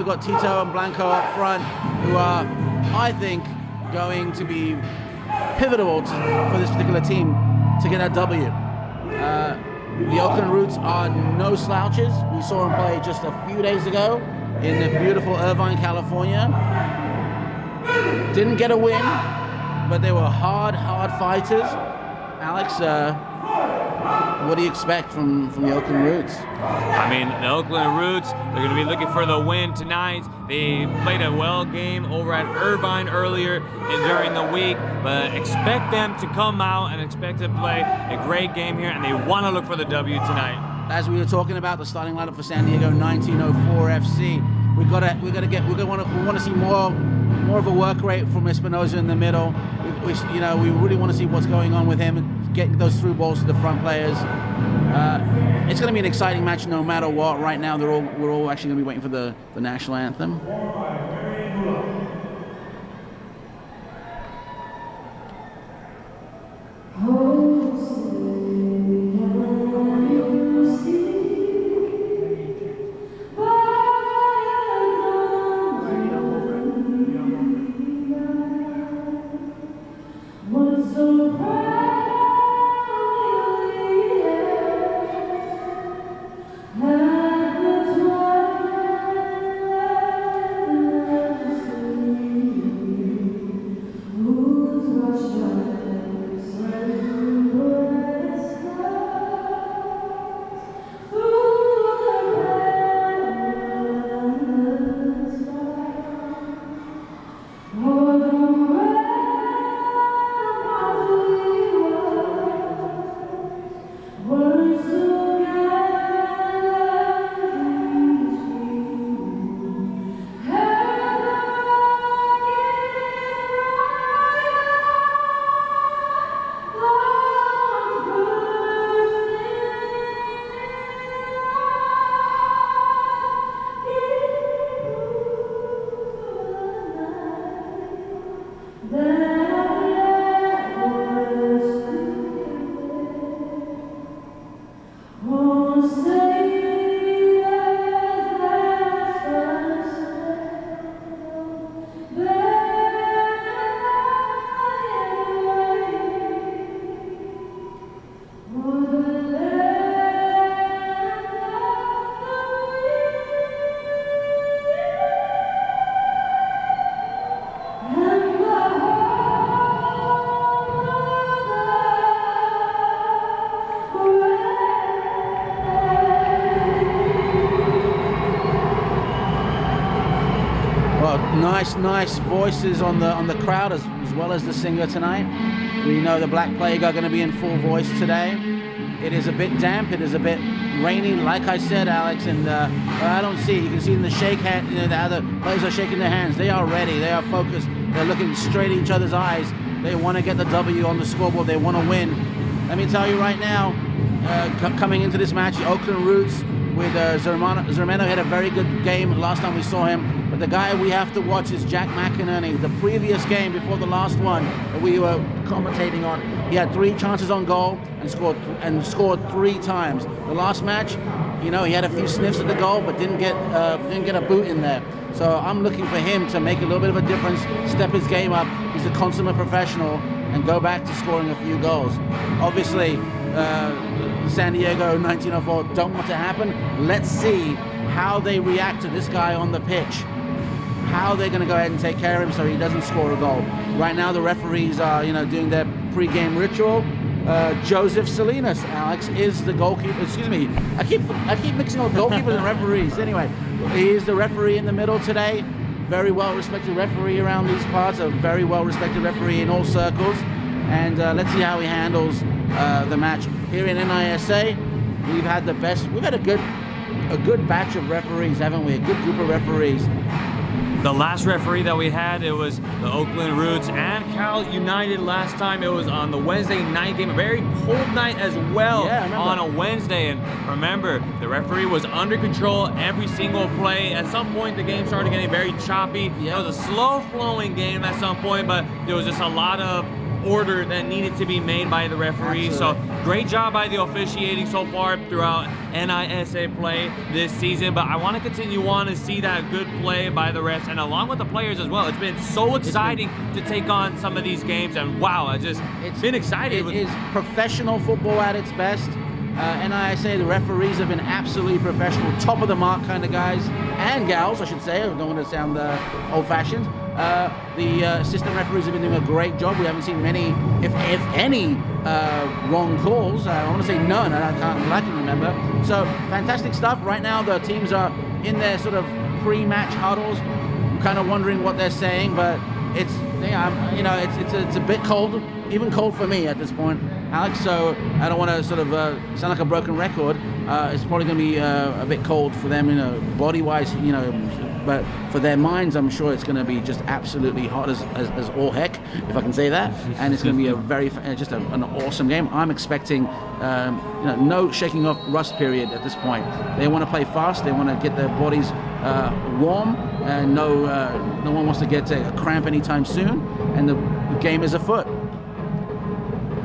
we've got Tito and Blanco up front, who are, I think, going to be pivotal for this particular team to get that W. The Oakland Roots are no slouches. We saw them play just a few days ago in the beautiful Irvine, California. Didn't get a win, but they were hard fighters. Alex, what do you expect from the Oakland Roots? I mean, the Oakland Roots, they're going to be looking for the win tonight. They played a well game over at Irvine earlier during the week, but expect them to come out and expect to play a great game here, and they want to look for the W tonight. As we were talking about the starting lineup for San Diego 1904 FC, we want to see more of a work rate from Espinoza in the middle. We really want to see what's going on with him, getting those through balls to the front players. It's going to be an exciting match no matter what. Right now, we're all actually going to be waiting for the national anthem. Nice voices on the crowd as well as the singer tonight. We know the Black Plague are going to be in full voice today. It is a bit damp. It is a bit rainy, like I said, Alex. And I don't see. You can see in the shake hand. The other players are shaking their hands. They are ready. They are focused. They're looking straight at each other's eyes. They want to get the W on the scoreboard. They want to win. Let me tell you right now, coming into this match, the Oakland Roots with Zermano had a very good game last time we saw him. But the guy we have to watch is Jack McInerney. The previous game before the last one that we were commentating on, he had 3 chances on goal and scored 3 times. The last match, he had a few sniffs at the goal, but didn't get a boot in there. So I'm looking for him to make a little bit of a difference, step his game up. He's a consummate professional, and go back to scoring a few goals. Obviously, San Diego 1904 don't want to happen. Let's see how they react to this guy on the pitch. How they're going to go ahead and take care of him so he doesn't score a goal. Right now, the referees are, doing their pre-game ritual. Joseph Salinas, Alex, is the goalkeeper. Excuse me, I keep mixing up goalkeepers and referees. Anyway, he is the referee in the middle today. Very well-respected referee around these parts. A very well-respected referee in all circles. And let's see how he handles the match here in NISA. We've had a good batch of referees, haven't we? A good group of referees. The last referee that we had, it was the Oakland Roots and Cal United last time. It was on the Wednesday night game, a very cold night as well on a Wednesday. And remember, the referee was under control every single play. At some point, the game started getting very choppy. It was a slow-flowing game at some point, but there was just a lot of order that needed to be made by the referee. Absolutely. So great job by the officiating so far throughout NISA play this season, but I want to continue on to see that good play by the refs and along with the players as well. It's been so exciting to take on some of these games, and wow, it's been exciting. It is professional football at its best. NISA, the referees have been absolutely professional, top of the mark kind of guys, and gals, I should say. I don't want to sound old-fashioned. The assistant referees have been doing a great job. We haven't seen many, if any, wrong calls. I want to say none, and I can remember. So fantastic stuff. Right now, the teams are in their sort of pre-match huddles. I'm kind of wondering what they're saying, but it's a bit cold, even cold for me at this point, Alex. So I don't want to sort of sound like a broken record. It's probably going to be a bit cold for them, body-wise, but for their minds, I'm sure it's going to be just absolutely hot as all heck, if I can say that. And it's going to be a very an awesome game. I'm expecting no shaking off rust period at this point. They want to play fast. They want to get their bodies warm, and no one wants to get a cramp anytime soon. And the game is afoot.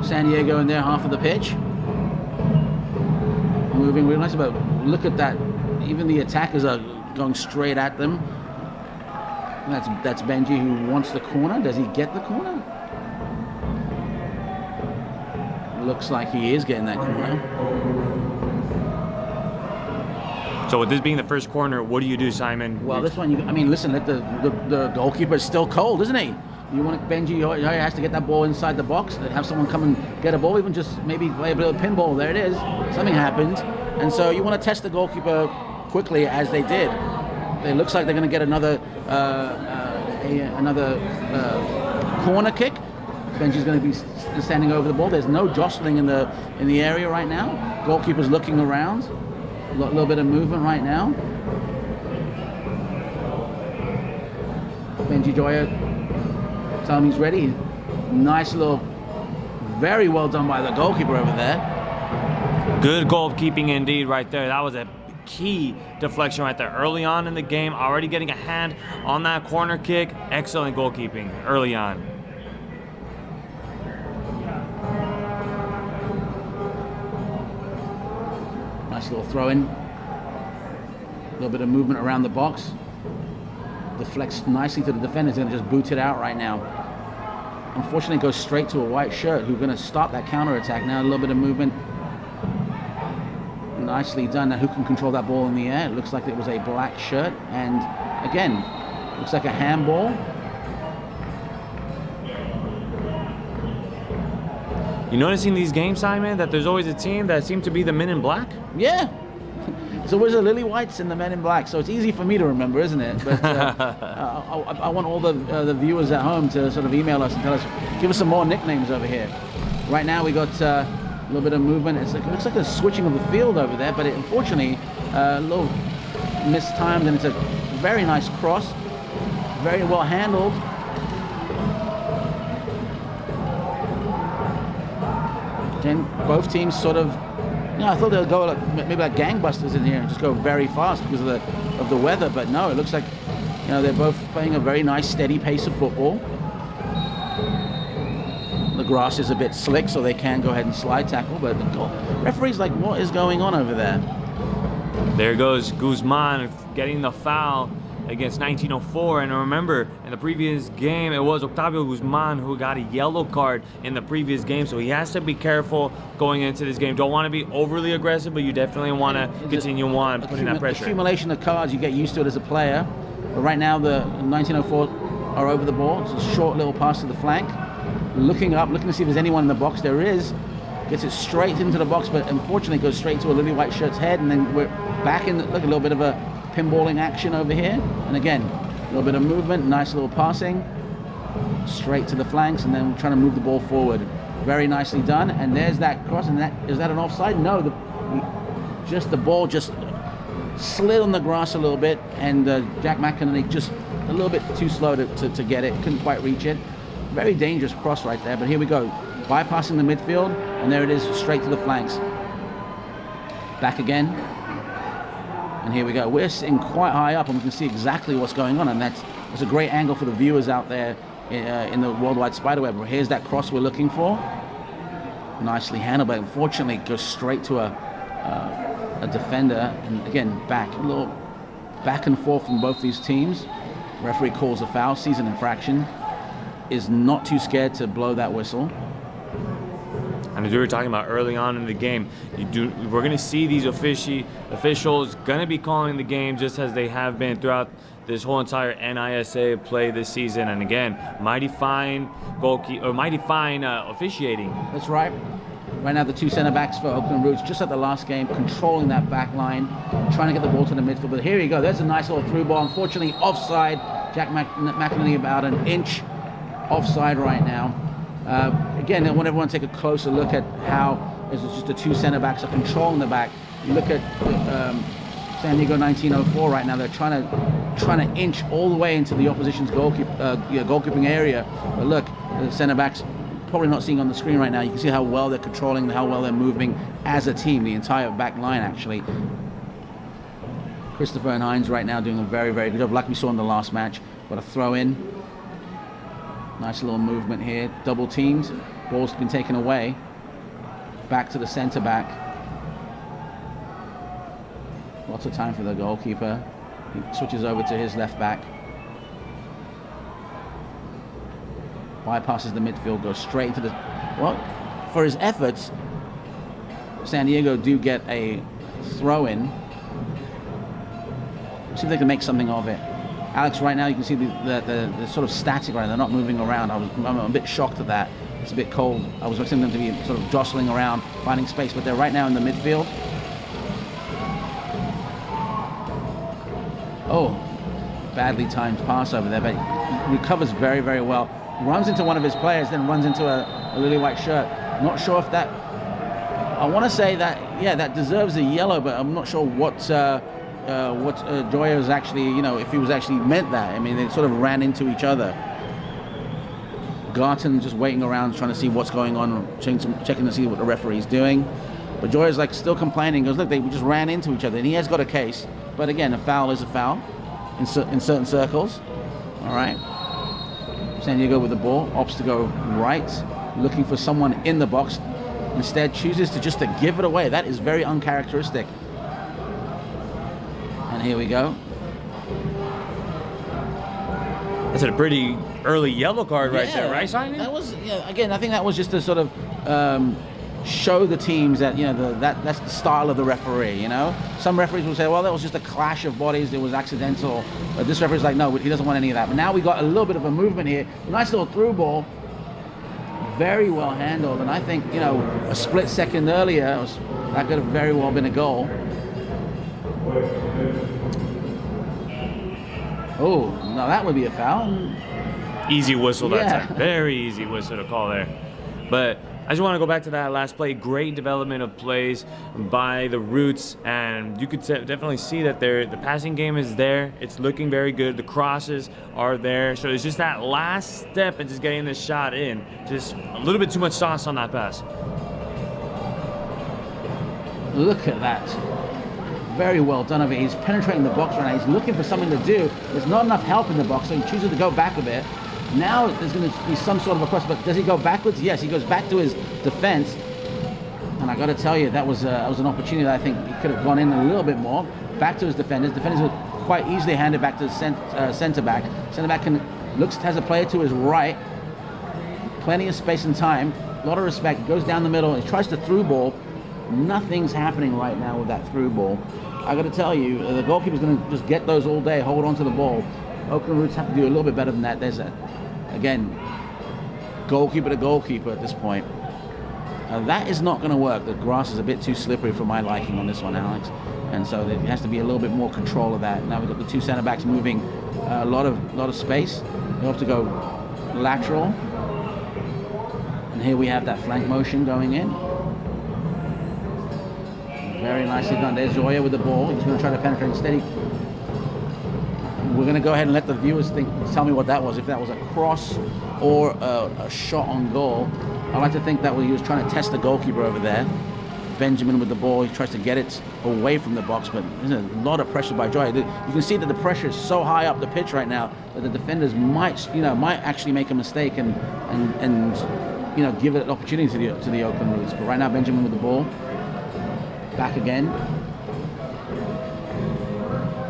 San Diego in their half of the pitch, moving real nice. But look at that! Even the attackers are going straight at them. And that's Benji who wants the corner. Does he get the corner? Looks like he is getting that corner. So with this being the first corner, what do you do, Simon? Well, this one, listen, the goalkeeper is still cold, isn't he? You want Benji has to get that ball inside the box, have someone come and get a ball, even just maybe play a bit of pinball. There it is. Something happened. And so you want to test the goalkeeper quickly, as they did. It looks like they're going to get another corner kick. Benji's going to be standing over the ball. There's no jostling in the area right now. Goalkeeper's looking around. A little bit of movement right now. Benji Joya, tell him he's ready. Nice little, very well done by the goalkeeper over there. Good goalkeeping indeed right there. That was a key deflection right there early on in the game. Already getting a hand on that corner kick. Excellent goalkeeping early on. Nice little throw in. A little bit of movement around the box. Deflects nicely to the defender. He's going to just boot it out right now. Unfortunately, it goes straight to a white shirt who's going to stop that counter attack now. A little bit of movement. Nicely done. Now who can control that ball in the air? It looks like it was a black shirt, and again, looks like a handball. You noticing these games, Simon, that there's always a team that seem to be the men in black? Yeah. It's always the Lily Whites and the men in black, so it's easy for me to remember, isn't it? But I want all the viewers at home to sort of email us and tell us, give us some more nicknames over here. Right now we got a little bit of movement. It looks like a switching of the field over there, but unfortunately a little mistimed, and it's a very nice cross, very well handled. Again, both teams sort of, I thought they'd go maybe like gangbusters in here and just go very fast because of the weather, but no, it looks like they're both playing a very nice steady pace of football. The grass is a bit slick, so they can go ahead and slide tackle, but the referee's like, what is going on over there? There goes Guzman getting the foul against 1904, and remember, in the previous game, it was Octavio Guzman who got a yellow card in the previous game, so he has to be careful going into this game. Don't want to be overly aggressive, but you definitely want to continue on putting that pressure. Accumulation of cards, you get used to it as a player, but right now the 1904 are over the ball. It's a short little pass to the flank. Looking up, looking to see if there's anyone in the box. There is. Gets it straight into the box, but unfortunately goes straight to a Lily White shirt's head, and then we're back in, look, a little bit of a pinballing action over here. And again, a little bit of movement, nice little passing, straight to the flanks, and then trying to move the ball forward. Very nicely done, and there's that cross, and is that an offside? No, the ball just slid on the grass a little bit, and Jack McInerney just a little bit too slow to get it, couldn't quite reach it. Very dangerous cross right there, but here we go. Bypassing the midfield, and there it is, straight to the flanks. Back again, and here we go. We're sitting quite high up, and we can see exactly what's going on, and that's a great angle for the viewers out there in the worldwide spiderweb. Here's that cross we're looking for. Nicely handled, but unfortunately it goes straight to a defender. And again, a little back and forth from both these teams. Referee calls a foul, sees an infraction, is not too scared to blow that whistle. And as we were talking about early on in the game, we're going to see these officials going to be calling the game just as they have been throughout this whole entire NISA play this season. And again, mighty fine officiating. That's right. Right now, the two center backs for Oakland Roots, just like the last game, controlling that back line, trying to get the ball to the midfield. But here you go. There's a nice little through ball. Unfortunately, offside. Jack McInerney about an inch offside right now. Again, I want everyone to take a closer look at how it's just the two center backs are controlling the back. You look at San Diego 1904 right now. They're trying to inch all the way into the opposition's goalkeeping area. But look, the center backs probably not seeing on the screen right now. You can see how well they're controlling, how well they're moving as a team. The entire back line actually. Christopher and Hines right now doing a very, very good job, like we saw in the last match. Got a throw in. Nice little movement here. Double teamed. Ball's been taken away. Back to the center back. Lots of time for the goalkeeper. He switches over to his left back. Bypasses the midfield, goes straight into the... Well, for his efforts, San Diego do get a throw in. See if they can make something of it. Alex, right now you can see the sort of static right now. They're not moving around. I'm a bit shocked at that. It's a bit cold. I was expecting them to be sort of jostling around, finding space, but they're right now in the midfield. Oh, badly timed pass over there, but he recovers very, very well. Runs into one of his players, then runs into a lily white shirt. Not sure if that... I want to say that, yeah, that deserves a yellow, but I'm not sure what Joya was actually, if he was actually meant that. I mean, they sort of ran into each other. Garton just waiting around, trying to see what's going on, checking to see what the referee's doing. But Joya's like still complaining. He goes, look, we just ran into each other, and he has got a case. But again, a foul is a foul in certain circles. All right. San Diego with the ball, opts to go right, looking for someone in the box. Instead, chooses to just give it away. That is very uncharacteristic. And here we go. That's a pretty early yellow card right there, right, Simon? That was, again, I think that was just to sort of show the teams that, that's the style of the referee, Some referees will say, well, that was just a clash of bodies, it was accidental. But this referee's like, no, he doesn't want any of that. But now we got a little bit of a movement here. Nice little through ball. Very well handled. And I think, a split second earlier, that could have very well been a goal. Oh, no, that would be a foul. Easy whistle that time. Very easy whistle to call there. But I just want to go back to that last play. Great development of plays by the Roots, and you could definitely see that the passing game is there. It's looking very good. The crosses are there. So it's just that last step and just getting this shot in. Just a little bit too much sauce on that pass. Look at that. Very well done of it. He's penetrating the box right now. He's looking for something to do. There's not enough help in the box, so he chooses to go back a bit. Now there's going to be some sort of a cross, but does he go backwards? Yes, he goes back to his defense. And I got to tell you, that was an opportunity that I think he could have gone in a little bit more. Back to his defenders. Defenders will quite easily hand it back to the center back. Center back has a player to his right. Plenty of space and time. A lot of respect. Goes down the middle. He tries to through ball. Nothing's happening right now with that through ball. I got to tell you, the goalkeeper's going to just get those all day, hold on to the ball. Oakland Roots have to do a little bit better than that. There's again, goalkeeper to goalkeeper at this point. That is not going to work. The grass is a bit too slippery for my liking on this one, Alex. And so there has to be a little bit more control of that. Now we've got the two center backs moving a lot of space. They have to go lateral. And here we have that flank motion going in. Very nicely done. There's Joya with the ball. He's going to try to penetrate. Instead, we're going to go ahead and let the viewers tell me what that was. If that was a cross or a shot on goal. I like to think that he was trying to test the goalkeeper over there. Benjamin with the ball. He tries to get it away from the box, but there's a lot of pressure by Joy. You can see that the pressure is so high up the pitch right now that the defenders might actually make a mistake and give it an opportunity to the Oakland Roots. But right now, Benjamin with the ball. Back again.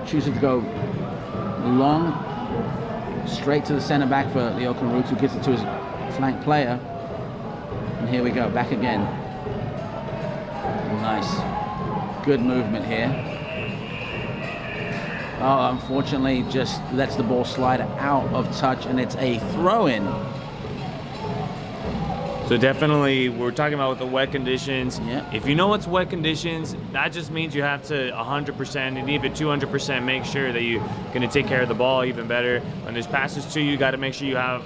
Chooses to go long, straight to the center back for the Oakland Roots, who gets it to his flank player. And here we go, back again. Nice. Good movement here. Oh, unfortunately, just lets the ball slide out of touch, and it's a throw-in. So definitely, we're talking about with the wet conditions. Yeah. If you know it's wet conditions, that just means you have to 100% and even 200% make sure that you're going to take care of the ball even better. When there's passes to you, you got to make sure you have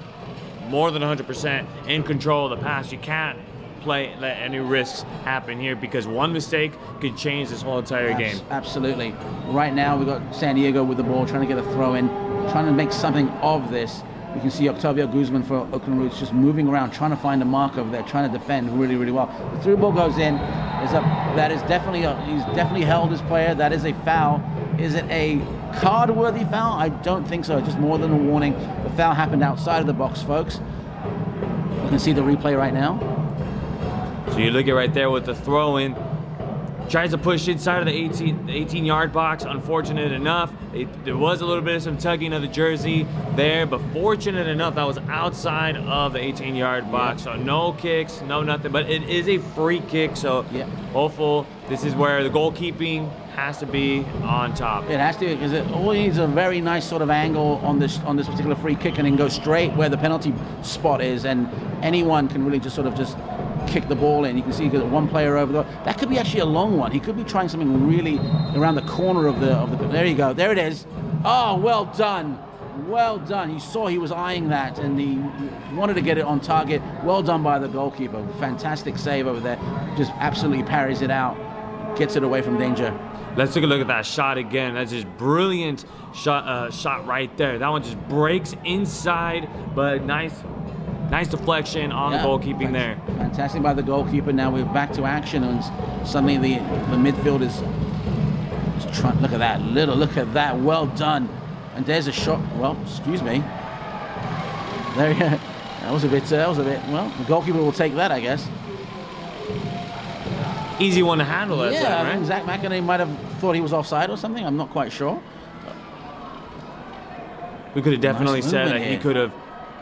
more than 100% in control of the pass. You can't let any risks happen here, because one mistake could change this whole entire game. Absolutely. Right now, we've got San Diego with the ball, trying to get a throw in, trying to make something of this. You can see Octavio Guzman for Oakland Roots just moving around, trying to find a mark over there, trying to defend really, really well. The through ball goes in. That is definitely he's definitely held his player. That is a foul. Is it a card-worthy foul? I don't think so. Just more than a warning. The foul happened outside of the box, folks. You can see the replay right now. So you look at right there with the throw-in. Tries to push inside of the 18-yard box. Unfortunate enough, there was a little bit of some tugging of the jersey there, but fortunate enough, that was outside of the 18-yard box. So no kicks, no nothing, but it is a free kick, so hopeful. This is where the goalkeeping has to be on top. It has to, because it all needs a very nice sort of angle on this particular free kick, and then go straight where the penalty spot is, and anyone can really just kick the ball in. You can see one player over there. That could be actually a long one. He could be trying something really around the corner of the. There you go. There it is. Oh, well done. Well done. You saw he was eyeing that, and he wanted to get it on target. Well done by the goalkeeper. Fantastic save over there. Just absolutely parries it out. Gets it away from danger. Let's take a look at that shot again. That's just brilliant shot right there. That one just breaks inside, but nice deflection on the goalkeeping there. Fantastic by the goalkeeper. Now we're back to action, and suddenly the midfield is trying. Look at that. Look at that. Well done. And there's a shot. Well, excuse me. There you go. That was a bit. Well, the goalkeeper will take that, I guess. Easy one to handle. That time, right? I think Zach McInerney might have thought he was offside or something. I'm not quite sure. We could have definitely said that he could have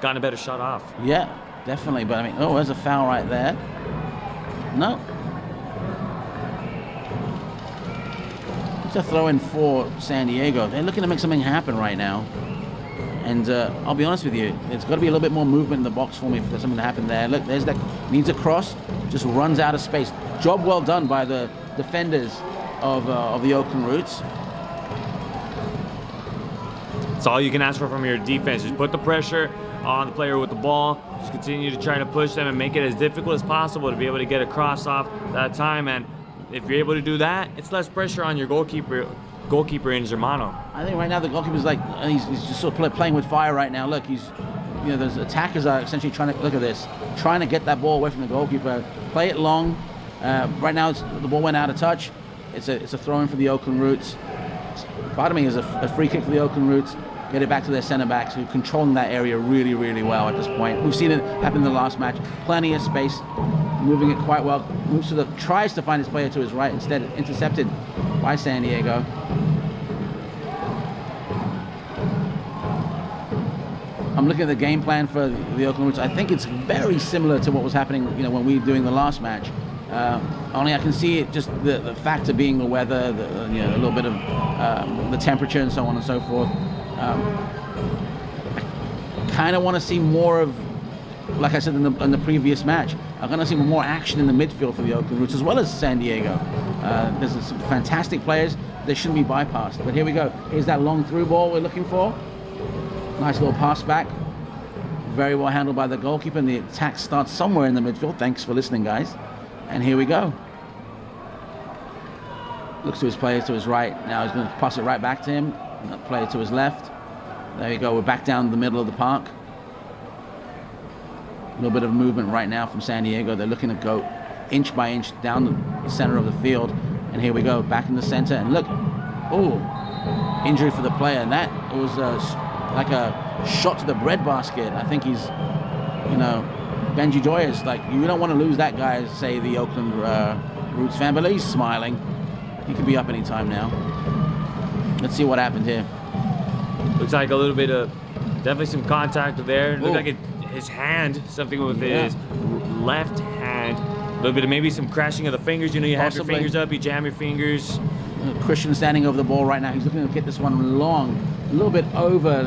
gotten a better shot off. Yeah, definitely. But I mean, oh, there's a foul right there. No. It's a throw in for San Diego. They're looking to make something happen right now. And I'll be honest with you, there's got to be a little bit more movement in the box for me for something to happen there. Look, there's that. Needs a cross. Just runs out of space. Job well done by the defenders of the Oakland Roots. It's all you can ask for from your defense. Just put the pressure on the player with the ball. Just continue to try to push them and make it as difficult as possible to be able to get a cross off that time. And if you're able to do that, it's less pressure on your goalkeeper in Germano. I think right now the goalkeeper's like, he's just sort of playing with fire right now. Look, those attackers are essentially trying to, look at this, trying to get that ball away from the goalkeeper. Play it long. Right now the ball went out of touch. It's a throw in for the Oakland Roots. Part of me is a free kick for the Oakland Roots. Get it back to their center backs, who are controlling that area really, really well at this point. We've seen it happen in the last match. Plenty of space, moving it quite well. Tries to find his player to his right, instead intercepted by San Diego. I'm looking at the game plan for the Oakland Roots. I think it's very similar to what was happening, when we were doing the last match. Only I can see it just the factor being the weather, a little bit of the temperature and so on and so forth. I kind of want to see more of, like I said in the previous match, I'm going to see more action in the midfield for the Oakland Roots as well as San Diego. There's some fantastic players. They shouldn't be bypassed. But here we go. Here's that long through ball we're looking for. Nice little pass back. Very well handled by the goalkeeper, and the attack starts somewhere in the midfield. Thanks for listening, guys. And here we go. Looks to his players to his right. Now he's going to pass it right back to him. Player to his left. There you go. We're back down the middle of the park. A little bit of movement right now from San Diego. They're looking to go inch by inch down the center of the field. And here we go, back in the center, and look, oh, injury for the player, and that was like a shot to the breadbasket. I think he's, you know, Benji Joyers, like, you don't want to lose that guy, say the Oakland Roots fan, but he's smiling. He could be up any time now. Let's see what happened here. Looks like a little bit of, definitely some contact there. Ooh. Looked like his hand, something with his left hand. A little bit of maybe some crashing of the fingers. You know, you have your fingers up, you jam your fingers. Christian standing over the ball right now. He's looking to get this one long, a little bit over.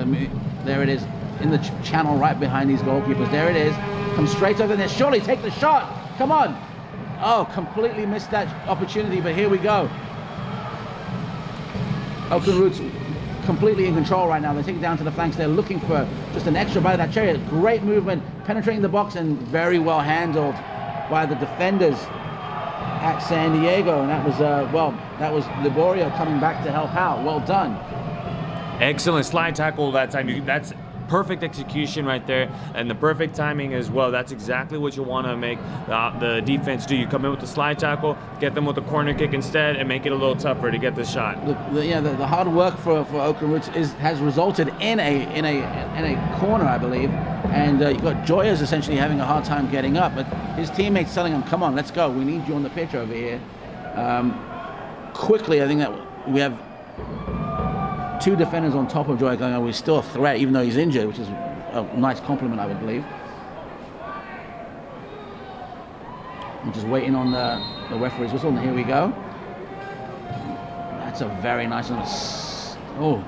There it is, in the channel right behind these goalkeepers. There it is. Comes straight over there. Surely take the shot. Come on. Oh, completely missed that opportunity, but here we go. Oakland Roots completely in control right now. They're taking it down to the flanks. They're looking for just an extra bite of that cherry. Great movement, penetrating the box, and very well handled by the defenders at San Diego. And that was, that was Liborio coming back to help out. Well done. Excellent slide tackle that time. That's perfect execution right there, and the perfect timing as well. That's exactly what you want to make the defense do. You come in with the slide tackle, get them with the corner kick instead, and make it a little tougher to get the shot. The hard work for Oakland Roots has resulted in a corner, I believe, and you've got Joyers essentially having a hard time getting up, but his teammates telling him, "Come on, let's go. We need you on the pitch over here." Quickly, I think that we have two defenders on top of Joy going, we're still a threat even though he's injured, which is a nice compliment, I would believe. I'm just waiting on the referee's whistle, and here we go. That's a very nice one. Oh.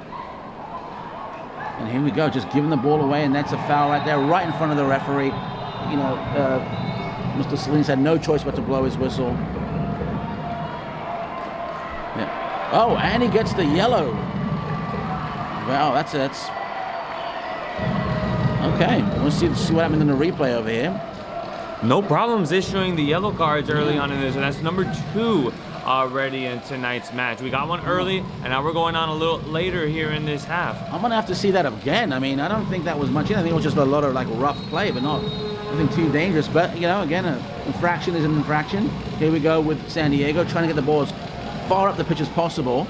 And here we go, just giving the ball away, and that's a foul right there, right in front of the referee. You know, Mr. Salinas had no choice but to blow his whistle. Yeah. Oh, and he gets the yellow. Wow, that's okay. We'll see what happened in the replay over here. No problems issuing the yellow cards early on in this, and that's number 2 already in tonight's match. We got one early, and now we're going on a little later here in this half. I'm gonna have to see that again. I mean, I don't think that was much. I think it was just a lot of like rough play, but not nothing too dangerous. But you know, again, an infraction is an infraction. Here we go with San Diego trying to get the ball as far up the pitch as possible.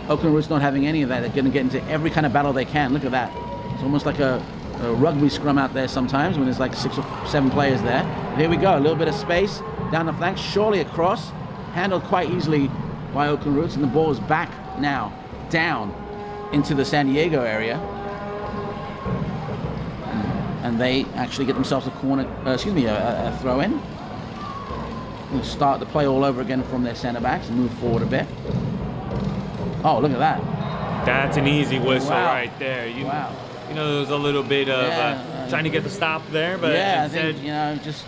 Oakland Roots not having any of that. They're going to get into every kind of battle they can. Look at that. It's almost like a rugby scrum out there sometimes when there's like 6 or 7 players there. But here we go. A little bit of space down the flank. Surely across. Handled quite easily by Oakland Roots. And the ball is back now. Down into the San Diego area. And they actually get themselves a corner, a throw in. We'll start the play all over again from their center backs and move forward a bit. Oh, look at that. That's an easy whistle right there. You know, there was a little bit of trying to get the stop there, but instead, I think, you know, just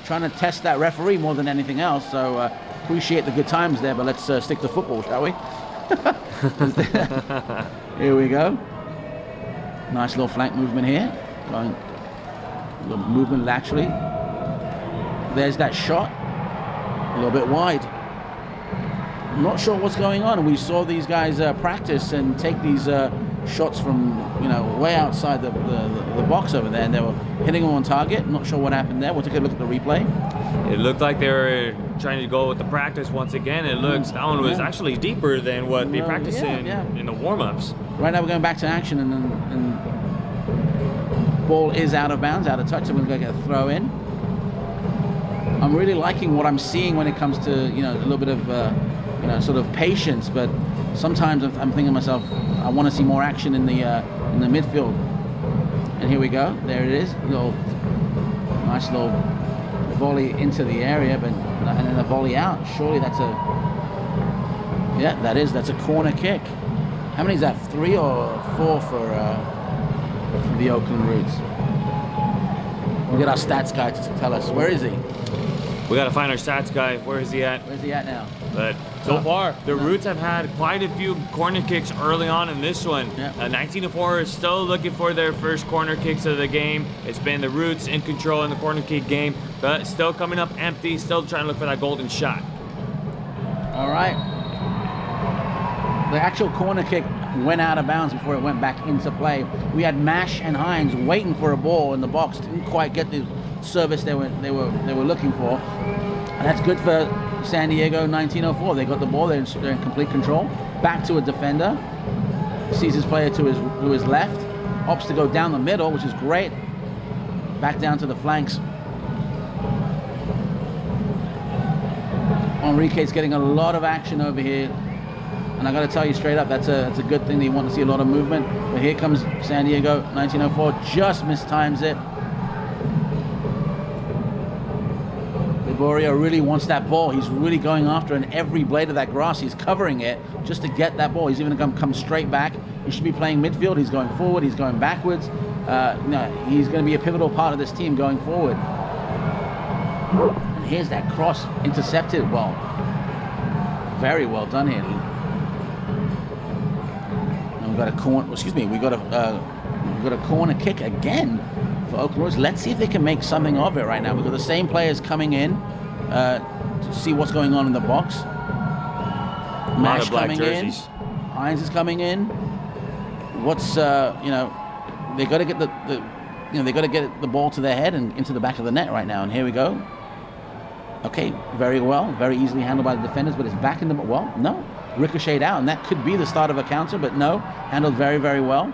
trying to test that referee more than anything else. So appreciate the good times there, but let's stick to football, shall we? Here we go. Nice little flank movement here. Going a little movement laterally. There's that shot. A little bit wide. I'm not sure what's going on. We saw these guys practice and take these shots from, you know, way outside the box over there, and they were hitting them on target. Not sure what happened there. We'll take a look at the replay. It looked like they were trying to go with the practice once again. It looks that one was actually deeper than what they practiced in the warm-ups. Right now we're going back to action, and ball is out of bounds, out of touch, so we're going to get a throw in. I'm really liking what I'm seeing when it comes to, you know, a little bit of you know, sort of patience, but sometimes I'm thinking to myself, I want to see more action in the midfield. And here we go. There it is. Nice little volley into the area, but and then a volley out. Surely that's that's a corner kick. How many is that? 3 or 4 for the Oakland Roots? We'll get our stats guy to tell us. Where is he? We got to find our stats guy. Where is he at? Where's he at now? But so far, the Roots have had quite a few corner kicks early on in this one. 19-4 is still looking for their first corner kicks of the game. It's been the Roots in control in the corner kick game, but still coming up empty, still trying to look for that golden shot. All right. The actual corner kick went out of bounds before it went back into play. We had Mash and Hines waiting for a ball in the box. Didn't quite get the service they were looking for. And that's good for San Diego 1904. They got the ball, they're in complete control. Back to a defender. Sees his player to his left. Opts to go down the middle, which is great. Back down to the flanks. Enrique's getting a lot of action over here. And I got to tell you straight up, that's a good thing. That you want to see a lot of movement. But here comes San Diego 1904, just mistimes it. Liborio really wants that ball. He's really going after, and every blade of that grass, he's covering it just to get that ball. He's even going to come straight back. He should be playing midfield. He's going forward. He's going backwards. No, he's going to be a pivotal part of this team going forward. And here's that cross intercepted. Well, very well done here. And we've got a corner. Excuse me. We've got a corner kick again for Oakland Roots. Let's see if they can make something of it right now. We've got the same players coming in to see what's going on in the box. Mash coming in. Hines is coming in. What's they got to get they got to get the ball to their head and into the back of the net right now. And here we go. Okay, very well, very easily handled by the defenders, but it's back in the no, ricocheted out, and that could be the start of a counter, but no, handled very, very well.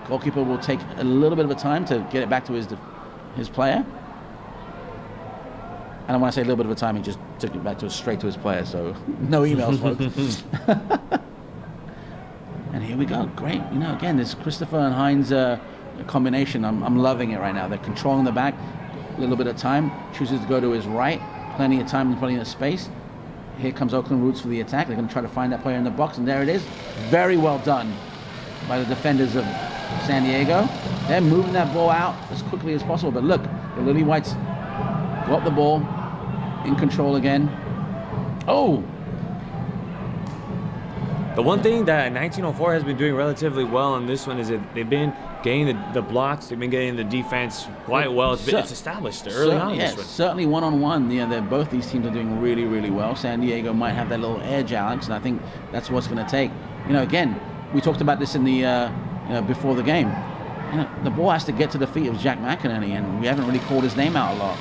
Goalkeeper will take a little bit of a time to get it back to his player. And when I say a little bit of a time, he just took it back straight to his player, so no emails, folks. And here we go, great. Again, this Christopher and Hines combination, I'm loving it right now. They're controlling the back, a little bit of time, chooses to go to his right, plenty of time and plenty of space. Here comes Oakland Roots for the attack. They're going to try to find that player in the box, and there it is. Very well done by the defenders of San Diego. They're moving that ball out as quickly as possible, but look, the Lily Whites got the ball in control again. Oh! The one thing that 1904 has been doing relatively well on this one is that they've been getting the blocks, they've been getting the defense quite well. It's established early on in this one. Certainly one-on-one. Both these teams are doing really, really well. San Diego might have that little edge, Alex, and I think that's what's going to take. Again, we talked about this in the before the game. The ball has to get to the feet of Jack McInerney, and we haven't really called his name out a lot.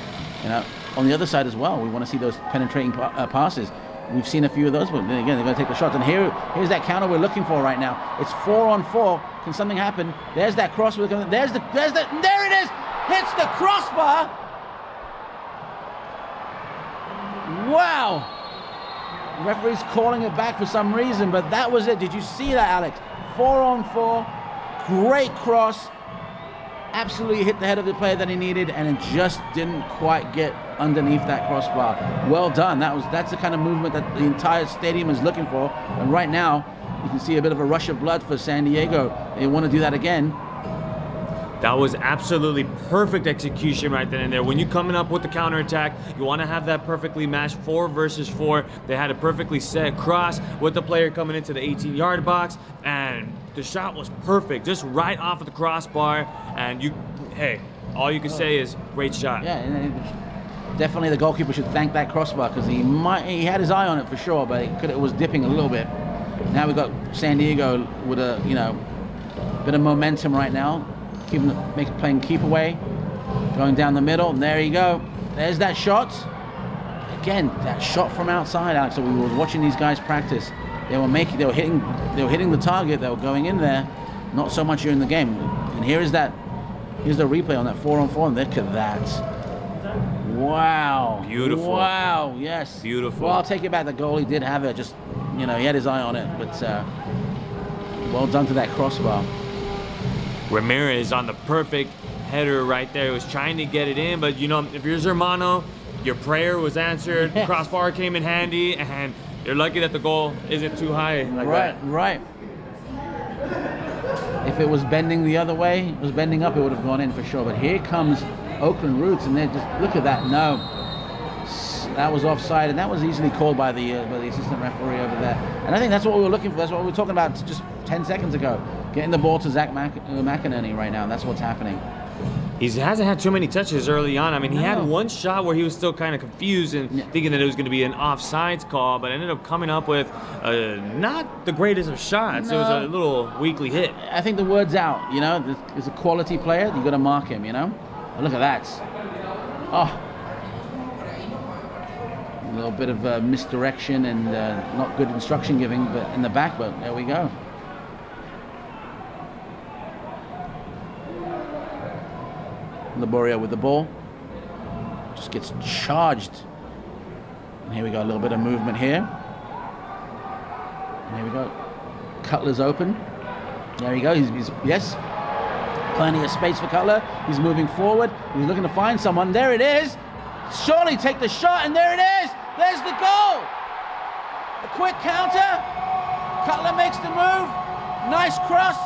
On the other side as well, we want to see those penetrating passes. We've seen a few of those, but then again, they're going to take the shots. And here's that counter we're looking for right now. It's 4-on-4. Can something happen? There's that cross. There it is. Hits the crossbar. Wow. The referee's calling it back for some reason, but that was it. Did you see that, Alex? 4-on-4. Great cross. Absolutely hit the head of the player that he needed, and it just didn't quite get underneath that crossbar. Well done. That's the kind of movement that the entire stadium is looking for. And right now, you can see a bit of a rush of blood for San Diego. They want to do that again. That was absolutely perfect execution right then and there. When you're coming up with the counterattack, you want to have that perfectly matched 4 versus 4. They had a perfectly set cross with the player coming into the 18-yard box, and the shot was perfect, just right off of the crossbar. And all you can say is great shot. Yeah, and definitely the goalkeeper should thank that crossbar, because he had his eye on it for sure, but it was dipping a little bit. Now we've got San Diego with a bit of momentum right now. Playing keep away, going down the middle, and there you go. There's that shot. Again, that shot from outside, Alex. So we were watching these guys practice. They were hitting the target. They were going in there. Not so much during the game. And here's the replay on that 4-on-4, and look at that. Wow. Beautiful. Wow. Yes. Beautiful. Well, I'll take it back. The goalie did have it. Just he had his eye on it, but well done to that crossbar. Ramirez on the perfect header right there. He was trying to get it in, but if you're Zermano, your prayer was answered. Crossbar came in handy, and you're lucky that the goal isn't too high like that. Right. If it was bending the other way, it was bending up, it would have gone in for sure. But here comes Oakland Roots, and they're just, look at that. No, that was offside, and that was easily called by the assistant referee over there. And I think that's what we were looking for. That's what we were talking about just 10 seconds ago. Getting the ball to Zach McInerney right now. That's what's happening. He hasn't had too many touches early on. I mean, he had one shot where he was still kind of confused and thinking that it was going to be an offsides call, but ended up coming up with not the greatest of shots. No. It was a little weakly hit. I think the word's out. He's a quality player. You got to mark him. Look at that. Oh, little bit of misdirection and not good instruction giving, but in the back, but there we go. Laborio with the ball. Just gets charged. And here we go, a little bit of movement here. And here we go. Cutler's open. There you go. He's yes. Plenty of space for Cutler. He's moving forward. He's looking to find someone. There it is. Surely take the shot, and there it is. There's the goal. A quick counter. Cutler makes the move. Nice cross.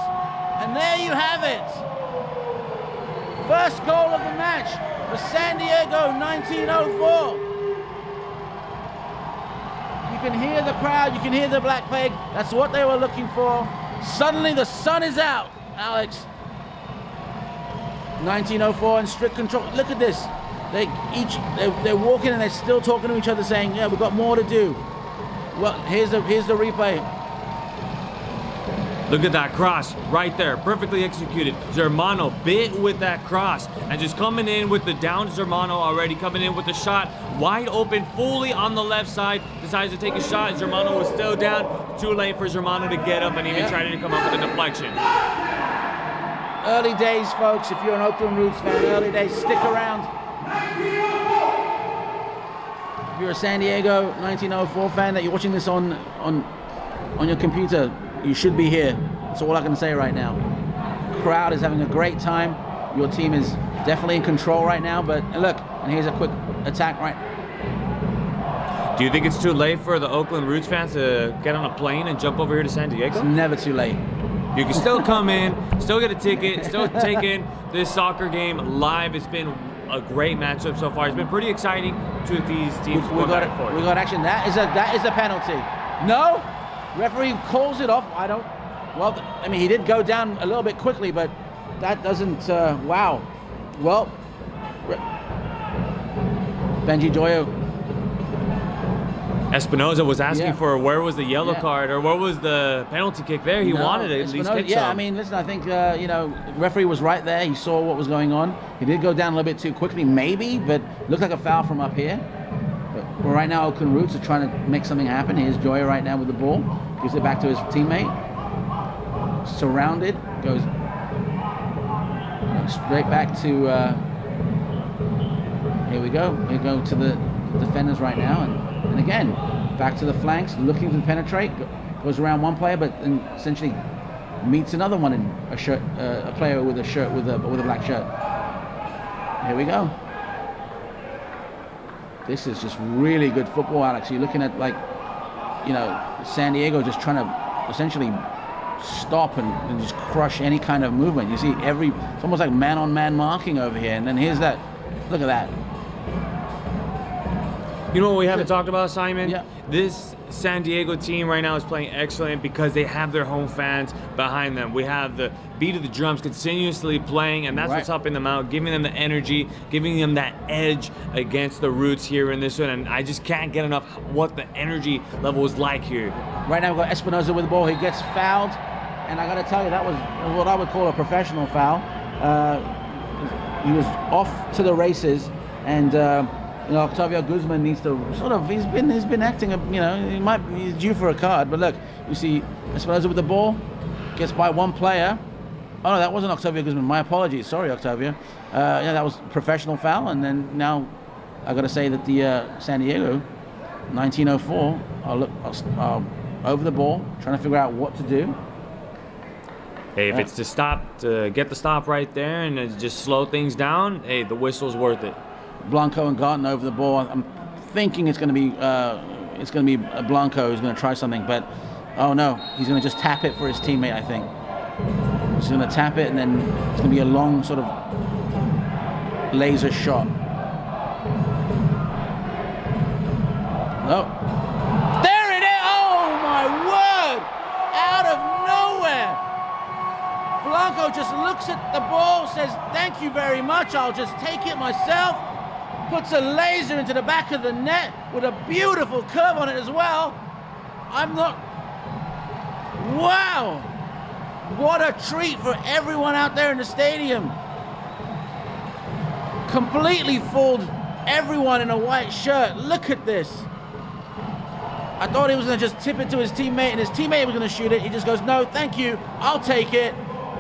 And there you have it. First goal of the match for San Diego, 1904. You can hear the crowd. You can hear the Black Plague. That's what they were looking for. Suddenly the sun is out, Alex. 1904 in strict control. Look at this. They're walking and they're still talking to each other, saying, "Yeah, we've got more to do." Well, here's the replay. Look at that cross right there, perfectly executed. Zermano bit with that cross and just coming in with the down. Zermano already coming in with the shot, wide open, fully on the left side. Decides to take a shot. Zermano was still down. Too late for Zermano to get up and even try to come up with a deflection. Early days, folks. If you're an Oakland Roots fan, early days. Stick around. If you're a San Diego 1904 fan that you're watching this on your computer, you should be here. That's all I can say right now. Crowd is having a great time. Your team is definitely in control right now, but look, and here's a quick attack right. Do you think it's too late for the Oakland Roots fans to get on a plane and jump over here to San Diego? It's never too late. You can still come in, still get a ticket, still take in this soccer game live. It's been a great matchup so far. It's been pretty exciting to these teams. We got action. That is a penalty. No? Referee calls it off. Well, I mean, he did go down a little bit quickly, but that doesn't, wow. Well, Benji Joyo. Espinoza was asking for where was the yellow card or where was the penalty kick there. He wanted to at least get some. I mean, listen, I think, referee was right there. He saw what was going on. He did go down a little bit too quickly, maybe, but looked like a foul from up here. But right now, Oakland Roots are trying to make something happen. Here's Joya right now with the ball. Gives it back to his teammate. Surrounded. Goes straight back to... here we go. We go to the defenders right now. And again, back to the flanks, looking to penetrate. Goes around one player, but then essentially meets another one in a shirt, a player with a shirt with a black shirt. Here we go. This is just really good football, Alex. You're looking at, like, San Diego just trying to essentially stop and just crush any kind of movement. You see it's almost like man-on-man marking over here. And then here's that. Look at that. You know what we haven't talked about, Simon? Yeah. This San Diego team right now is playing excellent because they have their home fans behind them. We have the beat of the drums continuously playing, and that's what's helping them out, giving them the energy, giving them that edge against the Roots here in this one. And I just can't get enough what the energy level is like here. Right now we've got Espinoza with the ball. He gets fouled, and I got to tell you, that was what I would call a professional foul. He was off to the races, and Octavio Guzman needs to he's been acting, he's due for a card. But look, you see Espinoza with the ball, gets by one player. Oh no, that wasn't Octavio Guzman. My apologies. Sorry, Octavio. That was a professional foul. And then now I got to say that the San Diego 1904 are over the ball, trying to figure out what to do. Hey, if it's to get the stop right there and just slow things down, hey, the whistle's worth it. Blanco and Garten over the ball. I'm thinking it's going to be Blanco who's going to try something, but oh no, he's going to just tap it for his teammate. I think he's going to tap it, and then it's going to be a long sort of laser shot. No, there it is! Oh my word! Out of nowhere, Blanco just looks at the ball, says, "Thank you very much. I'll just take it myself." Puts a laser into the back of the net with a beautiful curve on it as well. Wow! What a treat for everyone out there in the stadium. Completely fooled everyone in a white shirt. Look at this. I thought he was going to just tip it to his teammate, and his teammate was going to shoot it. He just goes, no, thank you, I'll take it.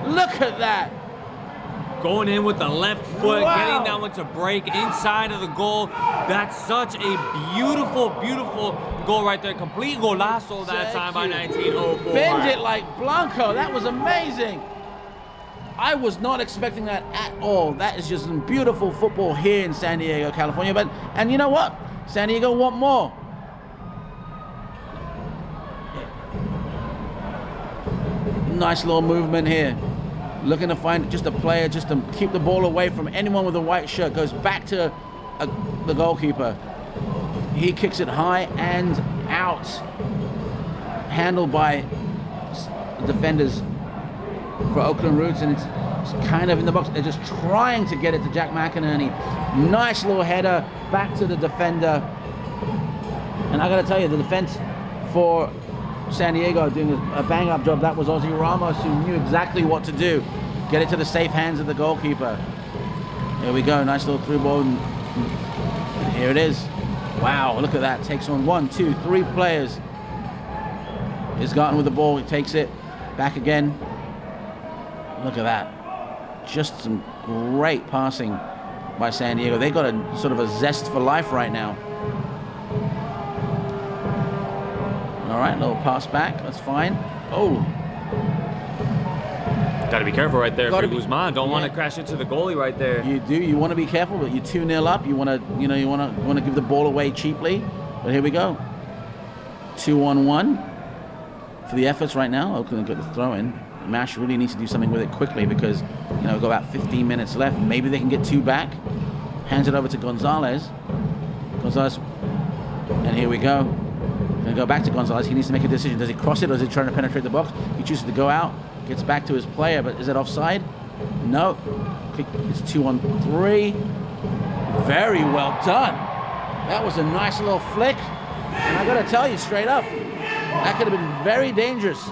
Look at that. Going in with the left foot, Wow. getting that one to break inside of the goal. That's such a beautiful, beautiful goal right there. Complete golazo that time by 1904. Bend it like Blanco. That was amazing. I was not expecting that at all. That is just some beautiful football here in San Diego, California. And you know what? San Diego want more. Nice little movement here. Looking to find just a player just to keep the ball away from anyone with a white shirt. Goes back to the goalkeeper. He kicks it high and out. Handled by the defenders for Oakland Roots, and it's kind of in the box. They're just trying to get it to Jack McInerney. Nice little header back to the defender. And I got to tell you, the defense for San Diego doing a bang-up job. That was Ozzy Ramos, who knew exactly what to do. Get it to the safe hands of the goalkeeper. There we go. Nice little through ball. And here it is. Wow, look at that. Takes on 1, 2, 3 players. Is gotten with the ball. He takes it back again. Look at that. Just some great passing by San Diego. They got a sort of a zest for life right now. All right, little pass back. That's fine. Oh. Got to be careful right there for Guzman. Don't want to crash into the goalie right there. You do. You want to be careful, but you're 2-0 up. You want to, you want to give the ball away cheaply. But here we go. 2-on-1 for the efforts right now. Oakland got the throw in. Mash really needs to do something with it quickly because, we've got about 15 minutes left. Maybe they can get 2 back. Hands it over to Gonzalez. And here we go. Gonna go back to Gonzalez. He needs to make a decision. Does he cross it or is he trying to penetrate the box? He chooses to go out. Gets back to his player, but is it offside? No. It's 2-on-3. Very well done. That was a nice little flick. And I gotta tell you straight up, that could have been very dangerous.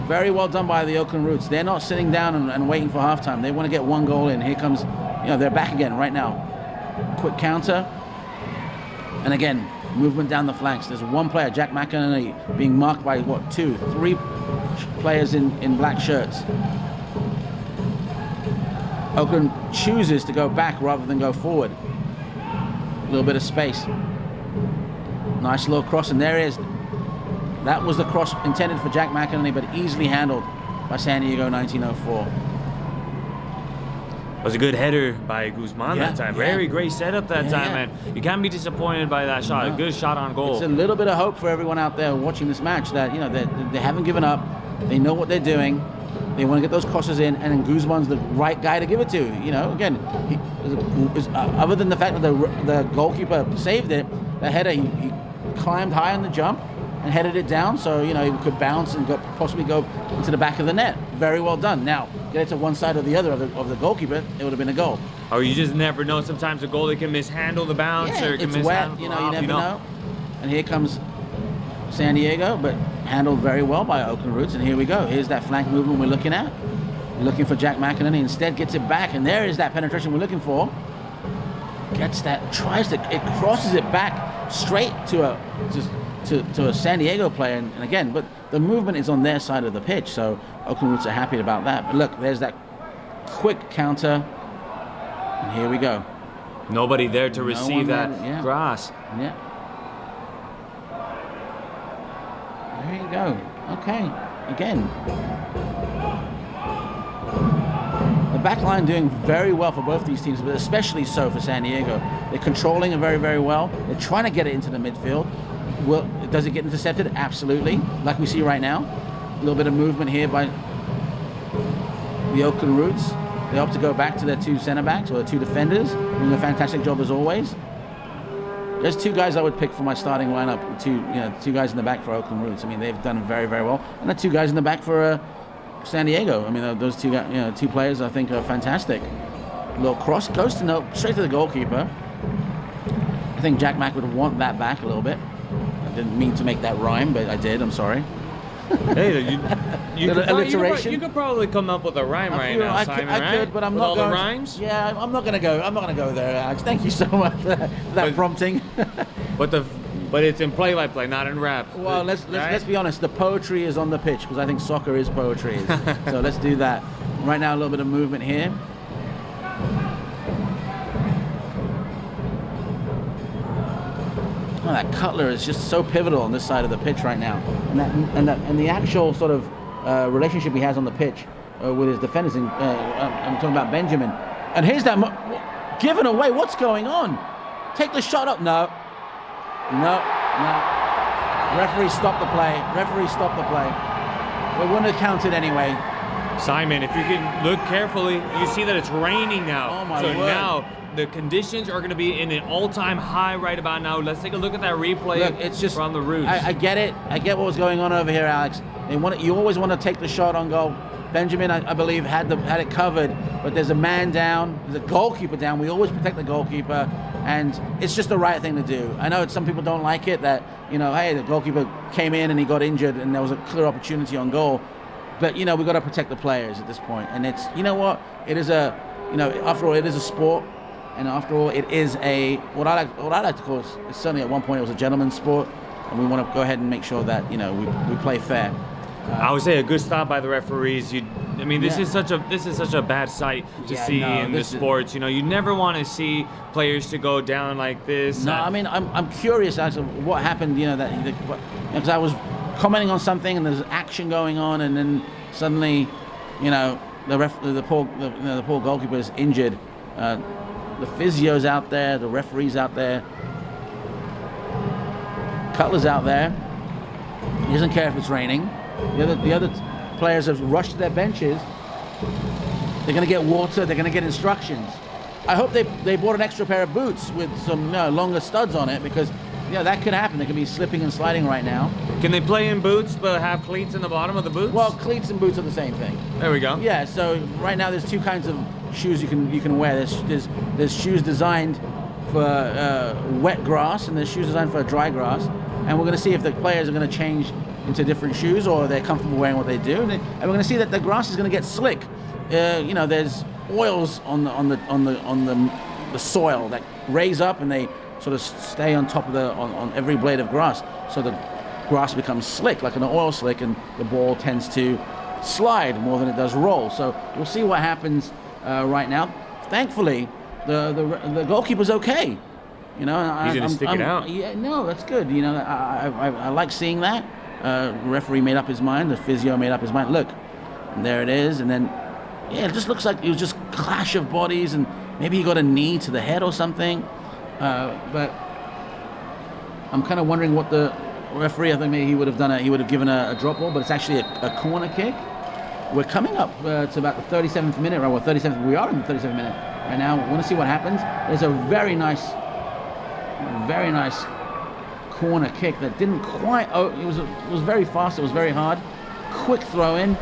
Very well done by the Oakland Roots. They're not sitting down and waiting for halftime. They want to get 1 goal in. Here comes, they're back again right now. Quick counter. And again, movement down the flanks. There's 1 player, Jack McInerney, being marked by 2, 3 players in black shirts. Oakland chooses to go back rather than go forward. A little bit of space. Nice little cross, and there it is. That was the cross intended for Jack McInerney, but easily handled by San Diego 1904. It was a good header by Guzman that time. Very great setup that time, and you can't be disappointed by that shot. No. A good shot on goal. It's a little bit of hope for everyone out there watching this match that they haven't given up. They know what they're doing. They want to get those crosses in, and then Guzman's the right guy to give it to. Again, other than the fact that the goalkeeper saved it, the header he climbed high on the jump and headed it down, so he could bounce and possibly go into the back of the net. Very well done. Now, get it to one side or the other of the goalkeeper, it would have been a goal. Or you just never know. Sometimes a goalie can mishandle the bounce, or can it's wet. You never know. And here comes San Diego, but handled very well by Oakland Roots. And here we go. Here's that flank movement we're looking at. We're looking for Jack McInerney. Instead, gets it back, and there is that penetration we're looking for. Gets that, it crosses it back straight to a San Diego player, and again, but the movement is on their side of the pitch, so Oakland Roots are happy about that. But look, there's that quick counter, and here we go. Nobody there to receive that grass. Yeah. There you go. Okay. Again. The back line doing very well for both these teams, but especially so for San Diego. They're controlling it very, very well. They're trying to get it into the midfield. Does it get intercepted? Absolutely. Like we see right now. A little bit of movement here by the Oakland Roots. They opt to go back to their 2 center backs or their 2 defenders, doing a fantastic job as always. There's 2 guys I would pick for my starting lineup. 2 guys in the back for Oakland Roots. I mean, they've done very, very well. And the 2 guys in the back for San Diego. I mean, those 2 guys, 2 players I think are fantastic. Little cross goes straight to the goalkeeper. I think Jack Mack would want that back a little bit. I didn't mean to make that rhyme, but I did. I'm sorry. Hey, you could probably come up with a rhyme right now, Simon. I could, but I'm not going. The rhymes? Yeah, I'm not going to go. I'm not going to go there, Alex. Thank you so much for that prompting. But but it's in play-by-play, not in rap. Well, let's be honest. The poetry is on the pitch because I think soccer is poetry. So let's do that. Right now, a little bit of movement here. Oh, that Cutler is just so pivotal on this side of the pitch right now, and the actual sort of relationship he has on the pitch with his defenders. I'm talking about Benjamin. And here's that given away. What's going on? Take the shot up. No. Referee stopped the play. We wouldn't have counted anyway. Simon, if you can look carefully, you see that it's raining now. Oh my word. Now the conditions are going to be in an all-time high right about now. Let's take a look at that replay. Look, it's just from the Roots. I get it. I get what was going on over here, Alex. You always want to take the shot on goal. Benjamin, I believe, had it covered, but there's a man down, there's a goalkeeper down. We always protect the goalkeeper, and it's just the right thing to do. I know some people don't like it, that, hey, the goalkeeper came in and he got injured and there was a clear opportunity on goal. But, we've got to protect the players at this point. And it's, what? It is after all, it is a sport. And after all, it is what I like to call it, certainly at one point it was a gentleman's sport. And we want to go ahead and make sure that, we play fair. I would say a good stop by the referees. This is such a bad sight to see in the sports. You never want to see players to go down like this. No, I'm curious as to what happened. Because I was commenting on something and there's action going on, and then suddenly, the poor goalkeeper is injured. The physio's out there, the referee's out there, Cutler's out there. He doesn't care if it's raining. The other players have rushed to their benches. They're going to get water. They're going to get instructions. I hope they bought an extra pair of boots with some longer studs on it, because that could happen. They could be slipping and sliding right now. Can they play in boots but have cleats in the bottom of the boots? Well, cleats and boots are the same thing. There we go. Yeah. So right now there's two kinds of shoes you can wear. There's shoes designed for wet grass, and there's shoes designed for dry grass. And we're going to see if the players are going to change into different shoes, or they're comfortable wearing what they do. And we're going to see that the grass is going to get slick. There's oils on the soil that raise up, and they sort of stay on top of on every blade of grass. So the grass becomes slick, like an oil slick, and the ball tends to slide more than it does roll. So we'll see what happens right now. Thankfully, the goalkeeper's okay. He's going to stick it out. Yeah, no, that's good. I like seeing that. Referee made up his mind. The physio made up his mind. Look, and there it is. And then, it just looks like it was just clash of bodies, and maybe he got a knee to the head or something. But I'm kind of wondering what the referee, I think maybe he would have done he would have given a drop ball, but it's actually a corner kick. We're coming up to about the 37th minute, right? Well, 37th. We are in the 37th minute right now. We want to see what happens. There's a very nice corner kick that didn't quite. It was very fast. It was very hard. Quick throw in.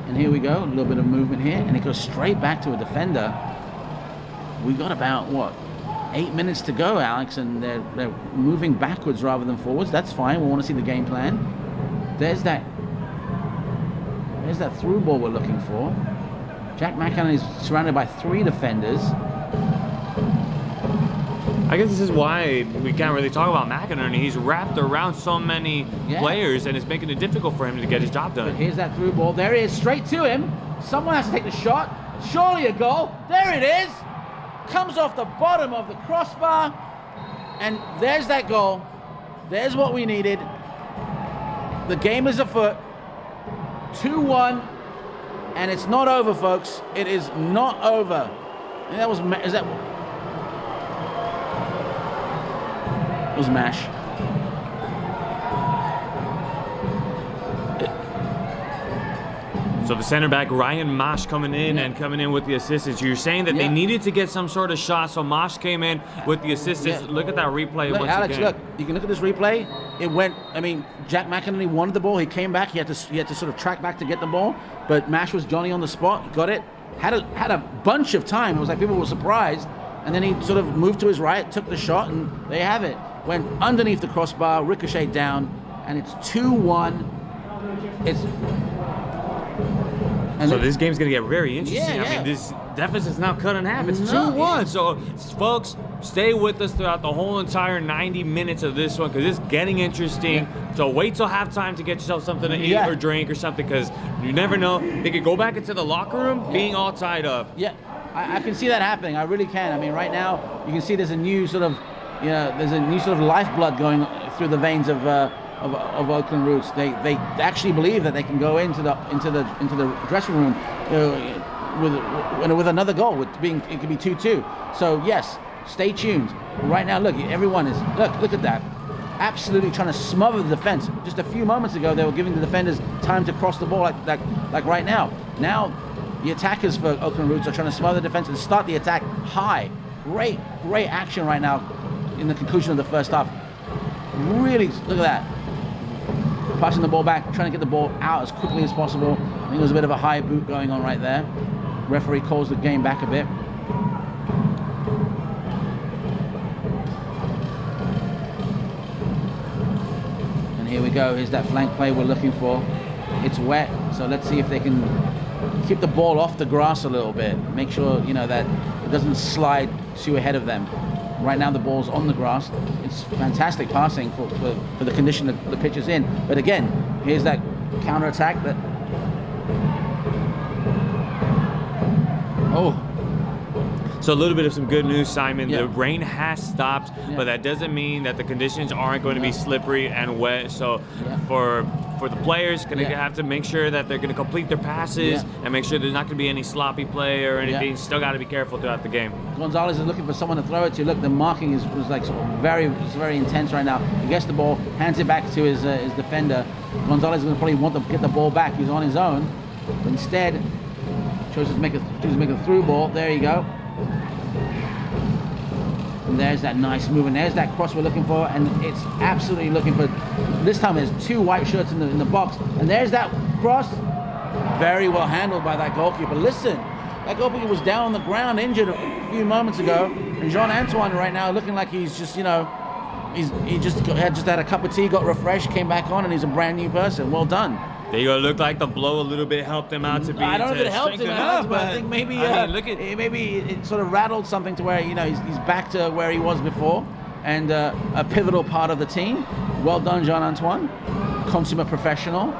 And here we go. A little bit of movement here, and it goes straight back to a defender. We got about 8 minutes to go, Alex, and they're moving backwards rather than forwards. That's fine. We want to see the game plan. There's that through ball we're looking for. Jack McInerney is surrounded by 3 defenders. I guess this is why we can't really talk about McInerney. He's wrapped around so many players, and it's making it difficult for him to get his job done. But here's that through ball. There he is, straight to him. Someone has to take the shot. Surely a goal. There it is. Comes off the bottom of the crossbar, and there's that goal. There's what we needed. The game is afoot. 2-1, and it's not over, folks. It is not over. And that was Mash. So the center back, Ryan Mash, coming in with the assistance. You're saying that they needed to get some sort of shot, so Mash came in with the assistance. Yeah. Look at that replay once Alex, again. Look, you can look at this replay. It went, Jack McInerney wanted the ball. He came back. He had to sort of track back to get the ball, but Mash was Johnny on the spot. He got it. Had a bunch of time. It was like people were surprised, and then he sort of moved to his right, took the shot, and there you have it. Went underneath the crossbar, ricocheted down, and it's 2-1. So this game's going to get very interesting. Yeah, I mean, this deficit's now cut in half. It's No, 2-1. So, folks, stay with us throughout the whole entire 90 minutes of this one because it's getting interesting. So wait till halftime to get yourself something to eat or drink or something because you never know. They could go back into the locker room being all tied up. Yeah, I can see that happening. I really can. I mean, right now you can see there's a new sort of, there's a new sort of lifeblood going through the veins of Oakland Roots. They actually believe that they can go into the dressing room with another goal. It could be 2-2. So yes, stay tuned. Right now, look, everyone is look at that. Absolutely trying to smother the defense. Just a few moments ago, they were giving the defenders time to cross the ball like right now. Now, the attackers for Oakland Roots are trying to smother the defense and start the attack high. Great action right now in the conclusion of the first half. Really, look at that. Passing the ball back, trying to get the ball out as quickly as possible. I think there was a bit of a high boot going on right there. Referee calls the game back a bit. And here we go. Here's that flank play we're looking for. It's wet, so let's see if they can keep the ball off the grass a little bit. Make sure, that it doesn't slide too ahead of them. Right now the ball's on the grass. It's fantastic passing for the condition that the pitch is in. But again, here's that counter-attack that... Oh. So a little bit of some good news, Simon. The rain has stopped, but that doesn't mean that the conditions aren't going to be slippery and wet. So for the players, going to have to make sure that they're going to complete their passes and make sure there's not going to be any sloppy play or anything. Still got to be careful throughout the game. Gonzalez is looking for someone to throw it to. Look, the marking was like sort of very intense right now. He gets the ball, hands it back to his defender. Gonzalez is going to probably want to get the ball back. He's on his own, but instead chooses to make a through ball. There you go. And there's that nice move, and there's that cross we're looking for, and it's absolutely looking for. This time there's two white shirts in the box, and there's that cross. Very well handled by that goalkeeper. Listen, that goalkeeper was down on the ground, injured a few moments ago, and Jean-Antoine right now looking like he's just, he just had a cup of tea, got refreshed, came back on, and he's a brand new person. Well done. There you go. Looked like the blow a little bit helped him out to be. I don't know if it helped him out, but I think maybe maybe it sort of rattled something to where he's back to where he was before, and a pivotal part of the team. Well done, Jean-Antoine, consummate professional.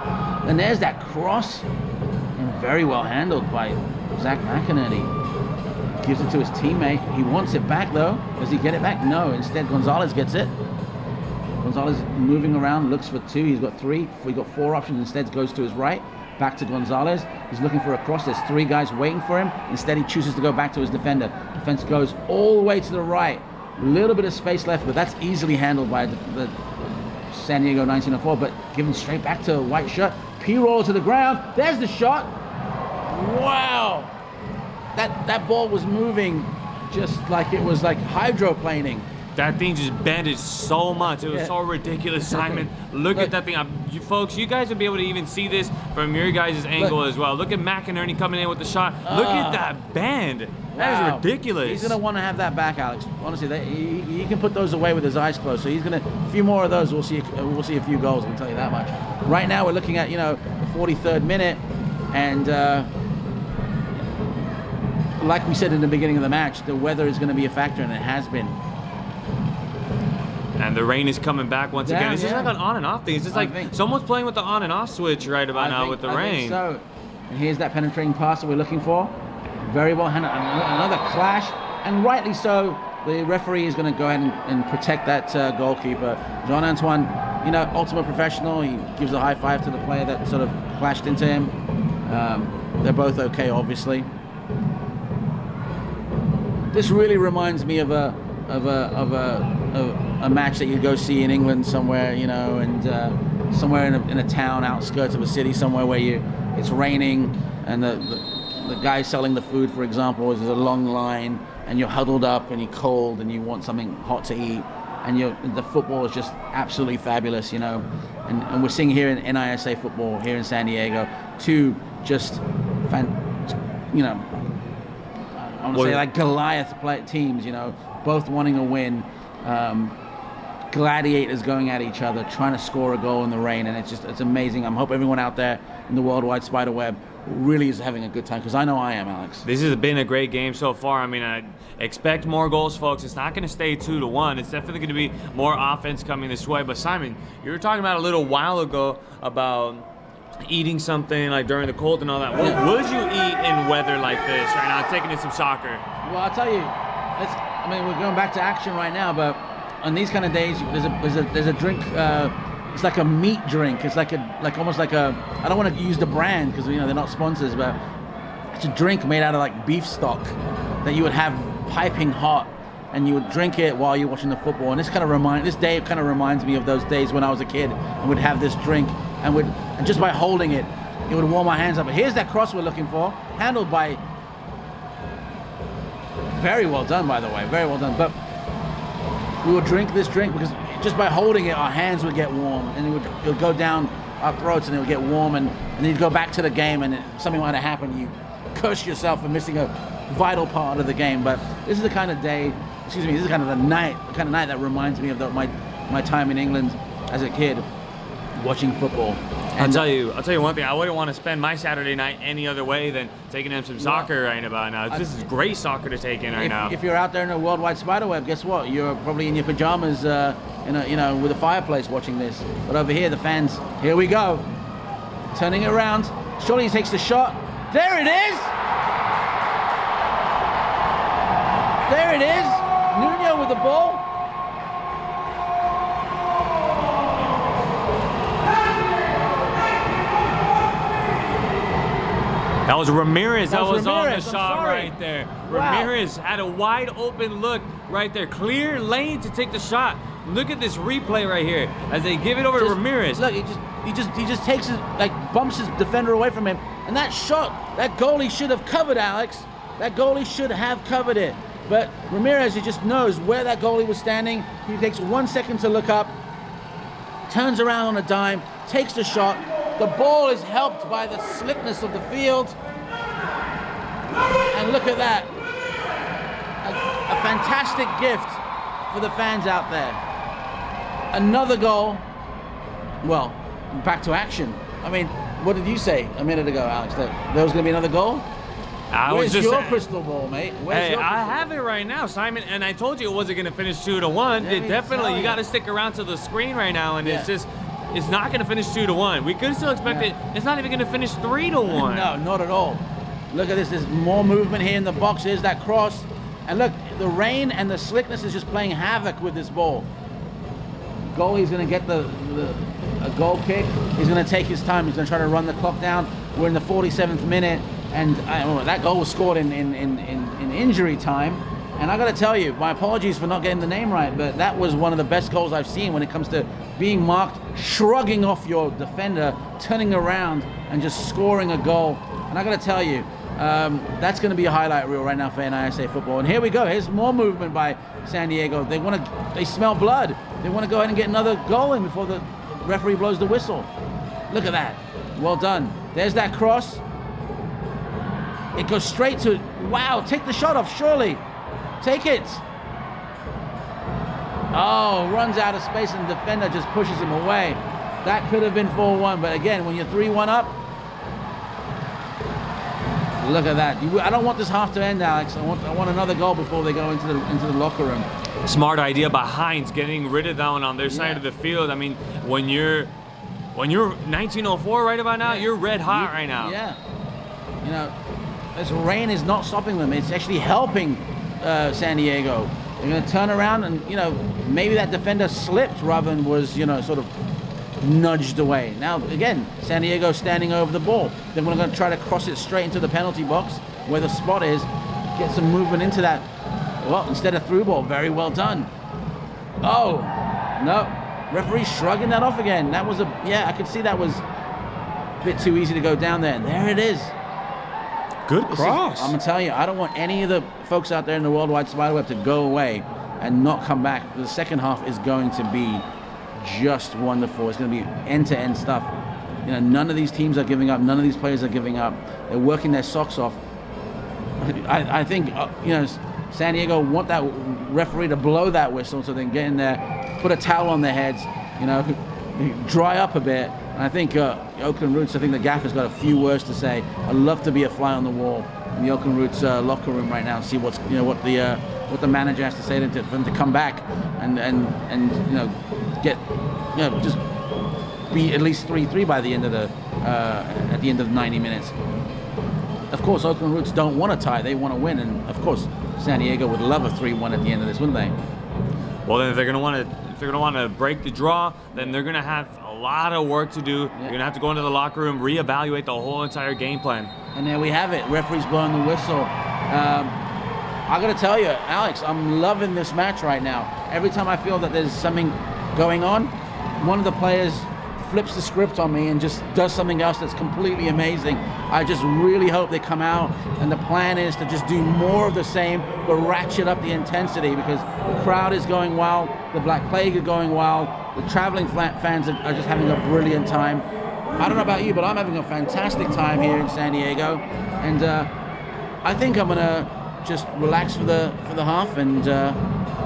And there's that cross, and very well handled by Zach McInerney. Gives it to his teammate. He wants it back though. Does he get it back? No. Instead, Gonzalez gets it. Gonzalez moving around, looks for two. He's got three. He got four options. Instead, goes to his right. Back to Gonzalez. He's looking for a cross. There's three guys waiting for him. Instead, he chooses to go back to his defender. Defense goes all the way to the right. Little bit of space left, but that's easily handled by the San Diego 1904. But given straight back to white shirt. P-roll to the ground. There's the shot. Wow. That ball was moving just like it was like hydroplaning. That thing just bended so much. It was so ridiculous, Simon. Look at that thing. Folks, you guys will be able to even see this from your guys' angle as well. Look at McInerney coming in with the shot. Look at that bend. That is ridiculous. He's going to want to have that back, Alex. Honestly, he can put those away with his eyes closed. So he's going to, a few more of those, we'll see a few goals, I can tell you that much. Right now, we're looking at, the 43rd minute. And like we said in the beginning of the match, the weather is going to be a factor, and it has been. And the rain is coming back once again. It's just like an on and off thing. It's just like someone's playing with the on and off switch right about now with the rain. I think so. And here's that penetrating pass that we're looking for. Very well handled. Another clash, and rightly so. The referee is going to go ahead and protect that goalkeeper. Jean-Antoine, ultimate professional. He gives a high five to the player that sort of clashed into him. They're both okay, obviously. This really reminds me of a match that you go see in England somewhere, and somewhere in a town, outskirts of a city, somewhere where it's raining, and the guy selling the food, for example, is a long line, and you're huddled up and you're cold and you want something hot to eat, and the football is just absolutely fabulous, and we're seeing here in NISA football here in San Diego, two just I want to say like Goliath teams, both wanting a win, gladiators going at each other, trying to score a goal in the rain, and it's amazing. I hope everyone out there in the worldwide spider web really is having a good time, because I know I am, Alex. This has been a great game so far. I mean, I expect more goals, folks. It's not going to stay 2-1. It's definitely going to be more offense coming this way. But Simon, you were talking about a little while ago about eating something like during the cold and all that. What would you eat in weather like this right now, taking in some soccer? Well, I'll tell you, I mean, we're going back to action right now, but on these kind of days, there's a drink. It's like a meat drink. It's almost like a. I don't want to use the brand because they're not sponsors, but it's a drink made out of like beef stock that you would have piping hot, and you would drink it while you're watching the football. And this day kind of reminds me of those days when I was a kid and would have this drink, and just by holding it, it would warm my hands up. But here's that cross we're looking for, handled by. Very well done, by the way. Very well done. But we would drink this drink because just by holding it, our hands would get warm, and it would go down our throats, and it would get warm, and then you'd go back to the game, and something might have happened. You curse yourself for missing a vital part of the game. But this is the kind of day, this is the kind of night that reminds me of my time in England as a kid, watching football. I'll tell you one thing. I wouldn't want to spend my Saturday night any other way than taking in some soccer right about now. This is great soccer to take in right now. If you're out there in a worldwide spiderweb, guess what? You're probably in your pajamas, with a fireplace watching this. But over here, the fans. Here we go, turning it around. Surely he takes the shot. There it is. There it is. Nuno with the ball. That was Ramirez. That was on the Ramirez. shot right there. Wow. Ramirez had a wide open look right there. Clear lane to take the shot. Look at this replay right here as they give it over to Ramirez. Look, he just takes it, bumps his defender away from him. And that shot, that goalie should have covered, Alex. That goalie should have covered it. But Ramirez, he just knows where that goalie was standing. He takes 1 second to look up, turns around on a dime, takes the shot. The ball is helped by the slickness of the field. And look at that. A fantastic gift for the fans out there. Another goal. Well, back to action. I mean, what did you say a minute ago, Alex? That there was going to be another goal? Where's your crystal ball, mate? I have it right now, Simon, and I told you it wasn't going to finish 2-1. It definitely, you got to stick around to the screen right now, and it's not going to finish 2-1. We could still expect it. It's not even going to finish 3-1. No, not at all. Look at this. There's more movement here in the box. Here's that cross. And look, the rain and the slickness is just playing havoc with this ball. Goalie's going to get a goal kick. He's going to take his time. He's going to try to run the clock down. We're in the 47th minute, and that goal was scored in injury time. And I got to tell you, my apologies for not getting the name right, but that was one of the best goals I've seen when it comes to being marked, shrugging off your defender, turning around, and just scoring a goal. And I got to tell you, that's going to be a highlight reel right now for NISA football. And here we go. Here's more movement by San Diego. They smell blood. They want to go ahead and get another goal in before the referee blows the whistle. Look at that. Well done. There's that cross. It goes straight to, wow, take the shot off, surely. Take it. Oh, runs out of space and the defender just pushes him away. That could have been 4-1, but again, when you're 3-1 up, look at that. I don't want this half to end, Alex. I want another goal before they go into the locker room. Smart idea by Hines, getting rid of that one on their side of the field. I mean, when you're 1904 right about now, you're red hot right now. Yeah. You know, this rain is not stopping them. It's actually helping San Diego. They're going to turn around and, maybe that defender slipped rather than was, sort of nudged away. Now, again, San Diego standing over the ball. Then we're going to try to cross it straight into the penalty box where the spot is, get some movement into that. Well, instead of through ball, very well done. Oh, no. Referee shrugging that off again. That was I could see that was a bit too easy to go down there. And there it is. Good cross. I'm going to tell you, I don't want any of the folks out there in the worldwide spiderweb to go away and not come back. The second half is going to be just wonderful. It's going to be end-to-end stuff. None of these teams are giving up. None of these players are giving up. They're working their socks off. I think, San Diego want that referee to blow that whistle so they can get in there, put a towel on their heads, dry up a bit. And I think the Oakland Roots, I think the gaffer's got a few words to say. I'd love to be a fly on the wall in the Oakland Roots locker room right now and see what's what the manager has to say to for them to come back and get just be at least 3-3 by the end of the at the end of 90 minutes. Of course, Oakland Roots don't want to tie; they want to win, and of course, San Diego would love a 3-1 at the end of this, wouldn't they? Well, then if they're gonna want to break the draw, then they're gonna have a lot of work to do. They're gonna have to go into the locker room, reevaluate the whole entire game plan. And there we have it. Referee's blowing the whistle. I gotta tell you, Alex, I'm loving this match right now. Every time I feel that there's something going on, one of the players flips the script on me and just does something else that's completely amazing. I just really hope they come out, and the plan is to just do more of the same, but ratchet up the intensity, because the crowd is going wild, the Black Plague is going wild, the traveling fans are just having a brilliant time. I don't know about you, but I'm having a fantastic time here in San Diego, and I think I'm gonna just relax for the half and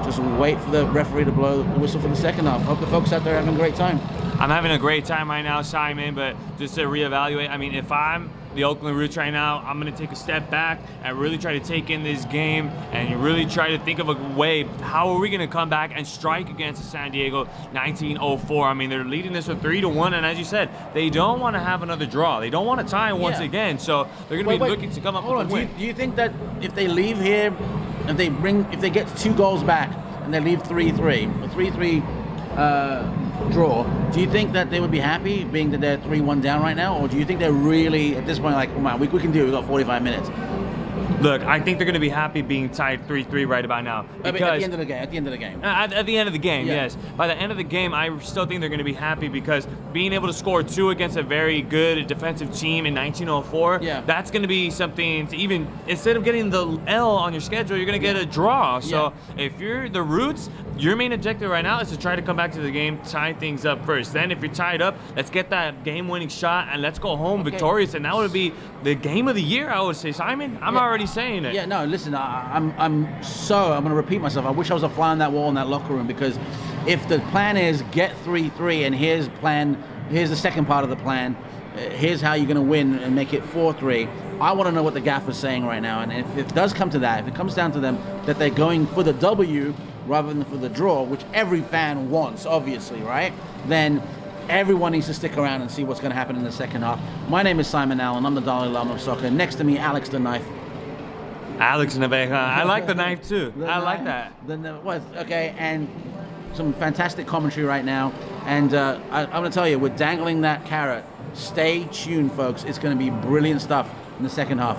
just wait for the referee to blow the whistle for the second half. Hope the folks out there are having a great time. I'm having a great time right now, Simon, but just to reevaluate, I mean, if I'm the Oakland Roots right now, I'm going to take a step back and really try to take in this game and really try to think of a way, how are we going to come back and strike against San Diego 1904? I mean, they're leading this with 3-1, and as you said, they don't want to have another draw. They don't want to tie once again, so they're going to be looking to come up with a win. Do you think that if they leave here, if they get 2 goals back and they leave 3-3, a 3-3 draw, do you think that they would be happy being that they're 3-1 down right now, or do you think they're really at this point like, come on, we can do it, we've got 45 minutes? Look, I think they're going to be happy being tied 3-3 right about now. Because at the end of the game. At the end of the game, yes. By the end of the game, I still think they're going to be happy because being able to score 2 against a very good defensive team in 1904, that's going to be something to even, instead of getting the L on your schedule, you're going to get a draw. So if you're the Roots, your main objective right now is to try to come back to the game, tie things up first. Then if you're tied up, let's get that game-winning shot and let's go home victorious. And that would be the game of the year, I would say, Simon. I'm already saying it. Yeah, no, listen, I'm going to repeat myself. I wish I was a fly on that wall in that locker room, because if the plan is get 3-3 and here's the second part of the plan, here's how you're going to win and make it 4-3, I want to know what the gaffer's saying right now. And if it does come to that, if it comes down to them that they're going for the W rather than for the draw, which every fan wants, obviously, right? Then everyone needs to stick around and see what's going to happen in the second half. My name is Simon Allen. I'm the Dalai Lama of soccer. Next to me, Alex the Knife. Alex Naveja. I like the knife too. I like that. Okay, and some fantastic commentary right now. And I'm going to tell you, we're dangling that carrot. Stay tuned, folks. It's going to be brilliant stuff in the second half.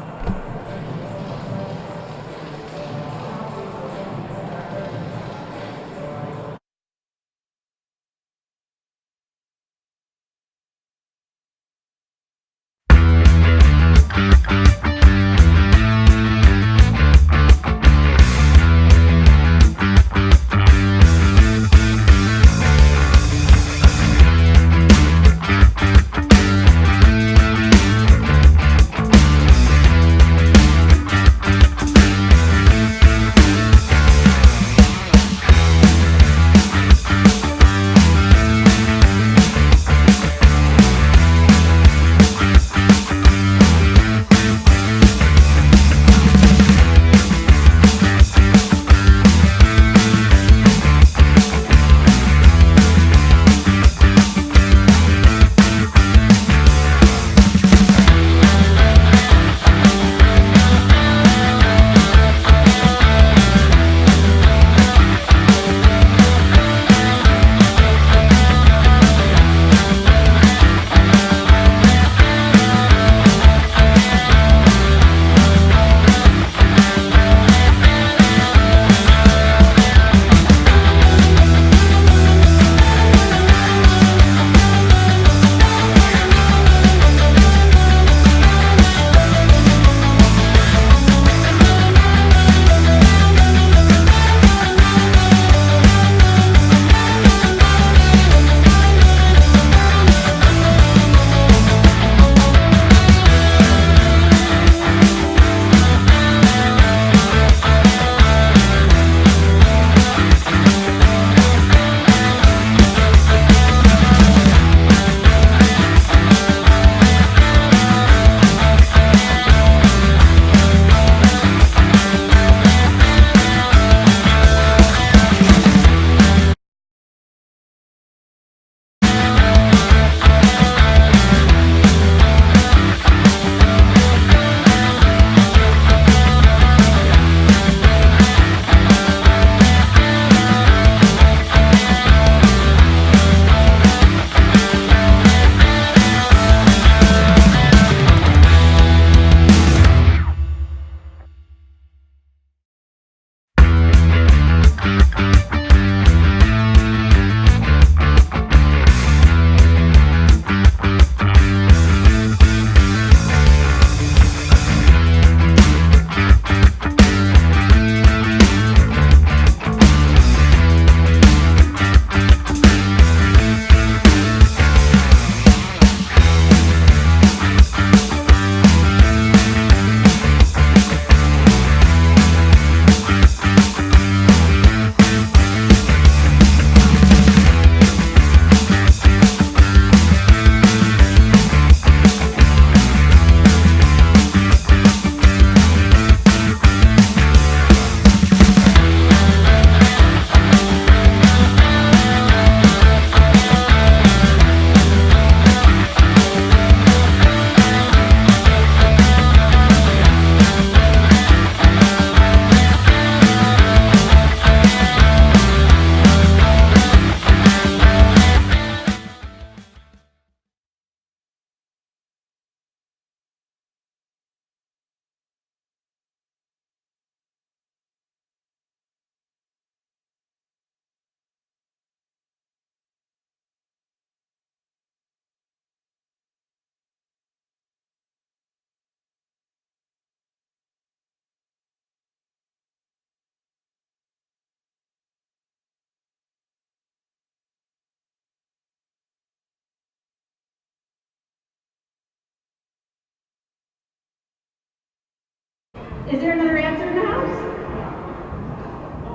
Is there another answer in the house?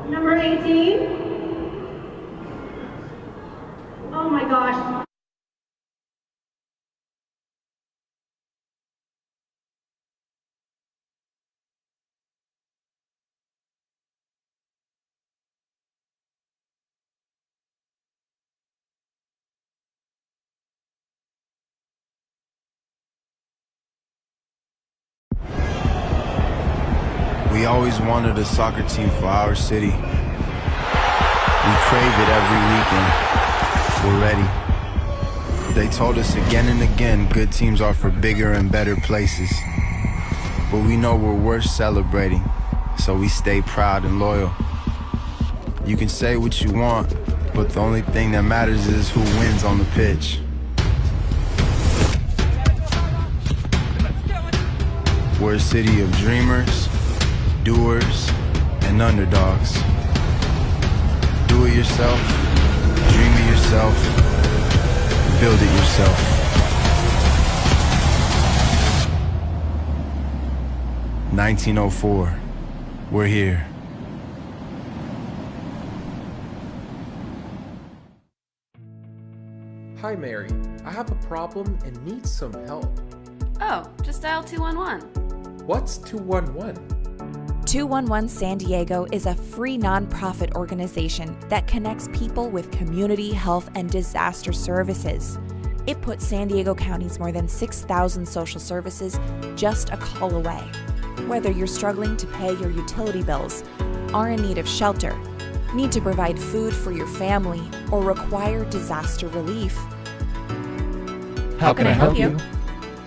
Number 18? Oh my gosh. We always wanted a soccer team for our city. We crave it every weekend. We're ready. They told us again and again, good teams are for bigger and better places. But we know we're worth celebrating, so we stay proud and loyal. You can say what you want, but the only thing that matters is who wins on the pitch. We're a city of dreamers, doers, and underdogs. Do it yourself, dream it yourself, build it yourself. "1904, we're here." Hi Mary, I have a problem and need some help. Oh, just dial 211. What's 211? 211 San Diego is a free nonprofit organization that connects people with community health and disaster services. It puts San Diego County's more than 6,000 social services just a call away. Whether you're struggling to pay your utility bills, are in need of shelter, need to provide food for your family, or require disaster relief. How can I help you?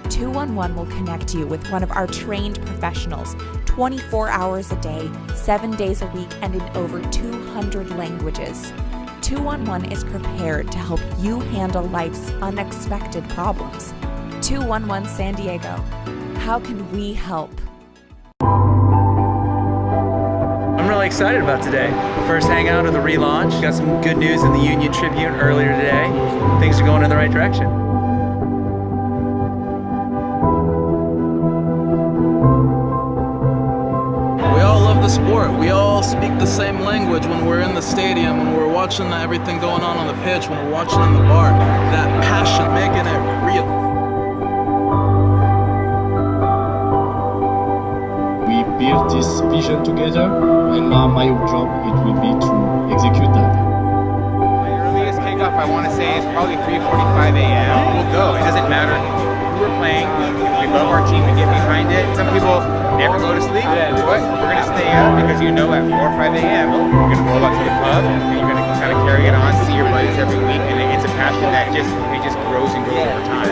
211 will connect you with one of our trained professionals 24 hours a day, 7 days a week, and in over 200 languages. 211 is prepared to help you handle life's unexpected problems. 211 San Diego. How can we help? I'm really excited about today. First hangout of the relaunch. Got some good news in the Union Tribune earlier today. Things are going in the right direction. Sport. We all speak the same language when we're in the stadium, when we're watching everything going on the pitch, when we're watching in the bar. That passion, making it real. We built this vision together, and now my job it will be to execute that. My earliest kickoff, I want to say, is probably 3:45 a.m. We'll go. It doesn't matter who we're playing. If we love our team and get behind it. Some people never go to sleep, but we're going to stay up because you know at 4 or 5 a.m. you're going to roll out to the pub and you're going to kind of carry it on, see your buddies every week, and it's a passion that just grows and grows over time.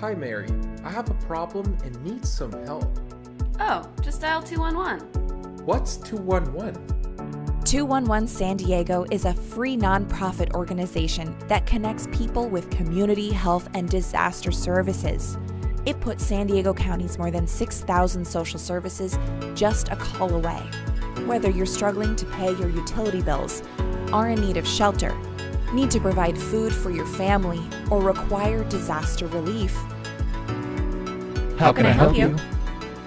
Hi Mary, I have a problem and need some help. Oh, just dial 211. What's 211? 211 San Diego is a free nonprofit organization that connects people with community health and disaster services. It puts San Diego County's more than 6,000 social services just a call away. Whether you're struggling to pay your utility bills, are in need of shelter, need to provide food for your family, or require disaster relief. How can I help you?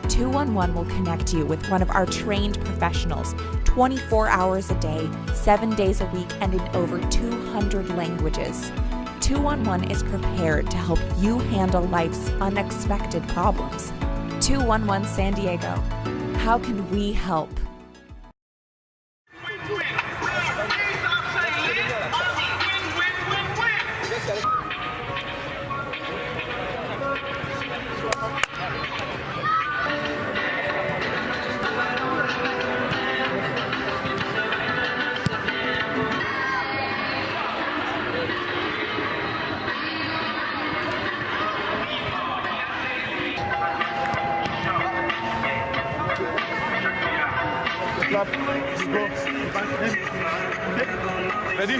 211 will connect you with one of our trained professionals 24 hours a day, 7 days a week, and in over 200 languages. 211 is prepared to help you handle life's unexpected problems. 211 San Diego. How can we help? Ready?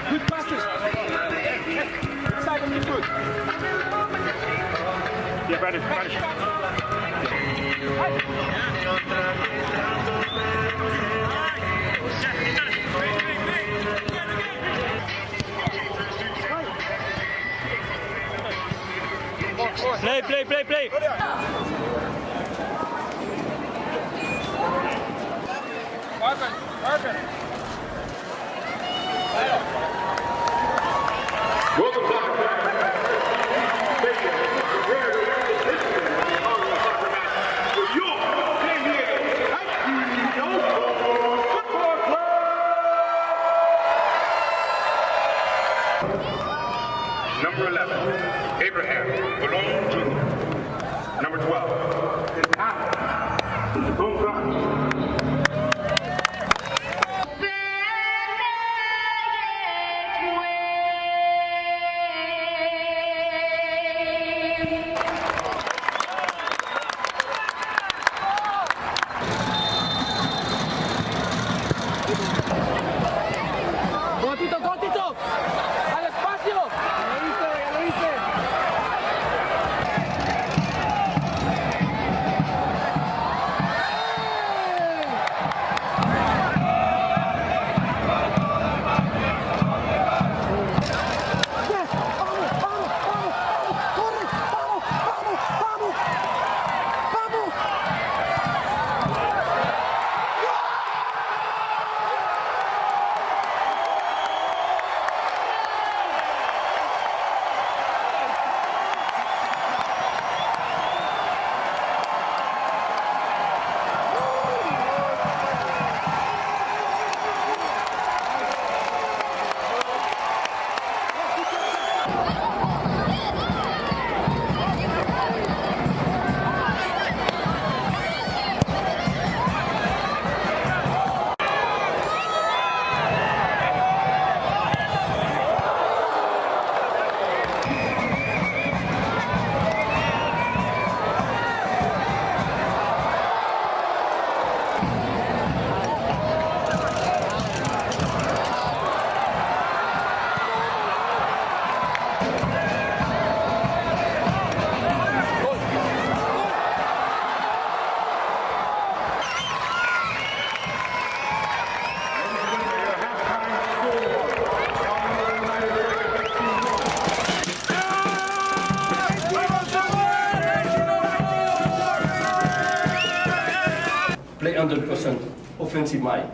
Good passes. Side of the foot. Yeah, ready. Play. Marvin. Welcome back. Number 11, Abraham Malone Jr. Number 12, Tom Bumgarner. Cortito, al espacio. Ya lo viste. Play 100% offensive mind.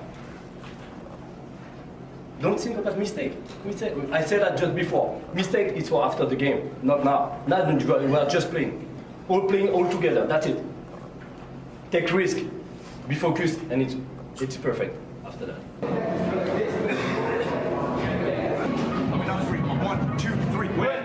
Don't think about mistake. I said that just before. Mistake is for after the game, not now. Now we are just playing all together. That's it. Take risk, be focused, and it's perfect after that. 1, 2, 3, win!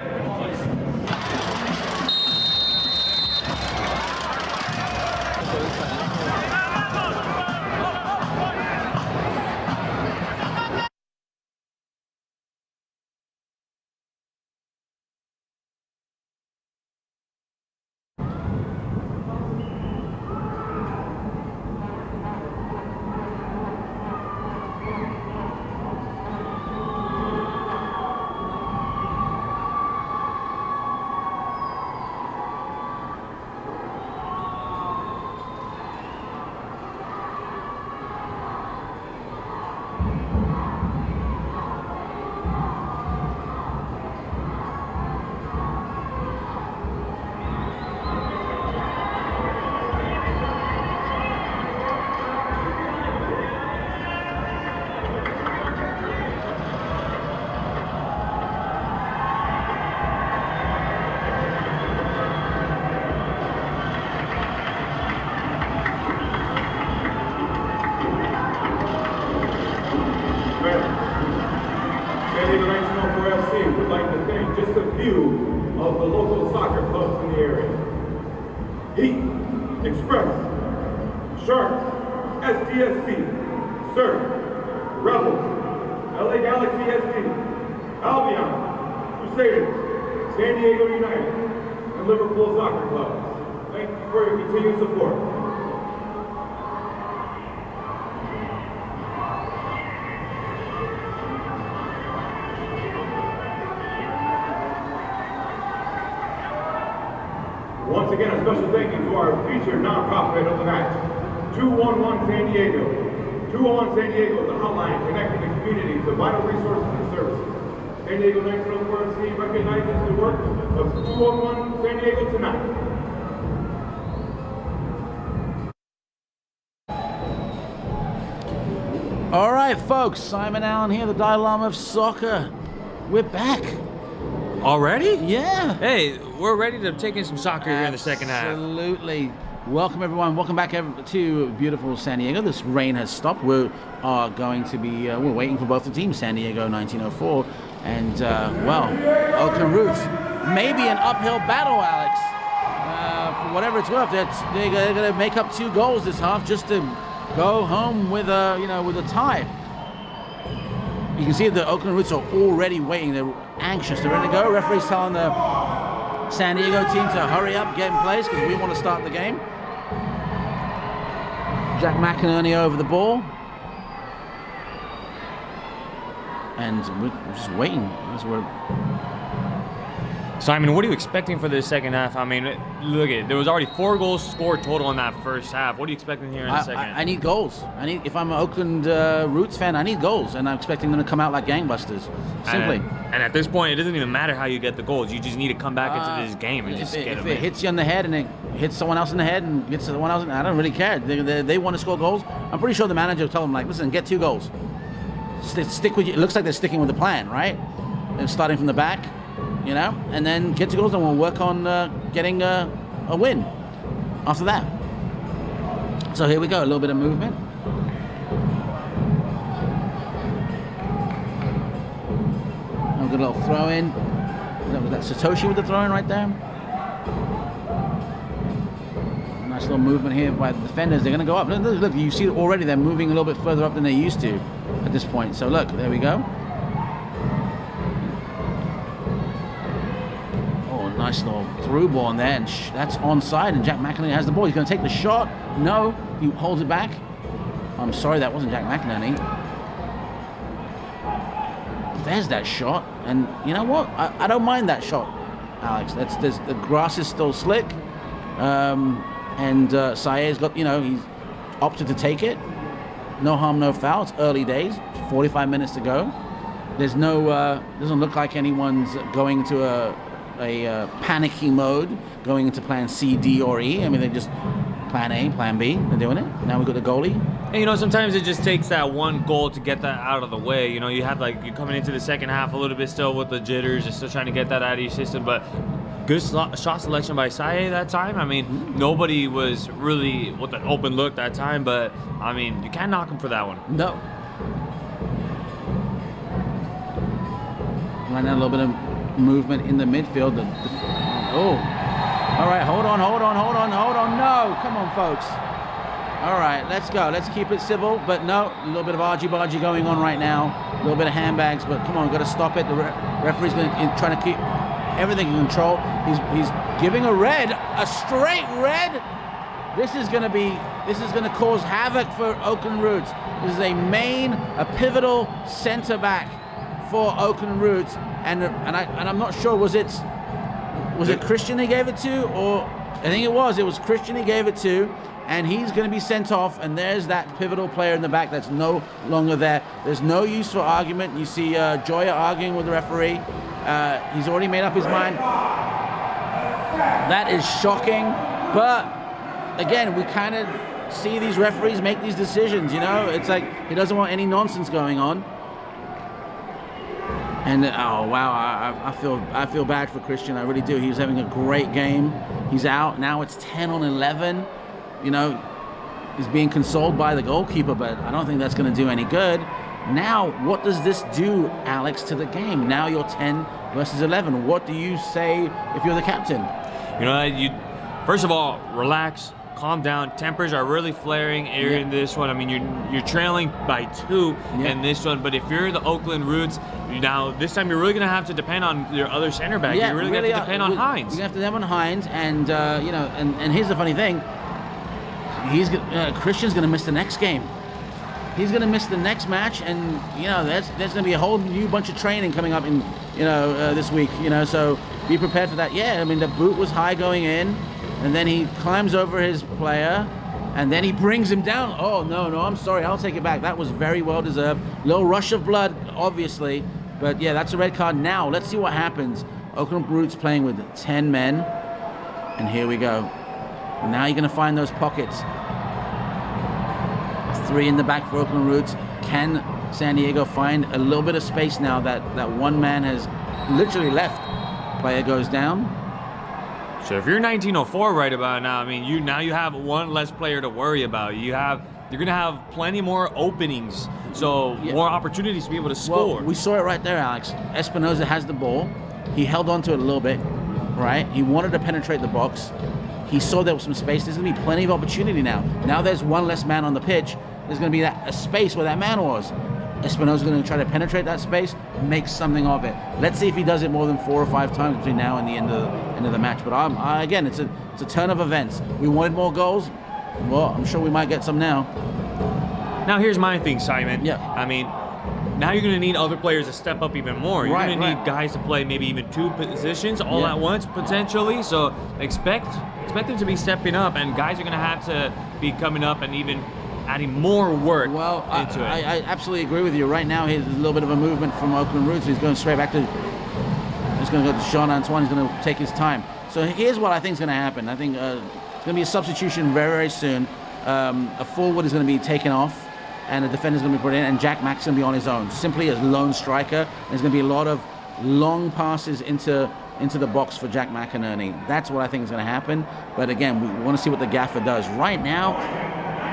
would like to thank just a few of the local soccer clubs in the area. Heat, Express, Sharks, STSC, Surf, Rebels, LA Galaxy SC, Albion, Crusaders, San Diego United, Liverpool Soccer Clubs. Thank you for your continued support. Once again, a special thank you to our featured nonprofit of the match, 211 San Diego. 211 San Diego is a hotline connecting the community to vital resources and services. San Diego 1904 FC recognizes the work of 211 San Diego tonight. All right, folks, Simon Allen here, the Dalai Lama of soccer. We're back. Already? Yeah. Hey, we're ready to take in some soccer here in the second half. Absolutely. Welcome, everyone. Welcome back to beautiful San Diego. This rain has stopped. We are going to be, we're waiting for both the teams, San Diego 1904 and, well, Oakland Roots. Maybe an uphill battle, Alex. For whatever it's worth, they're going to make up 2 goals this half just to go home with a, with a tie. You can see the Oakland Roots are already waiting. They're anxious. They're ready to go. Referee's telling the San Diego team to hurry up, get in place, because we want to start the game. Jack McInerney over the ball. And we're just waiting. Simon, what are you expecting for this second half? I mean, look at it. There was already 4 goals scored total in that first half. What are you expecting here in the second? I need goals. If I'm an Oakland Roots fan, I need goals, and I'm expecting them to come out like gangbusters. Simply. And at this point, it doesn't even matter how you get the goals. You just need to come back into this game and just get them. If it hits you on the head and it hits someone else in the head and gets someone else, I don't really care. They want to score goals. I'm pretty sure the manager will tell them, like, listen, get 2 goals. Stick with you. It looks like they're sticking with the plan, right? They're starting from the back. And then get 2 goals, and we'll work on getting a win after that. So here we go, a little bit of movement. A good little throw in. Was that Satoshi with the throw in right there? Nice little movement here by the defenders. They're going to go up. Look, you see already they're moving a little bit further up than they used to at this point. So look, there we go. Nice little through ball in there, and that's onside, and Jack McInerney has the ball. He's going to take the shot. No, he holds it back. I'm sorry, that wasn't Jack McInerney. There's that shot, and you know what? I don't mind that shot, Alex. The grass is still slick, and Saeed's got, he's opted to take it. No harm, no foul. It's early days. 45 minutes to go. There's no, doesn't look like anyone's going to a panicky mode, going into plan C, D, or E. I mean, they just plan A, plan B, they're doing it. Now we've got the goalie. And sometimes it just takes that one goal to get that out of the way. You have you're coming into the second half a little bit still with the jitters, you're still trying to get that out of your system, but good shot selection by Saeed that time. I mean, nobody was really with an open look that time, but I mean, you can't knock him for that one. No. Right now, a little bit of movement in the midfield. All right, hold on. No, come on, folks. All right, let's go. Let's keep it civil, but no, a little bit of argy-bargy going on right now. A little bit of handbags, but come on, we've got to stop it. The referee's trying to keep everything in control. He's giving a straight red. This is going to cause havoc for Oakland Roots. This is a pivotal center back for Oakland Roots, and I'm not sure, was it Christian he gave it to, or I think it was Christian he gave it to, and he's going to be sent off, and there's that pivotal player in the back that's no longer there. There's no use for argument. You see Joya arguing with the referee. He's already made up his mind. That is shocking, but again, we kind of see these referees make these decisions, It's like he doesn't want any nonsense going on. And oh wow, I feel bad for Christian. I really do. He was having a great game. He's out now. It's 10-11. He's being consoled by the goalkeeper, but I don't think that's going to do any good. Now, what does this do, Alex, to the game? Now you're 10 versus 11. What do you say if you're the captain? First of all, relax, calm down. Tempers are really flaring in this one. I mean, you're trailing by 2 in this one, but if you're the Oakland Roots, now this time you're really going to have to depend on your other center back. You're really going to have to depend on Hines. You have to depend on Hines, and you know, and here's the funny thing: Christian's going to miss the next game. He's going to miss the next match, and you know, there's going to be a whole new bunch of training coming up in this week. You know, so be prepared for that. Yeah, I mean, the boot was high going in, and then he climbs over his player, and then he brings him down. Oh no, I'm sorry, I'll take it back. That was very well deserved. Little rush of blood, obviously, but yeah, that's a red card. Now let's see what happens. Oakland Roots playing with 10 men, and here we go. Now you're going to find those pockets. 3 in the back for Oakland Roots. Can San Diego find a little bit of space now that one man has literally left? Player goes down. So if you're 1904 right about now, I mean, you have one less player to worry about. You're gonna have plenty more openings, so more opportunities to be able to score. Well, we saw it right there, Alex. Espinoza has the ball. He held on to it a little bit, right? He wanted to penetrate the box. He saw there was some space. There's gonna be plenty of opportunity now. Now there's one less man on the pitch. There's going to be a space where that man was. Espinoza's going to try to penetrate that space, make something of it. Let's see if he does it more than 4 or 5 times between now and the end of the match. But again, it's a turn of events. We wanted more goals. Well, I'm sure we might get some now. Now here's my thing, Simon. Yeah. I mean, now you're going to need other players to step up even more. You're going to need guys to play maybe even 2 positions all at once potentially. So expect them to be stepping up, and guys are going to have to be coming up and even adding more work into it. I absolutely agree with you. Right now, here's a little bit of a movement from Oakland Roots. He's going straight back to. He's going to go to Jean-Antoine. He's going to take his time. So here's what I think is going to happen. I think it's going to be a substitution very, very soon. A forward is going to be taken off, and a defender is going to be put in, and Jack Mack's going to be on his own, simply as lone striker. There's going to be a lot of long passes into the box for Jack McInerney. That's what I think is going to happen. But again, we want to see what the gaffer does. Right now,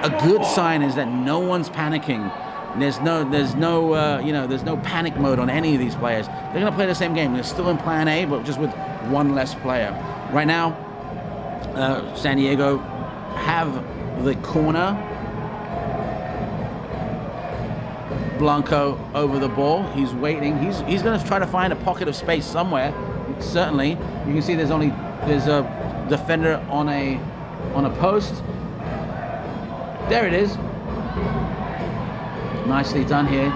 a good sign is that no one's panicking. There's no panic mode on any of these players. They're going to play the same game. They're still in Plan A, but just with one less player. Right now, San Diego have the corner. Blanco over the ball. He's waiting. He's going to try to find a pocket of space somewhere. Certainly, you can see there's a defender on a post. There it is. Nicely done here.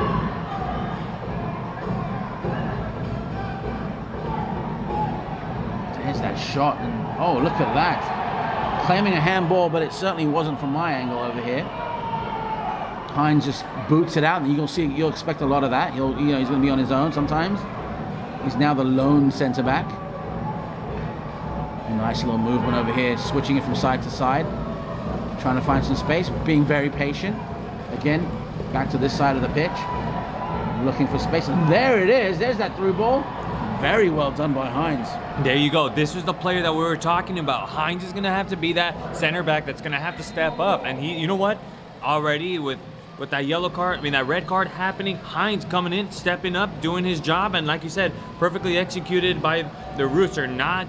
There's that shot, and oh, look at that. Claiming a handball, but it certainly wasn't from my angle over here. Hines just boots it out, and you'll expect a lot of that. He's going to be on his own sometimes. He's now the lone center back. A nice little movement over here, switching it from side to side. Trying to find some space, being very patient. Again, back to this side of the pitch. Looking for space, and there it is. There's that through ball. Very well done by Hines. There you go. This was the player that we were talking about. Hines is going to have to be that center back that's going to have to step up. And you know what? Already with that that red card happening, Hines coming in, stepping up, doing his job, and like you said, perfectly executed by the Roots. They're not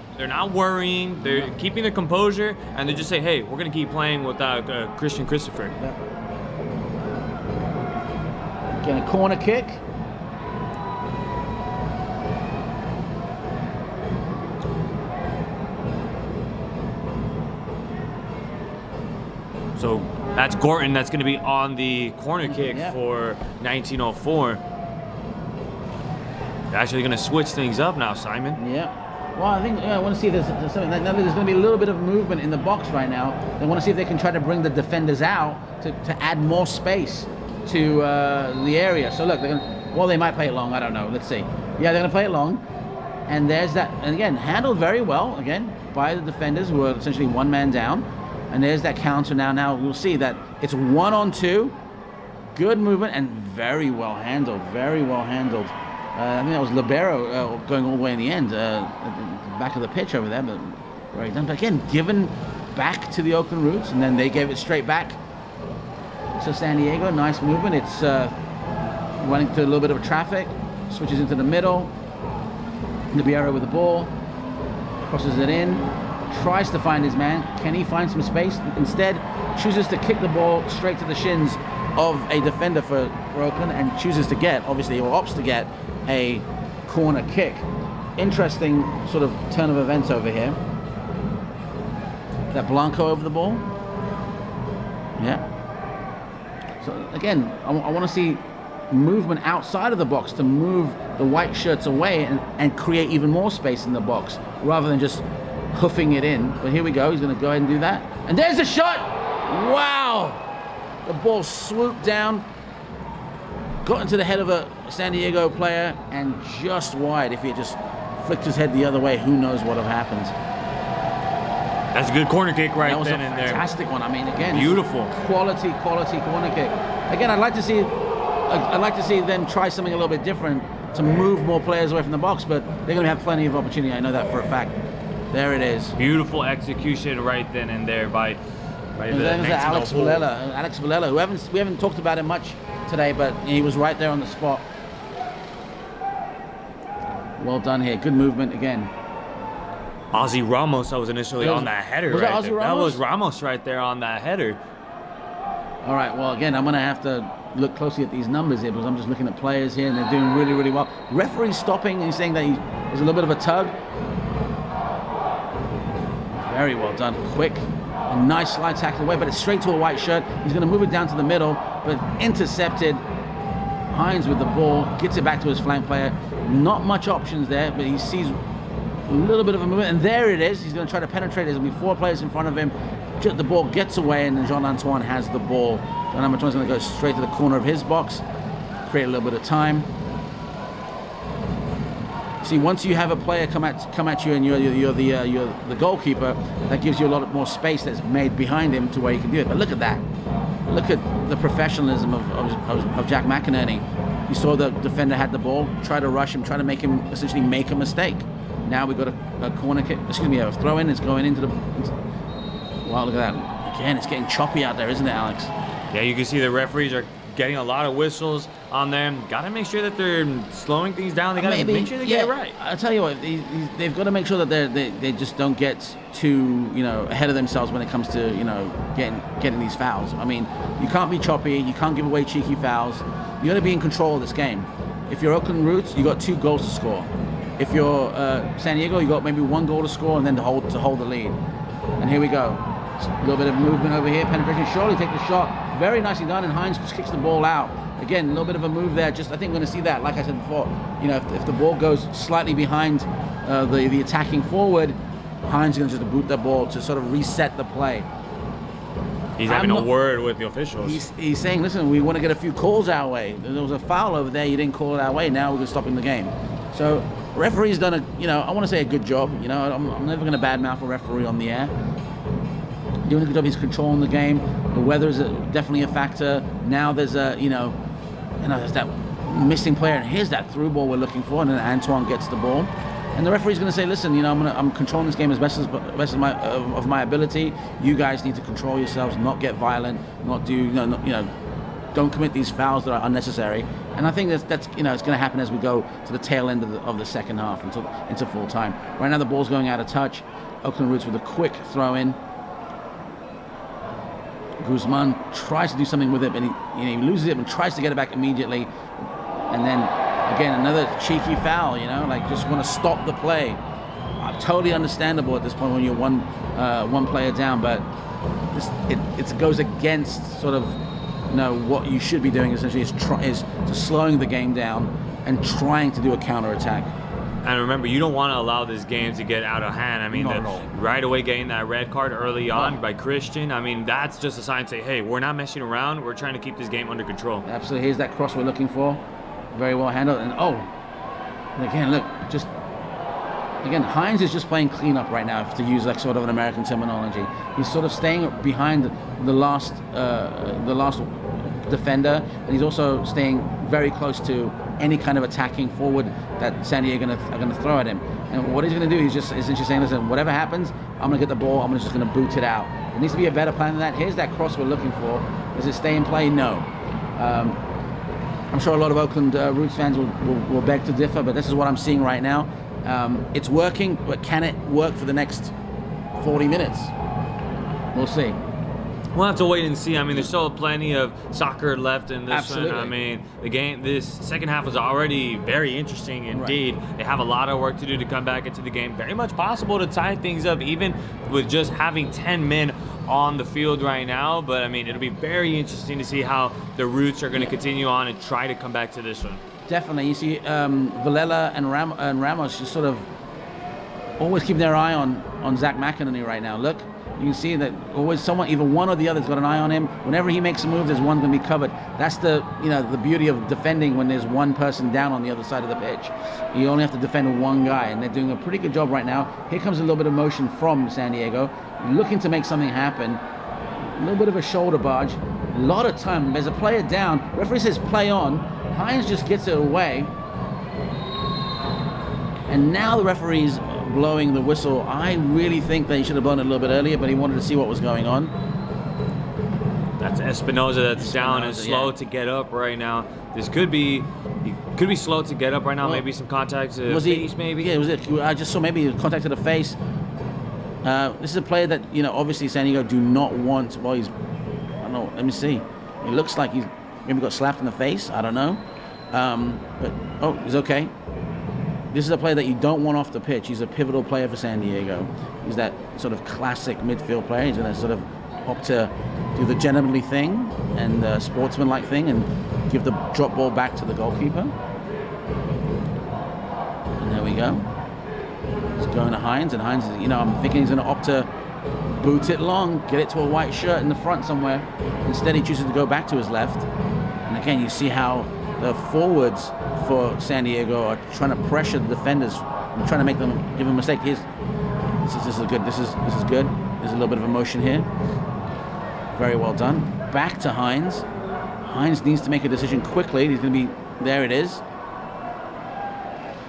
worrying. They're keeping their composure, and they just say, hey, we're going to keep playing without Christian Christopher. Again, a corner kick. So that's Gorton. That's going to be on the corner kick for 1904. They're actually going to switch things up now, Simon. Yeah. Well, I think I want to see if there's something. Now there's going to be a little bit of movement in the box right now. They want to see if they can try to bring the defenders out to add more space to the area. So look, they might play it long. I don't know. Let's see. Yeah, they're going to play it long. And there's that. And again, handled very well, again, by the defenders who are essentially one man down. And there's that counter now. Now we'll see that it's 1-on-2. Good movement and very well handled. Very well handled. I think that was Libero going all the way in the end, at the back of the pitch over there. But very done. But again, given back to the Oakland Roots, and then they gave it straight back to San Diego. Nice movement. It's running through a little bit of traffic. Switches into the middle. Libero with the ball. Crosses it in. tries to find his man. Can he find some space? Instead, chooses to kick the ball straight to the shins of a defender for Oakland and chooses to get, obviously, or opts to get a corner kick. Interesting sort of turn of events over here. That Blanco over the ball. Yeah. So again, I want to see movement outside of the box to move the white shirts away and create even more space in the box rather than just hoofing it in. But here we go. He's going to go ahead and do that. And there's a shot. Wow. The ball swooped down, got into the head of a San Diego player, and just wide. If he had just flicked his head the other way, who knows what would have happened. That's a good corner kick right then and there. Fantastic one. I mean, again, beautiful. Quality corner kick. Again, I'd like to see them try something a little bit different to move more players away from the box, but they're going to have plenty of opportunity. I know that for a fact. There it is. Beautiful execution right then and there by Alex Villela. Alex Villela, who we haven't talked about him much today, but he was right there on the spot. Well done here. Good movement again. Ozzy Ramos, that was initially on that header. Was right that Ozzy there. Ramos? That was Ramos right there on that header. All right, well, again, I'm going to have to look closely at these numbers here because I'm just looking at players here and they're doing really, really well. Referee stopping and he's saying that there's a little bit of a tug. Very well done. Quick. A nice slide tackle away, but it's straight to a white shirt. He's going to move it down to the middle, but intercepted. Hines with the ball, gets it back to his flank player. Not much options there, but he sees a little bit of a movement, and there it is. He's going to try to penetrate. There's going to be 4 players in front of him. The ball gets away, and then Jean-Antoine has the ball. Jean-Antoine's going to go straight to the corner of his box, create a little bit of time. See, once you have a player come at you and you're the goalkeeper, that gives you a lot more space that's made behind him to where you can do it. But look at that. Look at the professionalism of Jack McInerney. You saw the defender had the ball, try to rush him, try to essentially make a mistake. Now we've got a corner kick, a throw in, it's going into the... Wow, look at that. Again, it's getting choppy out there, isn't it, Alex? Yeah, you can see the referees are getting a lot of whistles on them. Got to make sure that they're slowing things down. They got to make sure they get it right. I'll tell you what, they've got to make sure that they just don't get too ahead of themselves when it comes to getting these fouls. I mean, you can't be choppy. You can't give away cheeky fouls. You got to be in control of this game. If you're Oakland Roots, you got 2 goals to score. If you're San Diego, you got maybe 1 goal to score and then to hold the lead. And here we go. A little bit of movement over here. Penetration. Surely take the shot. Very nicely done, and Hines just kicks the ball out. Again, a little bit of a move there. I think we're going to see that. Like I said before, if the ball goes slightly behind the attacking forward, Hines is going to just boot the ball to sort of reset the play. He's having a word with the officials. He's saying, listen, we want to get a few calls our way. There was a foul over there. You didn't call it our way. Now we're stopping the game. So referee's done I want to say a good job. I'm never going to badmouth a referee on the air. Doing a good job. He's controlling the game. The weather is definitely a factor. Now there's there's that missing player, and here's that through ball we're looking for, and then Antoine gets the ball, and the referee's going to say, listen, I'm controlling this game as best as my ability. You guys need to control yourselves, not get violent, not do don't commit these fouls that are unnecessary. And I think that's it's going to happen as we go to the tail end of the second half into full time. Right now the ball's going out of touch. Oakland Roots with a quick throw in. Guzman tries to do something with it, but he loses it and tries to get it back immediately. And then, again, another cheeky foul, just want to stop the play. Totally understandable at this point when you're one player down, but it goes against sort of what you should be doing essentially is just slowing the game down and trying to do a counter-attack. And remember, you don't want to allow this game to get out of hand. I mean, right away getting that red card early on by Christian, I mean, that's just a sign to say, hey, we're not messing around. We're trying to keep this game under control. Absolutely. Here's that cross we're looking for. Very well handled. And again, look, Hines is just playing cleanup right now, to use like sort of an American terminology. He's sort of staying behind the last defender, and he's also staying very close to any kind of attacking forward that San Diego are going to throw at him. And what he's going to do, he's just essentially saying, listen, whatever happens, I'm going to get the ball, I'm just going to boot it out. There needs to be a better plan than that. Here's that cross we're looking for. Does it stay in play? No. I'm sure a lot of Oakland Roots fans will beg to differ, but this is what I'm seeing right now. It's working, but can it work for the next 40 minutes. We'll see. We'll have to wait and see. I mean, there's still plenty of soccer left in this Absolutely. one. I mean, this second half was already very interesting indeed. Right. They have a lot of work to do to come back into the game. Very much possible to tie things up, even with just having 10 men on the field right now. But I mean, it'll be very interesting to see how the Roots are going to continue on and try to come back to this one. Definitely. You see, Villela and Ramos just sort of always keep their eye on Zach McInerney right now. Look. You can see that always someone, either one or the other's got an eye on him. Whenever he makes a move, there's one going to be covered. That's the beauty of defending when there's one person down on the other side of the pitch. You only have to defend one guy, and they're doing a pretty good job right now. Here comes a little bit of motion from San Diego, looking to make something happen. A little bit of a shoulder barge. A lot of time. There's a player down. Referee says play on. Hines just gets it away. And now the referee's blowing the whistle. I really think they should have blown it a little bit earlier, but he wanted to see what was going on. That's Espinoza that's down and slow to get up right now. He could be slow to get up right now. Well, maybe some contact to the face, maybe. Yeah, I just saw maybe contact to the face. This is a player that, obviously San Diego do not want. Well, I don't know. Let me see. It looks like he's maybe got slapped in the face. I don't know. But he's okay. This is a player that you don't want off the pitch. He's a pivotal player for San Diego. He's that sort of classic midfield player. He's going to sort of opt to do the gentlemanly thing and the sportsmanlike thing and give the drop ball back to the goalkeeper. And there we go. He's going to Hines, and Hines, I'm thinking he's going to opt to boot it long, get it to a white shirt in the front somewhere. Instead, he chooses to go back to his left. And again, you see how the forwards for San Diego are trying to pressure the defenders and trying to make them give them a mistake. This is good. This is good. There's a little bit of emotion here. Very well done. Back to Hines. Hines needs to make a decision quickly. He's going to be there. It is.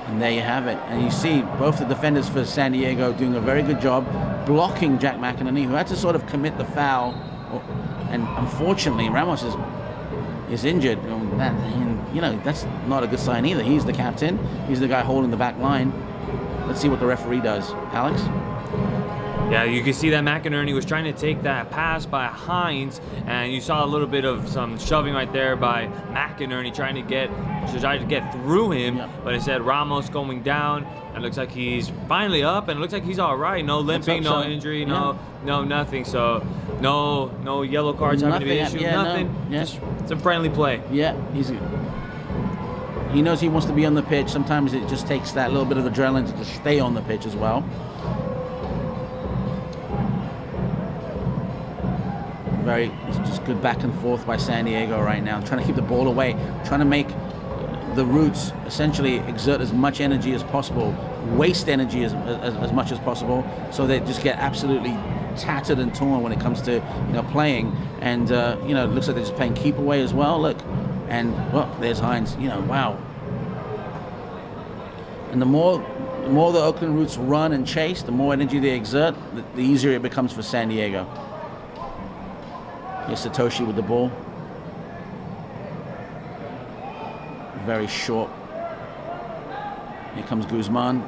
And there you have it. And you see both the defenders for San Diego doing a very good job blocking Jack McInerney, who had to sort of commit the foul. And unfortunately, Ramos is injured. That's not a good sign either. He's the captain. He's the guy holding the back line. Let's see what the referee does. Alex? Yeah, you can see that McInerney was trying to take that pass by Hines, and you saw a little bit of some shoving right there by McInerney trying to get through him. Yep. But instead, Ramos going down. It looks like he's finally up, and it looks like he's all right. No limping, no injury, no nothing. So no yellow cards having to be issued, nothing. Just some friendly play. Yeah, he knows he wants to be on the pitch. Sometimes it just takes that little bit of adrenaline to just stay on the pitch as well. It's just good back and forth by San Diego right now, trying to keep the ball away, trying to make the Roots essentially exert as much energy as possible, waste energy as much as possible, so they just get absolutely tattered and torn when it comes to playing. And it looks like they're just playing keep away as well. Look, and there's Hines. Wow. And the more the Oakland Roots run and chase, the more energy they exert, the easier it becomes for San Diego. Here's Satoshi with the ball. Very short. Here comes Guzman.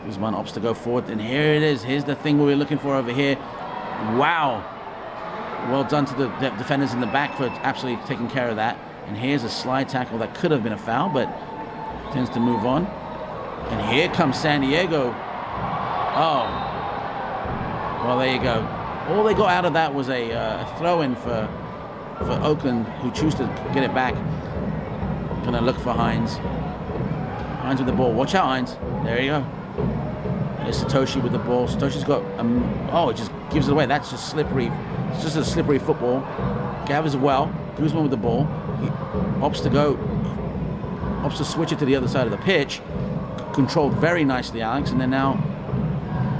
Guzman opts to go forward, and here it is. Here's the thing we were looking for over here. Wow. Well done to the defenders in the back for absolutely taking care of that. And here's a slide tackle that could have been a foul, but tends to move on. And here comes San Diego. Oh. Well, there you go. All they got out of that was a throw-in for Oakland, who choose to get it back. Gonna look for Hines. Hines with the ball. Watch out, Hines. There you go. There's Satoshi with the ball. Satoshi's got it just gives it away. That's just slippery. It's just a slippery football. Gathers well. Guzman with the ball. He opts to switch it to the other side of the pitch. Controlled very nicely, Alex. And then now,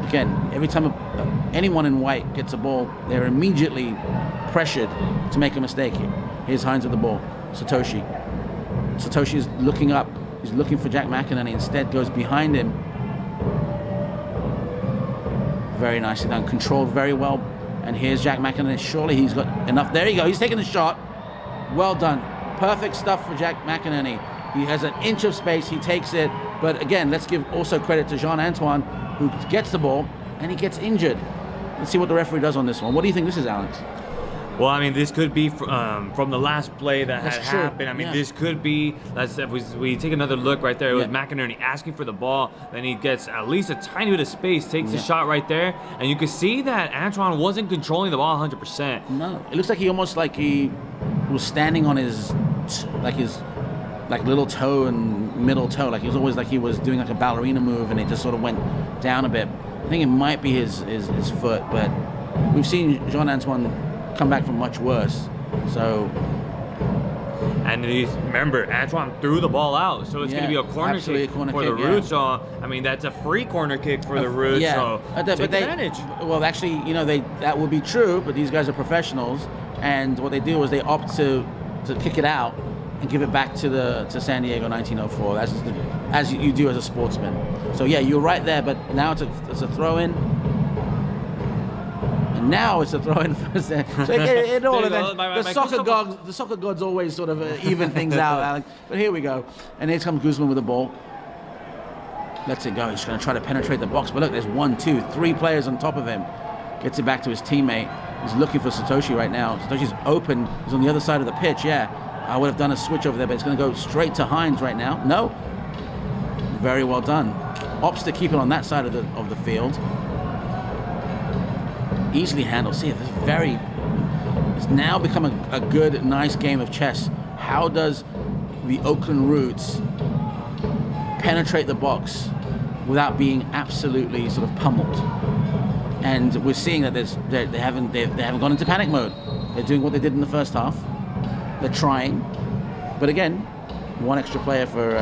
again, every time anyone in white gets a ball, they're immediately pressured to make a mistake. Here's Hines with the ball. Satoshi is looking up. He's looking for Jack McInerney. Instead, goes behind him. Very nicely done. Controlled very well. And here's Jack McInerney. Surely he's got enough. There you go. He's taking the shot. Well done. Perfect stuff for Jack McInerney. He has an inch of space. He takes it. But again, let's give also credit to Jean-Antoine, who gets the ball, and he gets injured. Let's see what the referee does on this one. What do you think this is, Alex? Well, I mean, this could be from the last play that had happened. I mean, this could be, if we take another look right there, it was McInerney asking for the ball, then he gets at least a tiny bit of space, takes the shot right there, and you can see that Antoine wasn't controlling the ball 100%. No, it looks like he almost like he was standing on his little toe and middle toe, like it was always like he was doing like a ballerina move, and it just sort of went down a bit. I think it might be his foot, but we've seen Jean-Antoine come back from much worse. So, and remember, Antoine threw the ball out, so it's going to be a corner kick for the Roots. So, I mean, that's a free corner kick for the Roots. So take advantage. Well, actually, that would be true, but these guys are professionals, and what they do is they opt to kick it out and give it back to San Diego 1904, as you do as a sportsman. So yeah, you're right there, but now it's a throw-in. Now it's a throw-in for so it all events. The soccer gods always sort of even things out, Alex. But here we go, and here comes Guzman with the ball. Lets it go. He's going to try to penetrate the box, but look, there's 1, 2, 3 players on top of him. Gets it back to his teammate. He's looking for Satoshi right now. Satoshi's open. He's on the other side of the pitch. Yeah, I would have done a switch over there, but it's going to go straight to Hines right now. No. Very well done. Opts to keep it on that side of the field. Easily handled. See, it's now become a good, nice game of chess. How does the Oakland Roots penetrate the box without being absolutely sort of pummeled? And we're seeing that they haven't gone into panic mode. They're doing what they did in the first half. They're trying, but again, one extra player for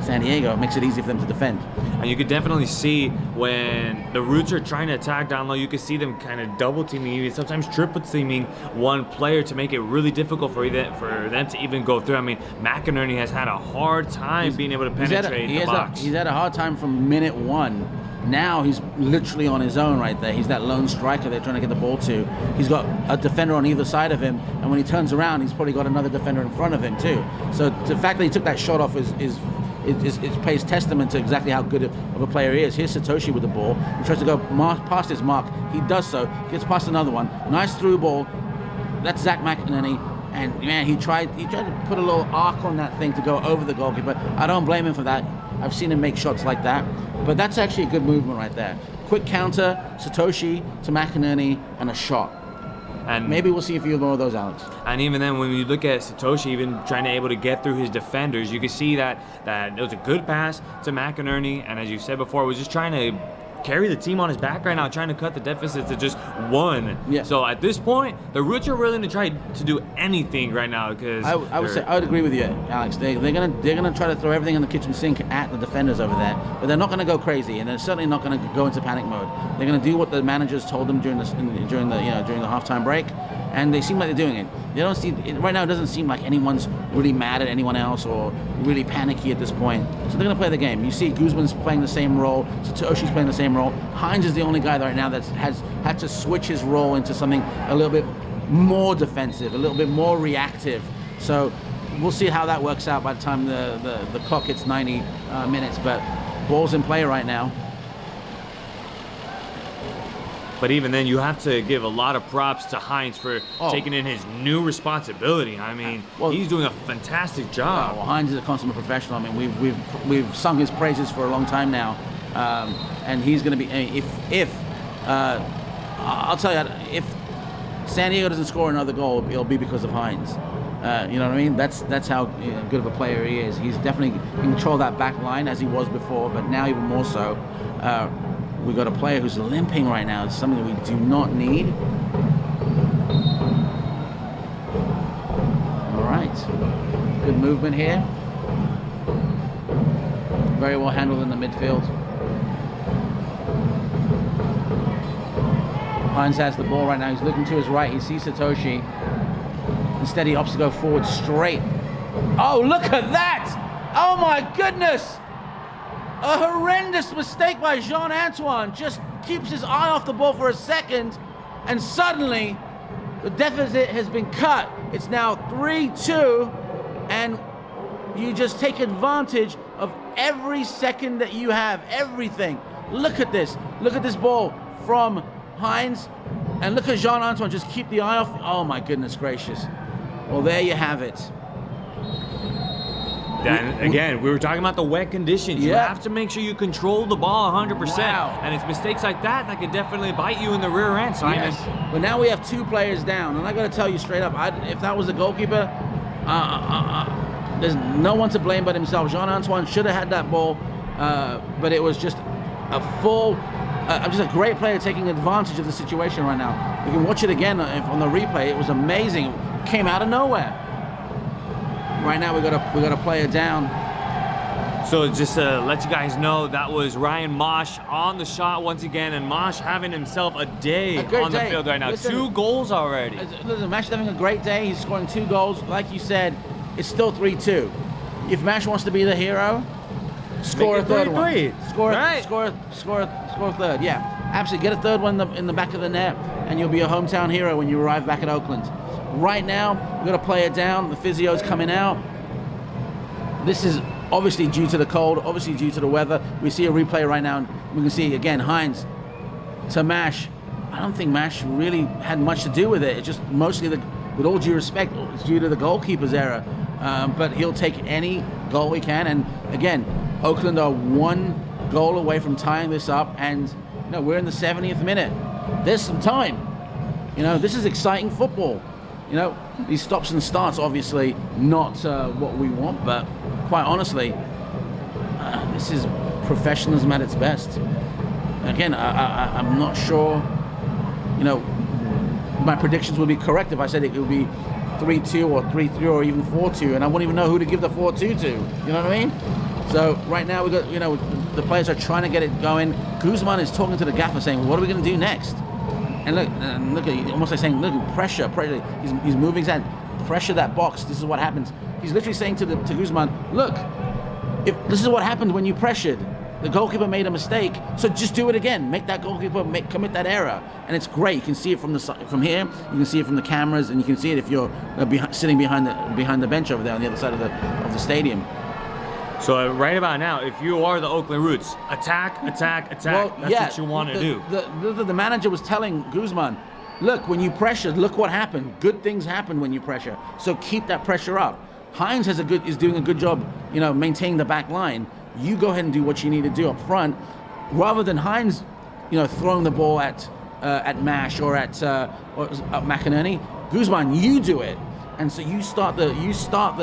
San Diego makes it easy for them to defend. And you could definitely see when the Roots are trying to attack down low, you could see them kind of double teaming, even sometimes triple teaming one player to make it really difficult for them to even go through. I mean, McInerney has had a hard time being able to penetrate the box. He's had a hard time from minute 1. Now he's literally on his own right there. He's that lone striker they're trying to get the ball to. He's got a defender on either side of him, and when he turns around, he's probably got another defender in front of him too. So the fact that he took that shot off it pays testament to exactly how good of a player he is. Here's Satoshi with the ball. He tries to go past his mark. He does so. Gets past another one. Nice through ball. That's Zach McInerney. And man, he tried to put a little arc on that thing to go over the goalkeeper. I don't blame him for that. I've seen him make shots like that. But that's actually a good movement right there. Quick counter, Satoshi to McInerney, and a shot. And maybe we'll see a few more of those, Alex. And even then, when you look at Satoshi even trying to able to get through his defenders, you can see that it was a good pass to McInerney, and as you said before, was just trying to carry the team on his back right now, trying to cut the deficit to just 1. Yeah. So at this point, the Roots are willing to try to do anything right now because I would agree with you, Alex. They're gonna try to throw everything in the kitchen sink at the defenders over there, but they're not gonna go crazy, and they're certainly not gonna go into panic mode. They're gonna do what the managers told them during the halftime break, and they seem like they're doing it. They don't see right now. It doesn't seem like anyone's really mad at anyone else or really panicky at this point. So they're going to play the game. You see, Guzman's playing the same role. Satoshi's playing the same role. Hines is the only guy right now that has had to switch his role into something a little bit more defensive, a little bit more reactive. So we'll see how that works out by the time the clock hits 90 minutes. But ball's in play right now. But even then, you have to give a lot of props to Hines for taking in his new responsibility. I mean, he's doing a fantastic job. Well, Hines is a consummate professional. I mean, we've sung his praises for a long time now, and he's going to be. I'll tell you, if San Diego doesn't score another goal, it'll be because of Hines. You know what I mean? That's how good of a player he is. He's definitely in control of that back line as he was before, but now even more so. We've got a player who's limping right now. It's something that we do not need. All right. Good movement here. Very well handled in the midfield. Hines has the ball right now. He's looking to his right. He sees Satoshi. Instead, he opts to go forward straight. Oh, look at that! Oh, my goodness! A horrendous mistake by Jean-Antoine. Just keeps his eye off the ball for a second, and suddenly the deficit has been cut. It's now 3-2, and you just take advantage of every second that you have, everything. Look at this. Look at this ball from Hines, and look at Jean-Antoine just keep the eye off. Oh my goodness gracious. Well, there you have it. Then again, we were talking about the wet conditions. You have to make sure you control the ball 100%. Wow. And it's mistakes like that that could definitely bite you in the rear end, Simon. Yes. But now we have 2 players down, and I got to tell you straight up, if that was the goalkeeper, there's no one to blame but himself. Jean-Antoine should have had that ball, but it was just just a great player taking advantage of the situation right now. You can watch it again on the replay. It was amazing. It came out of nowhere. Right now we got a player down. So just to let you guys know, that was Ryan Mosh on the shot once again, and Mosh having himself a day on the field right now. Listen, 2 goals already. Listen, Mosh is having a great day. He's scoring 2 goals. Like you said, it's still 3-2. If Mosh wants to be the hero, score a third one. Score a third. Yeah, absolutely. Get a third one in the back of the net, and you'll be a hometown hero when you arrive back at Oakland. Right now, we've got a player down. The physio's coming out. This is obviously due to the cold, obviously due to the weather. We see a replay right now, and we can see again Hines to Mash. I don't think Mash really had much to do with it. It's just mostly, with all due respect, it's due to the goalkeeper's error. But he'll take any goal he can. And again, Oakland are 1 goal away from tying this up, and we're in the 70th minute. There's some time. This is exciting football. These stops and starts, obviously not what we want, but quite honestly, this is professionalism at its best. Again, I'm not sure, my predictions would be correct if I said it would be 3-2 or 3-3 or even 4-2, and I wouldn't even know who to give the 4-2 to. You know what I mean? So right now we got, the players are trying to get it going. Guzman is talking to the gaffer saying, well, what are we going to do next? And look at, almost like saying, look, pressure. He's moving his hand, pressure that box. This is what happens. He's literally saying to Guzman, look, if this is what happened when you pressured. The goalkeeper made a mistake, so just do it again. Make that goalkeeper commit that error, and it's great. You can see it from here. You can see it from the cameras, and you can see it if you're sitting behind the bench over there on the other side of the stadium. So right about now, if you are the Oakland Roots, attack. Well, that's what you want to do. The manager was telling Guzman, look, when you pressure, look what happened. Good things happen when you pressure. So keep that pressure up. Hines is doing a good job, maintaining the back line. You go ahead and do what you need to do up front, rather than Hines, throwing the ball at Mash or at McInerney. Guzman, you do it. And so you start the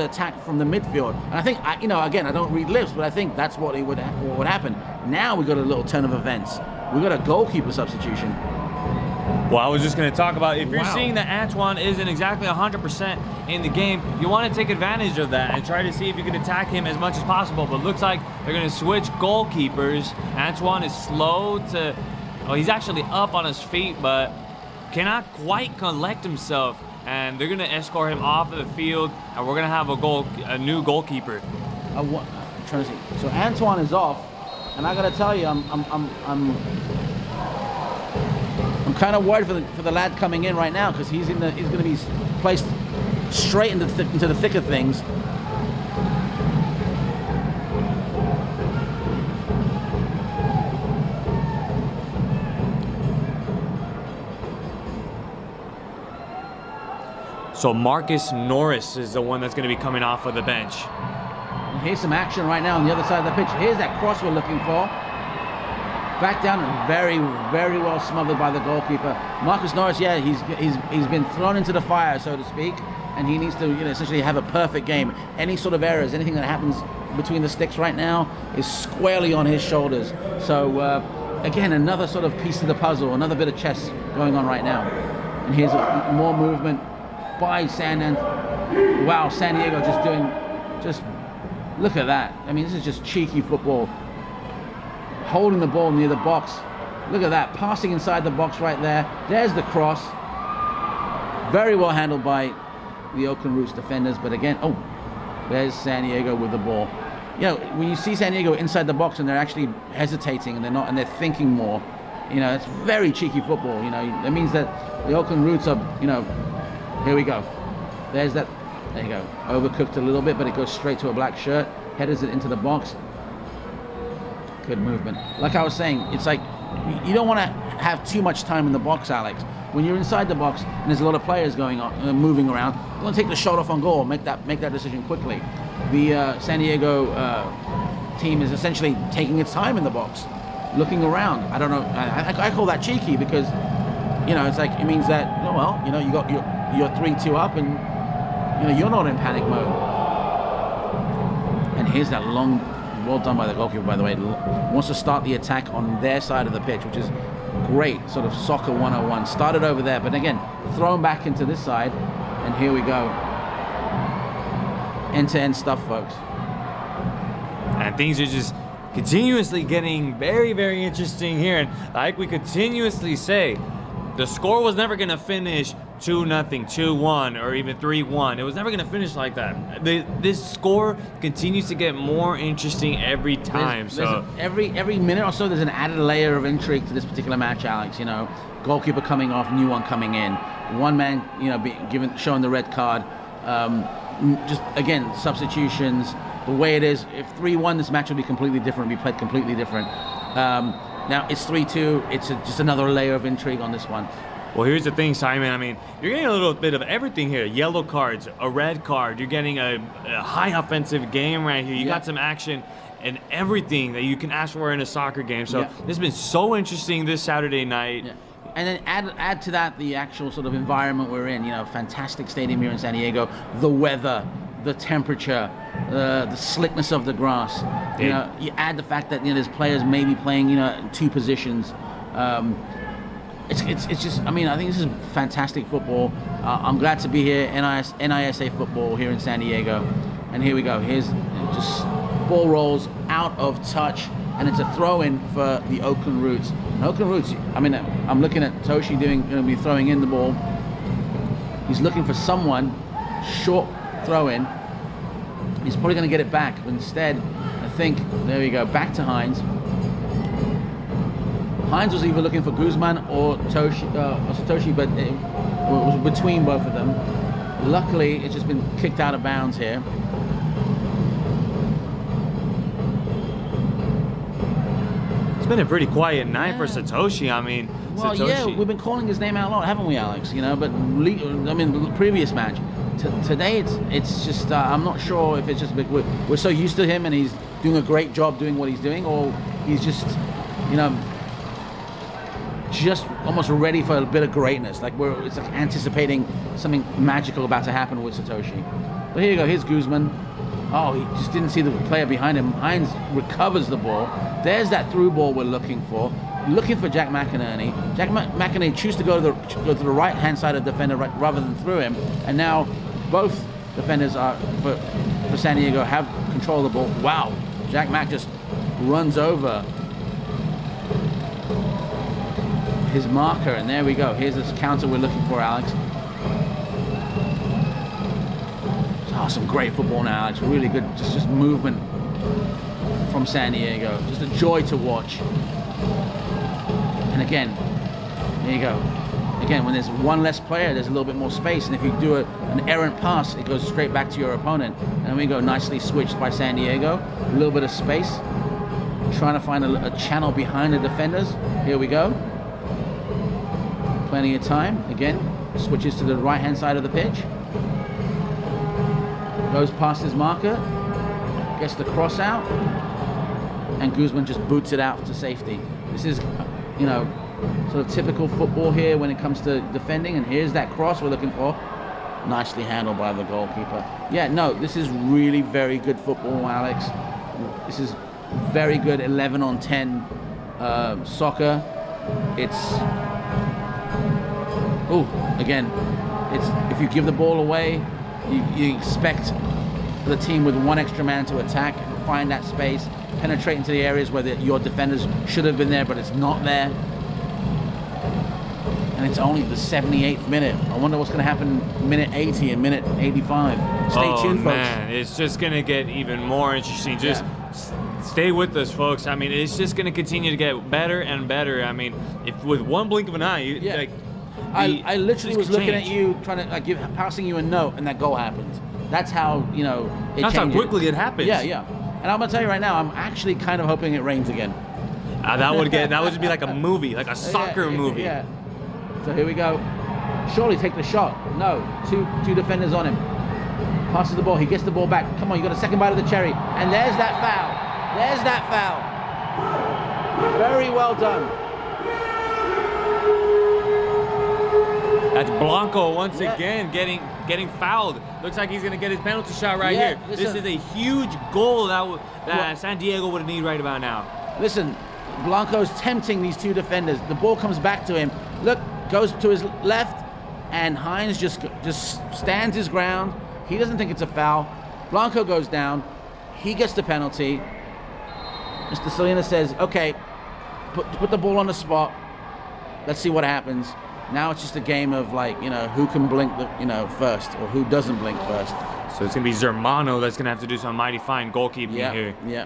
attack from the midfield. And I think, again, I don't read lips, but I think that's what would happen. Now we got a little turn of events. We got a goalkeeper substitution. Well, I was just going to talk about, if you're seeing that Antoine isn't exactly 100% in the game, you want to take advantage of that and try to see if you can attack him as much as possible. But it looks like they're going to switch goalkeepers. Antoine is slow to, he's actually up on his feet, but cannot quite collect himself. And they're going to escort him off of the field, and we're going to have a new goalkeeper. I'm trying to see. So Antoine is off, and I got to tell you, I'm kind of worried for the lad coming in right now, because he's going to be placed straight into the thick of things. So Marcus Norris is the one that's going to be coming off of the bench. And here's some action right now on the other side of the pitch. Here's that cross we're looking for. Back down and very, very well smothered by the goalkeeper. Marcus Norris, yeah, he's been thrown into the fire, so to speak, and he needs to essentially have a perfect game. Any sort of errors, anything that happens between the sticks right now is squarely on his shoulders. So again, another sort of piece of the puzzle, another bit of chess going on right now. And here's more movement by San Diego just look at that. I mean, this is just cheeky football. Holding the ball near the box. Look at that, passing inside the box right there. There's the cross. Very well handled by the Oakland Roots defenders, but again, there's San Diego with the ball. When you see San Diego inside the box and they're actually hesitating and they're thinking more, it's very cheeky football. That means that the Oakland Roots are, here we go. There's that. There you go. Overcooked a little bit, but it goes straight to a black shirt. Headers it into the box. Good movement. Like I was saying, it's like you don't want to have too much time in the box, Alex. When you're inside the box and there's a lot of players going on, moving around, you want to take the shot off on goal, make that decision quickly. The San Diego team is essentially taking its time in the box, looking around. I don't know. I call that cheeky because, you know, it's like it means that, oh, well, you know, you're 3-2 up and, you know, you're not in panic mode. And here's that long, well done by the goalkeeper, by the way. Wants to start the attack on their side of the pitch, which is great, sort of soccer 101. Started over there, but again, thrown back into this side, and here we go. End-to-end stuff, folks. And things are just continuously getting very, very interesting here. And like we continuously say, the score was never going to finish 2-0, 2-1, or even 3-1. It was never going to finish like that. This score continues to get more interesting every time. Every minute or so, there's an added layer of intrigue to this particular match, Alex. You know, goalkeeper coming off, new one coming in. One man, you know, showing the red card. Just again, substitutions. The way it is, if 3-1, this match would be completely different. Be played completely different. Now it's 3-2. It's just another layer of intrigue on this one. Well, here's the thing, Simon. I mean, you're getting a little bit of everything here. Yellow cards, a red card. You're getting a high offensive game right here. You got some action and everything that you can ask for in a soccer game. So this has been so interesting this Saturday night. Yeah. And then add to that the actual sort of environment we're in. You know, fantastic stadium here in San Diego. The weather, the temperature, the slickness of the grass. You know, you add the fact that, you know, there's players maybe playing, you know, in two positions. It's just, I mean, I think this is fantastic football. I'm glad to be here, NISA football here in San Diego. And here we go. Here's just ball rolls out of touch, and it's a throw-in for the Oakland Roots. And Oakland Roots, I mean, I'm looking at Toshi going to be throwing in the ball. He's looking for someone, short throw-in. He's probably going to get it back, but instead, I think, there we go, back to Hines. Hines was either looking for Guzman or Satoshi, but it was between both of them. Luckily, it's just been kicked out of bounds here. It's been a pretty quiet night for Satoshi. I mean, well, Satoshi. yeah, we've been calling his name out a lot, haven't we, Alex? You know, but I mean, the previous match. Today, it's just I'm not sure if it's just we're so used to him and he's doing a great job doing what he's doing, or he's just, you know, just almost ready for a bit of greatness. Like it's like anticipating something magical about to happen with Satoshi. But here you go. Here's Guzman. Oh, he just didn't see the player behind him. Hines recovers the ball. There's that through ball we're looking for. Looking for Jack McInerney. Jack McInerney chooses to go to the right-hand side of the defender rather than through him. And now both defenders are for San Diego have control of the ball. Wow, Jack Mack just runs over his marker, and there we go. Here's this counter we're looking for, Alex. Oh, some great football now, Alex. Really good, just movement from San Diego. Just a joy to watch. And again, there you go. Again, when there's one less player, there's a little bit more space, and if you do an errant pass, it goes straight back to your opponent. And we go nicely switched by San Diego. A little bit of space. Trying to find a channel behind the defenders. Here we go. Plenty of time. Again, switches to the right-hand side of the pitch. Goes past his marker. Gets the cross out. And Guzman just boots it out to safety. This is, you know, sort of typical football here when it comes to defending. And here's that cross we're looking for. Nicely handled by the goalkeeper. Yeah, no, this is really very good football, Alex. This is very good 11-on-10 soccer. It's, again, it's if you give the ball away, you expect the team with one extra man to attack, find that space, penetrate into the areas where your defenders should have been there, but it's not there. And it's only the 78th minute. I wonder what's going to happen minute 80 and minute 85. Stay tuned, folks. Man, it's just going to get even more interesting. Just stay with us, folks. I mean, it's just going to continue to get better and better. I mean, if with one blink of an eye, like, I literally was looking at you, trying to like passing you a note, and that goal happened. That's how, you know, it That's changes. how quickly it happens. Yeah. And I'm gonna tell you right now, I'm actually kind of hoping it rains again. That would just be like a movie, like a soccer movie. Yeah. So here we go. Surely take the shot. No, two defenders on him. Passes the ball. He gets the ball back. Come on, you got a second bite of the cherry. And there's that foul. There's that foul. Very well done. That's Blanco once again getting fouled. Looks like he's gonna get his penalty shot right here. This is a huge goal that San Diego would need right about now. Listen, Blanco's tempting these two defenders. The ball comes back to him. Look, goes to his left, and Hines just stands his ground. He doesn't think it's a foul. Blanco goes down. He gets the penalty. Mr. Salinas says, okay, put the ball on the spot. Let's see what happens. Now it's just a game of, like, who can blink first, or who doesn't blink first. So it's gonna be Zermano that's gonna have to do some mighty fine goalkeeping here. Yeah.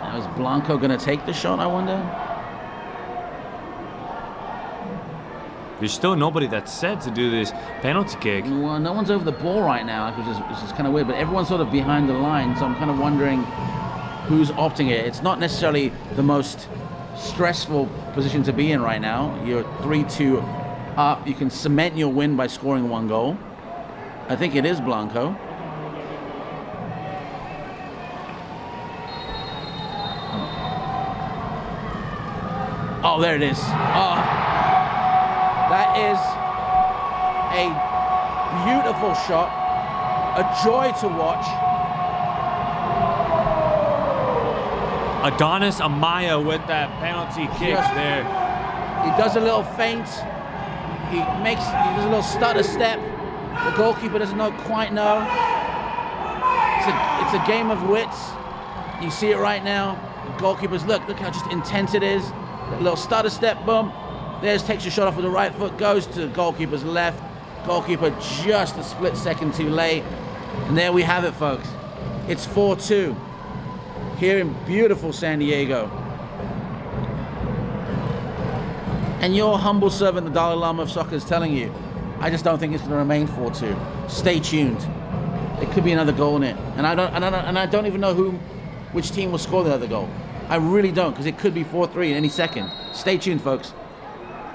Now is Blanco gonna take the shot, I wonder? There's still nobody that's set to do this penalty kick. Well, no one's over the ball right now, which is kind of weird, but everyone's sort of behind the line, so I'm kind of wondering who's opting it. It's not necessarily the most stressful position to be in right now. You're 3-2 up. You can cement your win by scoring one goal. I think it is Blanco. Oh, there it is. Oh, that is a beautiful shot. A joy to watch. Adonis Amaya with that penalty kick there. He does a little feint. He does a little stutter step. The goalkeeper doesn't quite know. It's a game of wits. You see it right now. The goalkeepers, look how just intense it is. A little stutter step, boom. Takes your shot off with the right foot, goes to the goalkeeper's left. Goalkeeper just a split second too late. And there we have it, folks. It's 4-2. Here in beautiful San Diego. And your humble servant, the Dalai Lama of soccer, is telling you, I just don't think it's going to remain 4-2. Stay tuned. There could be another goal in it, and I don't even know which team will score the other goal. I really don't, because it could be 4-3 in any second. Stay tuned, folks.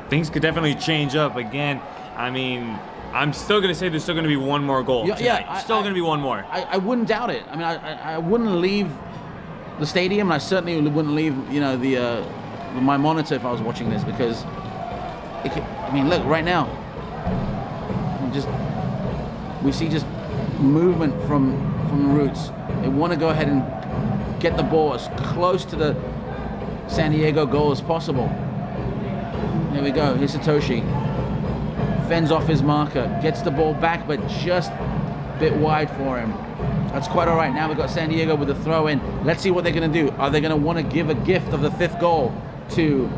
Things could definitely change up again. I mean, I'm still going to say there's still going to be one more goal tonight. Yeah, still going to be one more. I wouldn't doubt it. I mean, I wouldn't leave the stadium, and I certainly wouldn't leave, my monitor if I was watching this, because look right now. We see just movement from the Roots. They want to go ahead and get the ball as close to the San Diego goal as possible. There we go. Here's Satoshi. Fends off his marker, gets the ball back, but just a bit wide for him. That's quite all right. Now we've got San Diego with a throw in. Let's see what they're going to do. Are they going to want to give a gift of the 5th goal to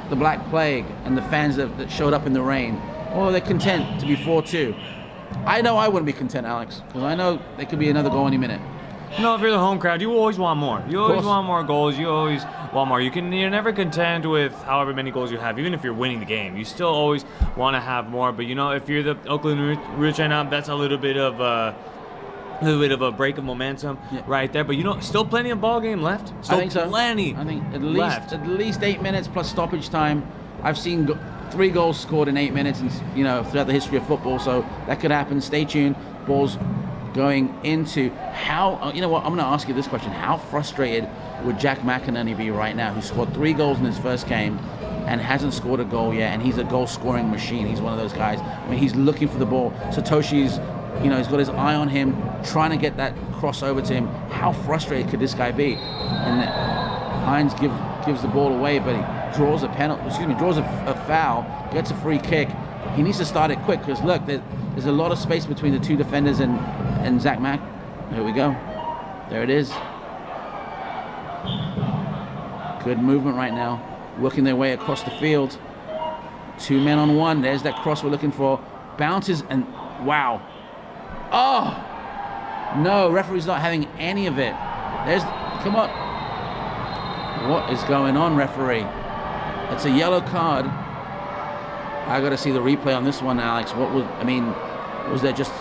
the Black Plague and the fans that showed up in the rain? Or are they content to be 4-2? I know I wouldn't be content, Alex, because I know there could be another goal any minute. No, if you're the home crowd, you always want more. You always want more goals. You always want more. You're never content with however many goals you have, even if you're winning the game. You still always want to have more. But if you're the Oakland Roots right now, that's a little bit of a break of momentum right there. But still plenty of ball game left. Still I think so. Plenty. I think at least 8 minutes plus stoppage time. I've seen 3 goals scored in 8 minutes, and throughout the history of football. So that could happen. Stay tuned. Ball's going into how. I'm going to ask you this question: how frustrated would Jack McInerney be right now, who scored 3 goals in his first game and hasn't scored a goal yet? And he's a goal-scoring machine. He's one of those guys. I mean, he's looking for the ball. Satoshi's, he's got his eye on him, trying to get that cross over to him. How frustrated could this guy be? And Hines gives the ball away, but he draws a penalty. Draws a foul, gets a free kick. He needs to start it quick, because look, there's a lot of space between the 2 defenders and Zach Mack. Here we go. There it is. Good movement right now, working their way across the field. 2 men on 1. There's that cross we're looking for. Bounces and wow. Oh no, referee's not having any of it. Come on. What is going on, referee? It's a yellow card. I got to see the replay on this one, Alex. Was there just...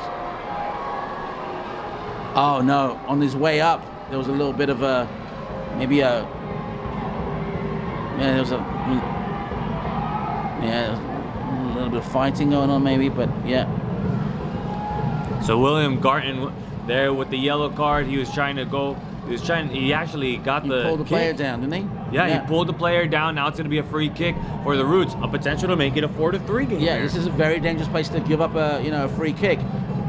Oh no, on his way up, there was a little bit of a, maybe a, yeah, there was a little bit of fighting going on maybe, but yeah. So William Garton there with the yellow card, he was trying to go, he actually got He pulled the player down, didn't he? Yeah, he pulled the player down. Now it's going to be a free kick for the Roots, a potential to make it a 4-3 game. Yeah, this is a very dangerous place to give up a free kick.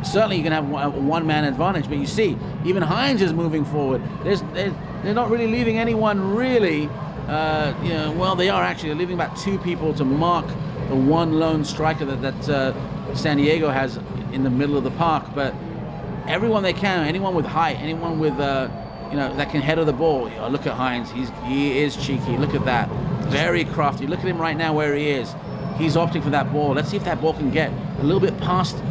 Certainly you can have a one-man advantage, but you see, even Hines is moving forward. They're not really leaving anyone really. Well, they are actually. They're leaving about 2 people to mark the one lone striker that San Diego has in the middle of the park. But everyone they can, anyone with height, anyone with that can header the ball. Look at Hines. He is cheeky. Look at that. Very crafty. Look at him right now where he is. He's opting for that ball. Let's see if that ball can get a little bit past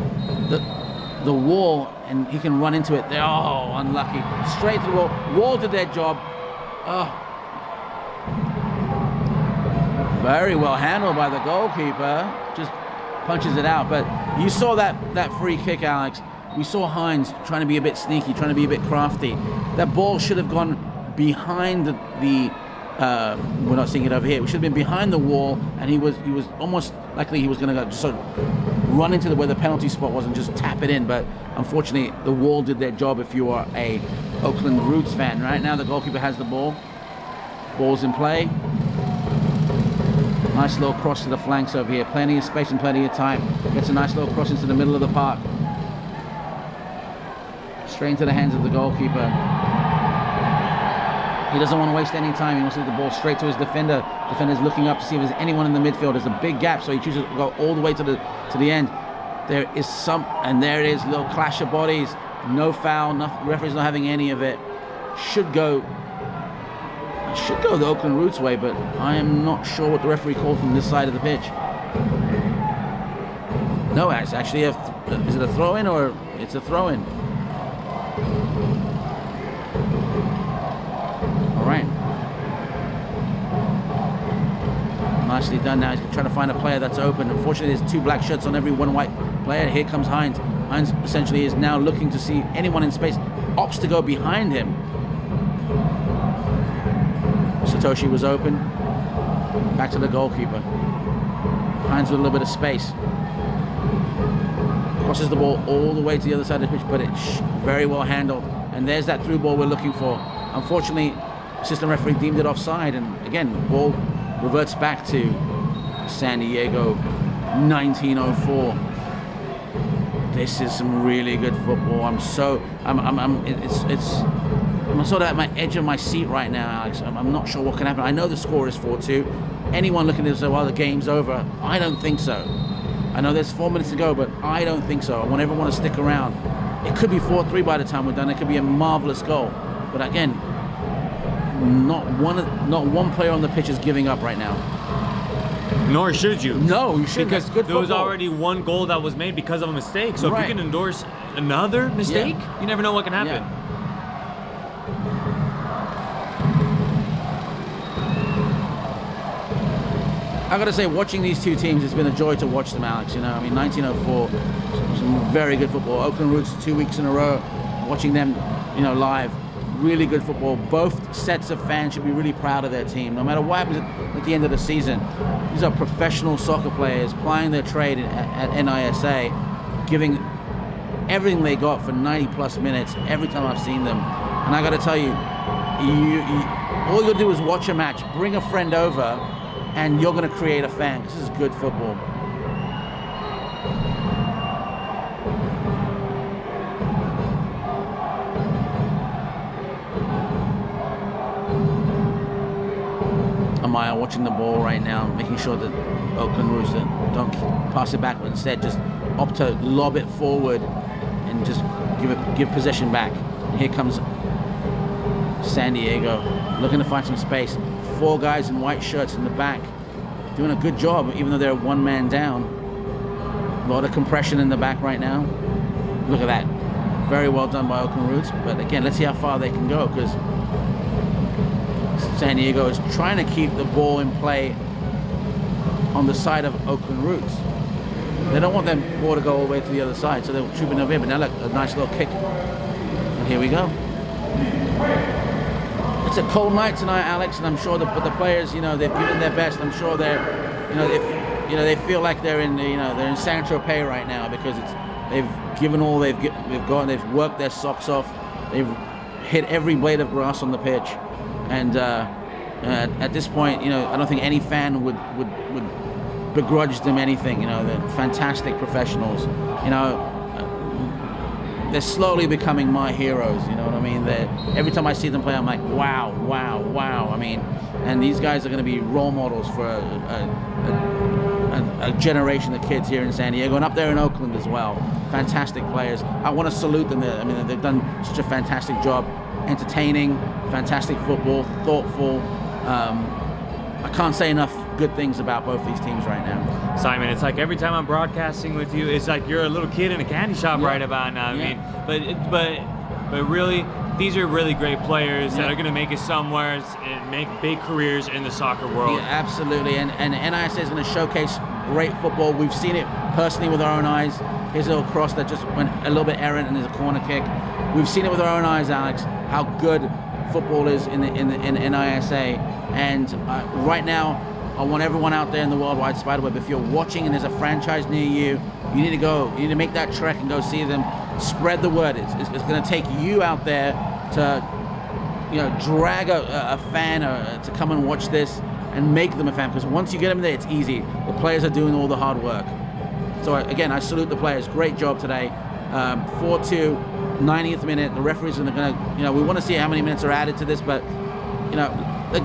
the wall and he can run into it. Oh, unlucky. Straight to the wall. Wall did their job. Oh. Very well handled by the goalkeeper. Just punches it out. But you saw that free kick, Alex. We saw Hines trying to be a bit sneaky, trying to be a bit crafty. That ball should have gone behind the we're not seeing it over here. We should have been behind the wall, and he was almost likely he was going to just sort of run into where the penalty spot was and just tap it in. But unfortunately, the wall did their job. If you are a Oakland Roots fan, right now the goalkeeper has the ball. Ball's in play. Nice little cross to the flanks over here. Plenty of space and plenty of time. Gets a nice little cross into the middle of the park. Straight into the hands of the goalkeeper. He doesn't want to waste any time. He wants to get the ball straight to his defender. Defender's looking up to see if there's anyone in the midfield. There's a big gap, so he chooses to go all the way to the end. There is and there it is, little clash of bodies. No foul. Referee's not having any of it. Should go the Oakland Roots way, but I am not sure what the referee called from this side of the pitch. No, it's actually is it a throw-in or it's a throw-in? All right. Nicely done now. He's trying to find a player that's open. Unfortunately, there's 2 black shirts on every one white player. Here comes Hines. Hines essentially is now looking to see anyone in space. Opts to go behind him. Satoshi was open. Back to the goalkeeper. Hines with a little bit of space. Crosses the ball all the way to the other side of the pitch, but it's very well handled. And there's that through ball we're looking for. Unfortunately, assistant referee deemed it offside, and again, ball reverts back to San Diego, 1904. This is some really good football. I'm sort of at my edge of my seat right now, Alex. I'm not sure what can happen. I know the score is 4-2. Anyone looking at this say, well, the game's over. I don't think so. I know there's 4 minutes to go, but I don't think so. I want everyone to stick around. It could be 4-3 by the time we're done. It could be a marvelous goal. But again, not one player on the pitch is giving up right now. Nor should you. No, you shouldn't. Because good there was football. already one goal that was made because of a mistake. So Right. if you can endorse another mistake, you never know what can happen. Yeah. I gotta say, watching these 2 teams, it's been a joy to watch them, Alex. 1904, some very good football. Oakland Roots 2 weeks in a row, watching them, live. Really good football. Both sets of fans should be really proud of their team, no matter what happens at the end of the season. These are professional soccer players plying their trade at NISA, giving everything they got for 90+ minutes every time I've seen them. And I gotta tell you, all you gotta do is watch a match, bring a friend over, and you're going to create a fan. This is good football. Amaya watching the ball right now, making sure that Oakland Roots don't pass it back, but instead just opt to lob it forward and just give possession back. And here comes San Diego, looking to find some space. 4 guys in white shirts in the back, doing a good job, even though they're 1 man down. A lot of compression in the back right now. Look at that. Very well done by Oakland Roots. But again, let's see how far they can go, because San Diego is trying to keep the ball in play on the side of Oakland Roots. They don't want them ball to go all the way to the other side, so they're trooping over here. But now look, a nice little kick. And here we go. It's a cold night tonight, Alex, and I'm sure but the players, you know, they've given their best. I'm sure they're, you know, they feel like they're in, they're in Saint-Tropez right now because they've given all they've got. They've worked their socks off. They've hit every blade of grass on the pitch, and at this point, you know, I don't think any fan would begrudge them anything. You know, they're fantastic professionals. You know. They're slowly becoming my heroes, you know what I mean? Every time I see them play, I'm like, wow, wow, wow. I mean, and these guys are going to be role models for a generation of kids here in San Diego and up there in Oakland as well. Fantastic players. I want to salute them. I mean, they've done such a fantastic job, entertaining, fantastic football, thoughtful. I can't say enough good things about both these teams right now. Simon, it's like every time I'm broadcasting with you, it's like you're a little kid in a candy shop right about now. I mean, but really, these are really great players that are going to make it somewhere and make big careers in the soccer world. Yeah, absolutely, and NISA is going to showcase great football. We've seen it personally with our own eyes. Here's a little cross that just went a little bit errant, and there's a corner kick. We've seen it with our own eyes, Alex, how good football is in NISA. And right now, I want everyone out there in the Worldwide Spiderweb, if you're watching and there's a franchise near you, you need to go. You need to make that trek and go see them. Spread the word. It's going to take you out there to, you know, drag a fan to come and watch this and make them a fan. Because once you get them there, it's easy. The players are doing all the hard work. So again, I salute the players. Great job today. 4-2, 90th minute. The referees are going to, you know, we want to see how many minutes are added to this, but, you know,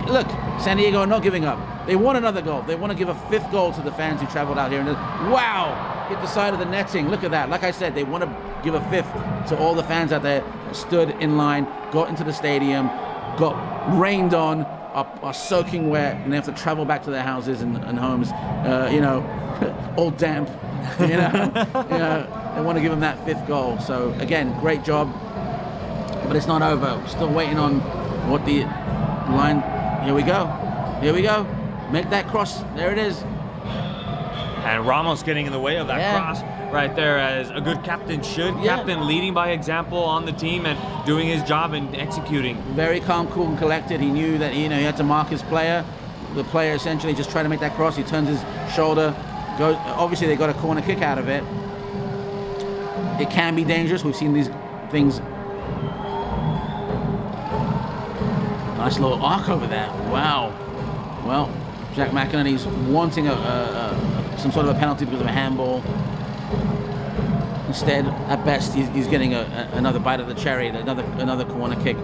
look, San Diego are not giving up. They want another goal. They want to give a 5th goal to the fans who traveled out here. And wow, hit the side of the netting. Look at that. Like I said, they want to give a 5th to all the fans out there who stood in line, got into the stadium, got rained on, are soaking wet, and they have to travel back to their houses and homes, you know, all damp. You know, they want to give them that 5th goal. So again, great job, but it's not over. We're still waiting on what the line. Here we go. Here we go. Make that cross. There it is. And Ramos getting in the way of that cross right there, as a good captain should. Captain leading by example on the team and doing his job and executing. Very calm, cool, and collected. He knew that, you know, he had to mark his player. The player essentially just tried to make that cross. He turns his shoulder. Goes. Obviously, they got a corner kick out of it. It can be dangerous. We've seen these things. Nice little arc over there. Wow. Well, Jack McInerney's wanting some sort of a penalty because of a handball. Instead, at best, he's getting another bite of the cherry, another corner kick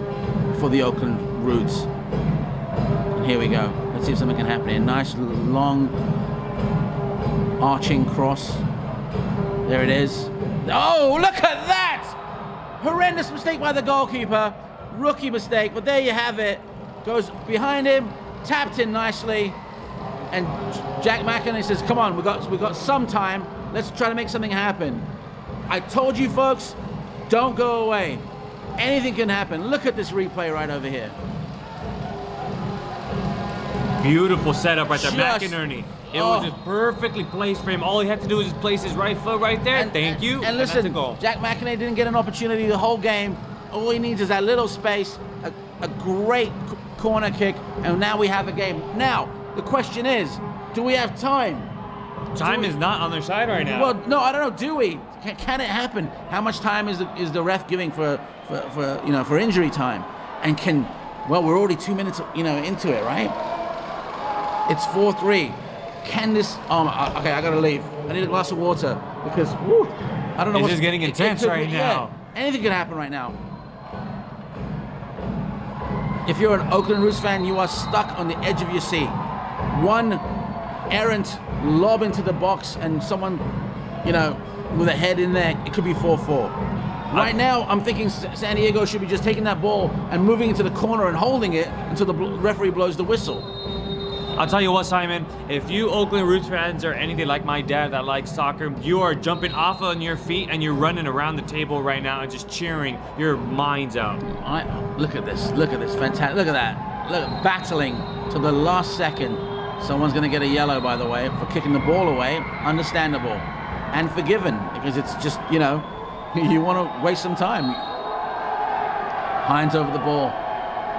for the Oakland Roots. And here we go. Let's see if something can happen here. Nice long arching cross. There it is. Oh, look at that! Horrendous mistake by the goalkeeper. Rookie mistake, but there you have it. Goes behind him, tapped in nicely, and Jack McInerney says, come on, we got some time. Let's try to make something happen. I told you folks, don't go away. Anything can happen. Look at this replay right over here. Beautiful setup right there, McInerney. It was just perfectly placed for him. All he had to do was just place his right foot right there. Thank you. And listen, that's a goal. Jack McInerney didn't get an opportunity the whole game. All he needs is that little space, a great corner kick, and now we have a game. Now, the question is, do we have time? Time is not on their side right now. Well, no, I don't know. Do we? Can it happen? How much time is the ref giving for injury time? And well, we're already 2 minutes, into it, right? It's 4-3. Can this? Okay, I gotta leave. I need a glass of water because I don't know. It's just getting intense right now. Anything could happen right now. If you're an Oakland Roots fan, you are stuck on the edge of your seat. One errant lob into the box and someone, with a head in there, it could be 4-4. Right now, I'm thinking San Diego should be just taking that ball and moving into the corner and holding it until the referee blows the whistle. I'll tell you what, Simon, if you Oakland Roots fans are anything like my dad that likes soccer, you are jumping off on your feet and you're running around the table right now and just cheering your minds out. Look at this, fantastic, look at that. Look, battling to the last second. Someone's gonna get a yellow, by the way, for kicking the ball away. Understandable and forgiven, because it's just, you wanna waste some time. Hines over the ball.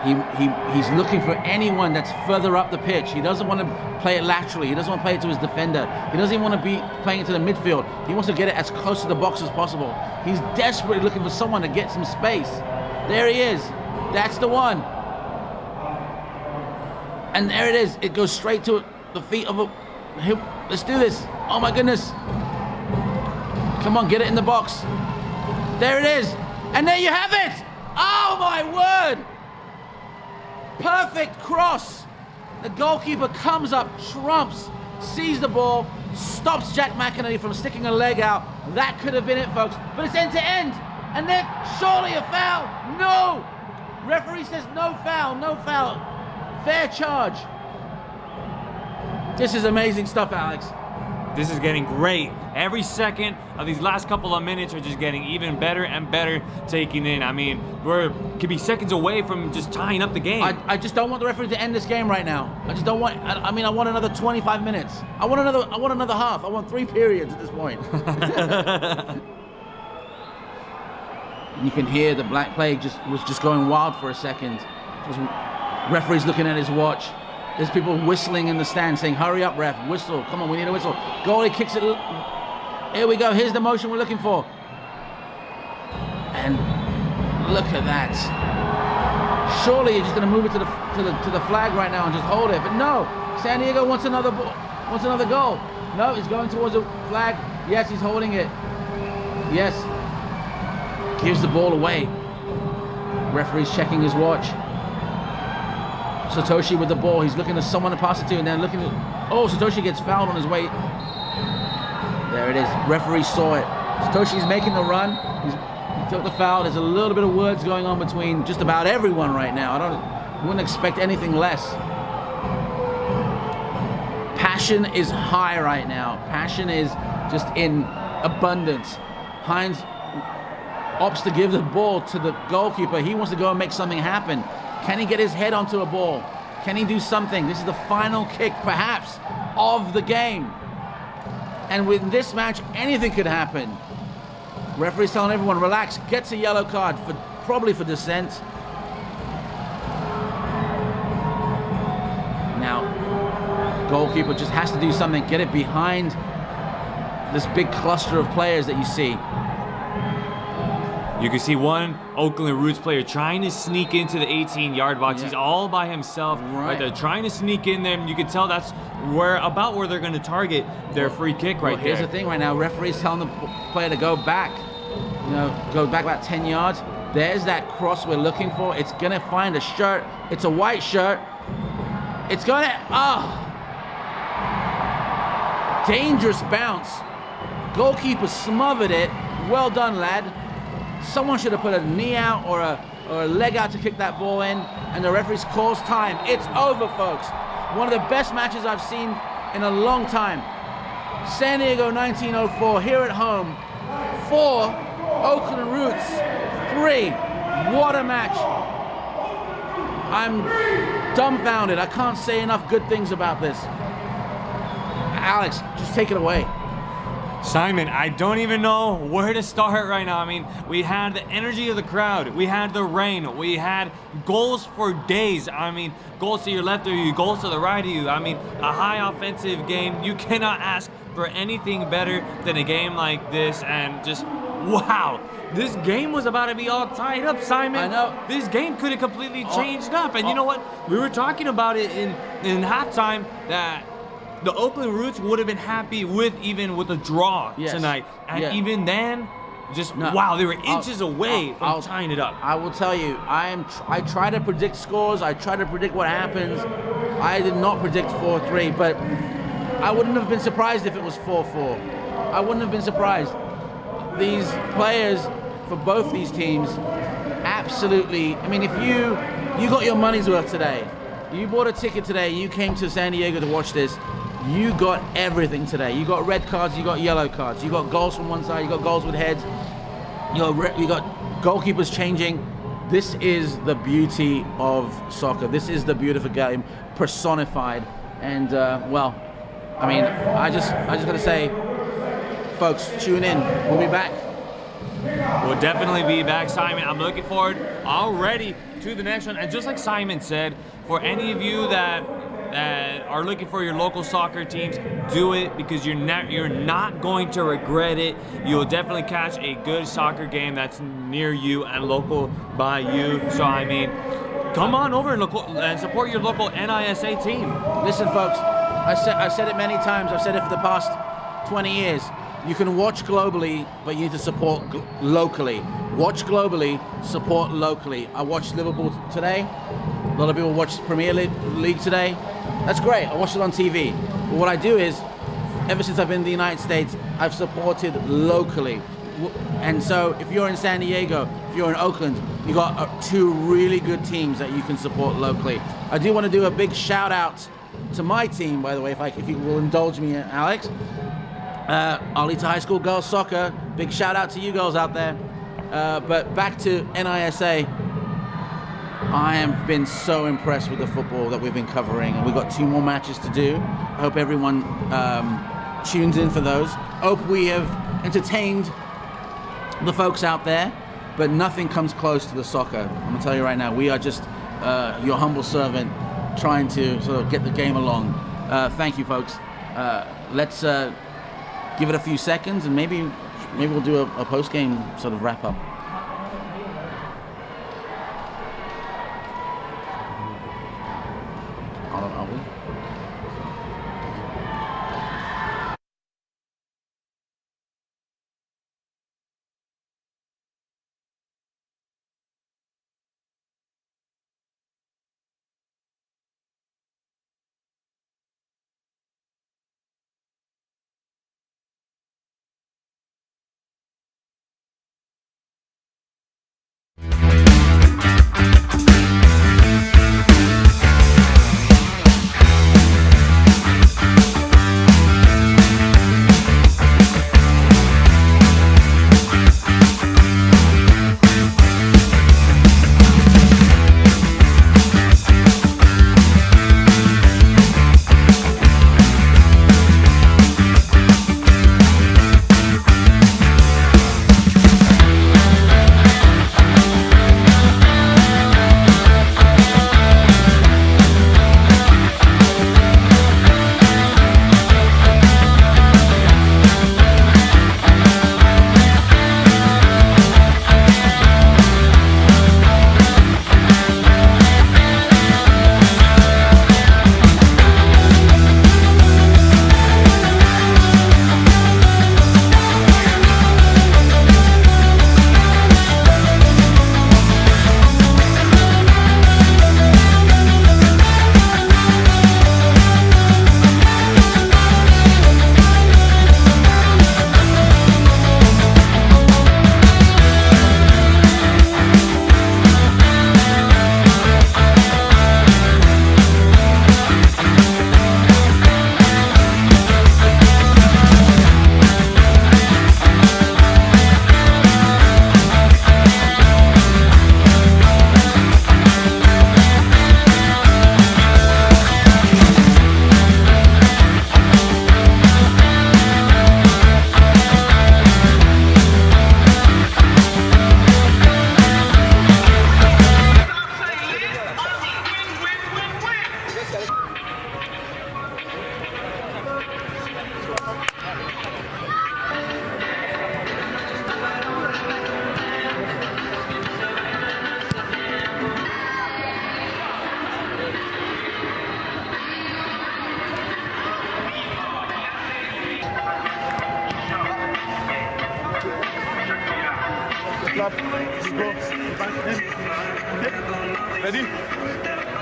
He's looking for anyone that's further up the pitch. He doesn't want to play it laterally. He doesn't want to play it to his defender. He doesn't even want to be playing it to the midfield. He wants to get it as close to the box as possible. He's desperately looking for someone to get some space. There he is. That's the one. And there it is. It goes straight to the feet of a... Let's do this. Oh my goodness. Come on, get it in the box. There it is. And there you have it. Oh my word. Perfect cross. The goalkeeper comes up, trumps, sees the ball, stops Jack McInerney from sticking a leg out. That could have been it, folks. But it's end to end. And then surely a foul. No. Referee says no foul, no foul. Fair charge. This is amazing stuff, Alex. This is getting great. Every second of these last couple of minutes are just getting even better and better taking in. I mean, could be seconds away from just tying up the game. I just don't want the referee to end this game right now. I just don't want. I mean, I want another 25 minutes. I want another half. I want 3 periods at this point. You can hear the Black Plague was just going wild for a second. Referee's looking at his watch. There's people whistling in the stand saying, hurry up, ref, whistle. Come on, we need a whistle. Goalie kicks it. Here we go. Here's the motion we're looking for. And look at that. Surely you're just going to move it to the flag right now and just hold it. But no, San Diego wants another goal. No, he's going towards the flag. Yes, he's holding it. Yes. Gives the ball away. Referee's checking his watch. Satoshi with the ball. He's looking at someone to pass it to, and then looking at... Oh, Satoshi gets fouled on his way. There it is. Referee saw it. Satoshi's making the run. He took the foul. There's a little bit of words going on between just about everyone right now. I wouldn't expect anything less. Passion is high right now. Passion is just in abundance. Hines opts to give the ball to the goalkeeper. He wants to go and make something happen. Can he get his head onto a ball? Can he do something? This is the final kick, perhaps, of the game. And with this match, anything could happen. Referee's telling everyone, relax, gets a yellow card, probably for dissent. Now, goalkeeper just has to do something, get it behind this big cluster of players that you see. You can see one Oakland Roots player trying to sneak into the 18-yard box. Yeah. He's all by himself right there, trying to sneak in there. And you can tell that's where they're going to target their free kick right there. Here's the thing right now. Referee's telling the player to go back. Go back about 10 yards. There's that cross we're looking for. It's going to find a shirt. It's a white shirt. It's going to... dangerous bounce. Goalkeeper smothered it. Well done, lad. Someone should have put a knee out or a leg out to kick that ball in, and the referee calls time. It's over, folks. One of the best matches I've seen in a long time. San Diego 1904 here at home. 4, Oakland Roots 3. What a match. I'm dumbfounded. I can't say enough good things about this. Alex, just take it away. Simon, I don't even know where to start right now. I mean, we had the energy of the crowd. We had the rain. We had goals for days. I mean, goals to your left of you, goals to the right of you. I mean, a high offensive game. You cannot ask for anything better than a game like this. And just, wow. This game was about to be all tied up, Simon. I know. This game could have completely changed up. And you know what? We were talking about it in halftime that the Oakland Roots would have been happy with a draw tonight. And even then, wow, they were inches away from tying it up. I will tell you, I try to predict scores. I try to predict what happens. I did not predict 4-3, but I wouldn't have been surprised if it was 4-4. I wouldn't have been surprised. These players for both these teams, absolutely. I mean, if you got your money's worth today, you bought a ticket today, you came to San Diego to watch this, you got everything today. You got red cards, you got yellow cards, you got goals from one side, you got goals with heads, you got goalkeepers changing. This is the beauty of soccer. This is the beautiful game personified. And well, I mean, I just gotta say, folks, tune in. We'll be back We'll definitely be back, Simon. I'm looking forward already to the next one. And just like Simon said, for any of you that are looking for your local soccer teams, do it, because you're not going to regret it. You'll definitely catch a good soccer game that's near you and local by you. So I mean, come on over and support your local NISA team. Listen, folks, I've said it many times. I've said it for the past 20 years. You can watch globally, but you need to support locally. Watch globally, support locally. I watched Liverpool today. A lot of people watched Premier League today. That's great. I watched it on TV. But what I do is, ever since I've been in the United States, I've supported locally. And so if you're in San Diego, if you're in Oakland, you got two really good teams that you can support locally. I do want to do a big shout out to my team, by the way, if you will indulge me, Alex. Arleta High School Girls Soccer, big shout out to you girls out there. But back to NISA, I have been so impressed with the football that we've been covering, and we've got 2 more matches to do. I hope everyone tunes in for those. Hope we have entertained the folks out there, but nothing comes close to the soccer. I'm gonna tell you right now, we are just your humble servant trying to sort of get the game along. Thank you, folks. Let's give it a few seconds, and maybe we'll do a post-game sort of wrap-up. Are we? Ready?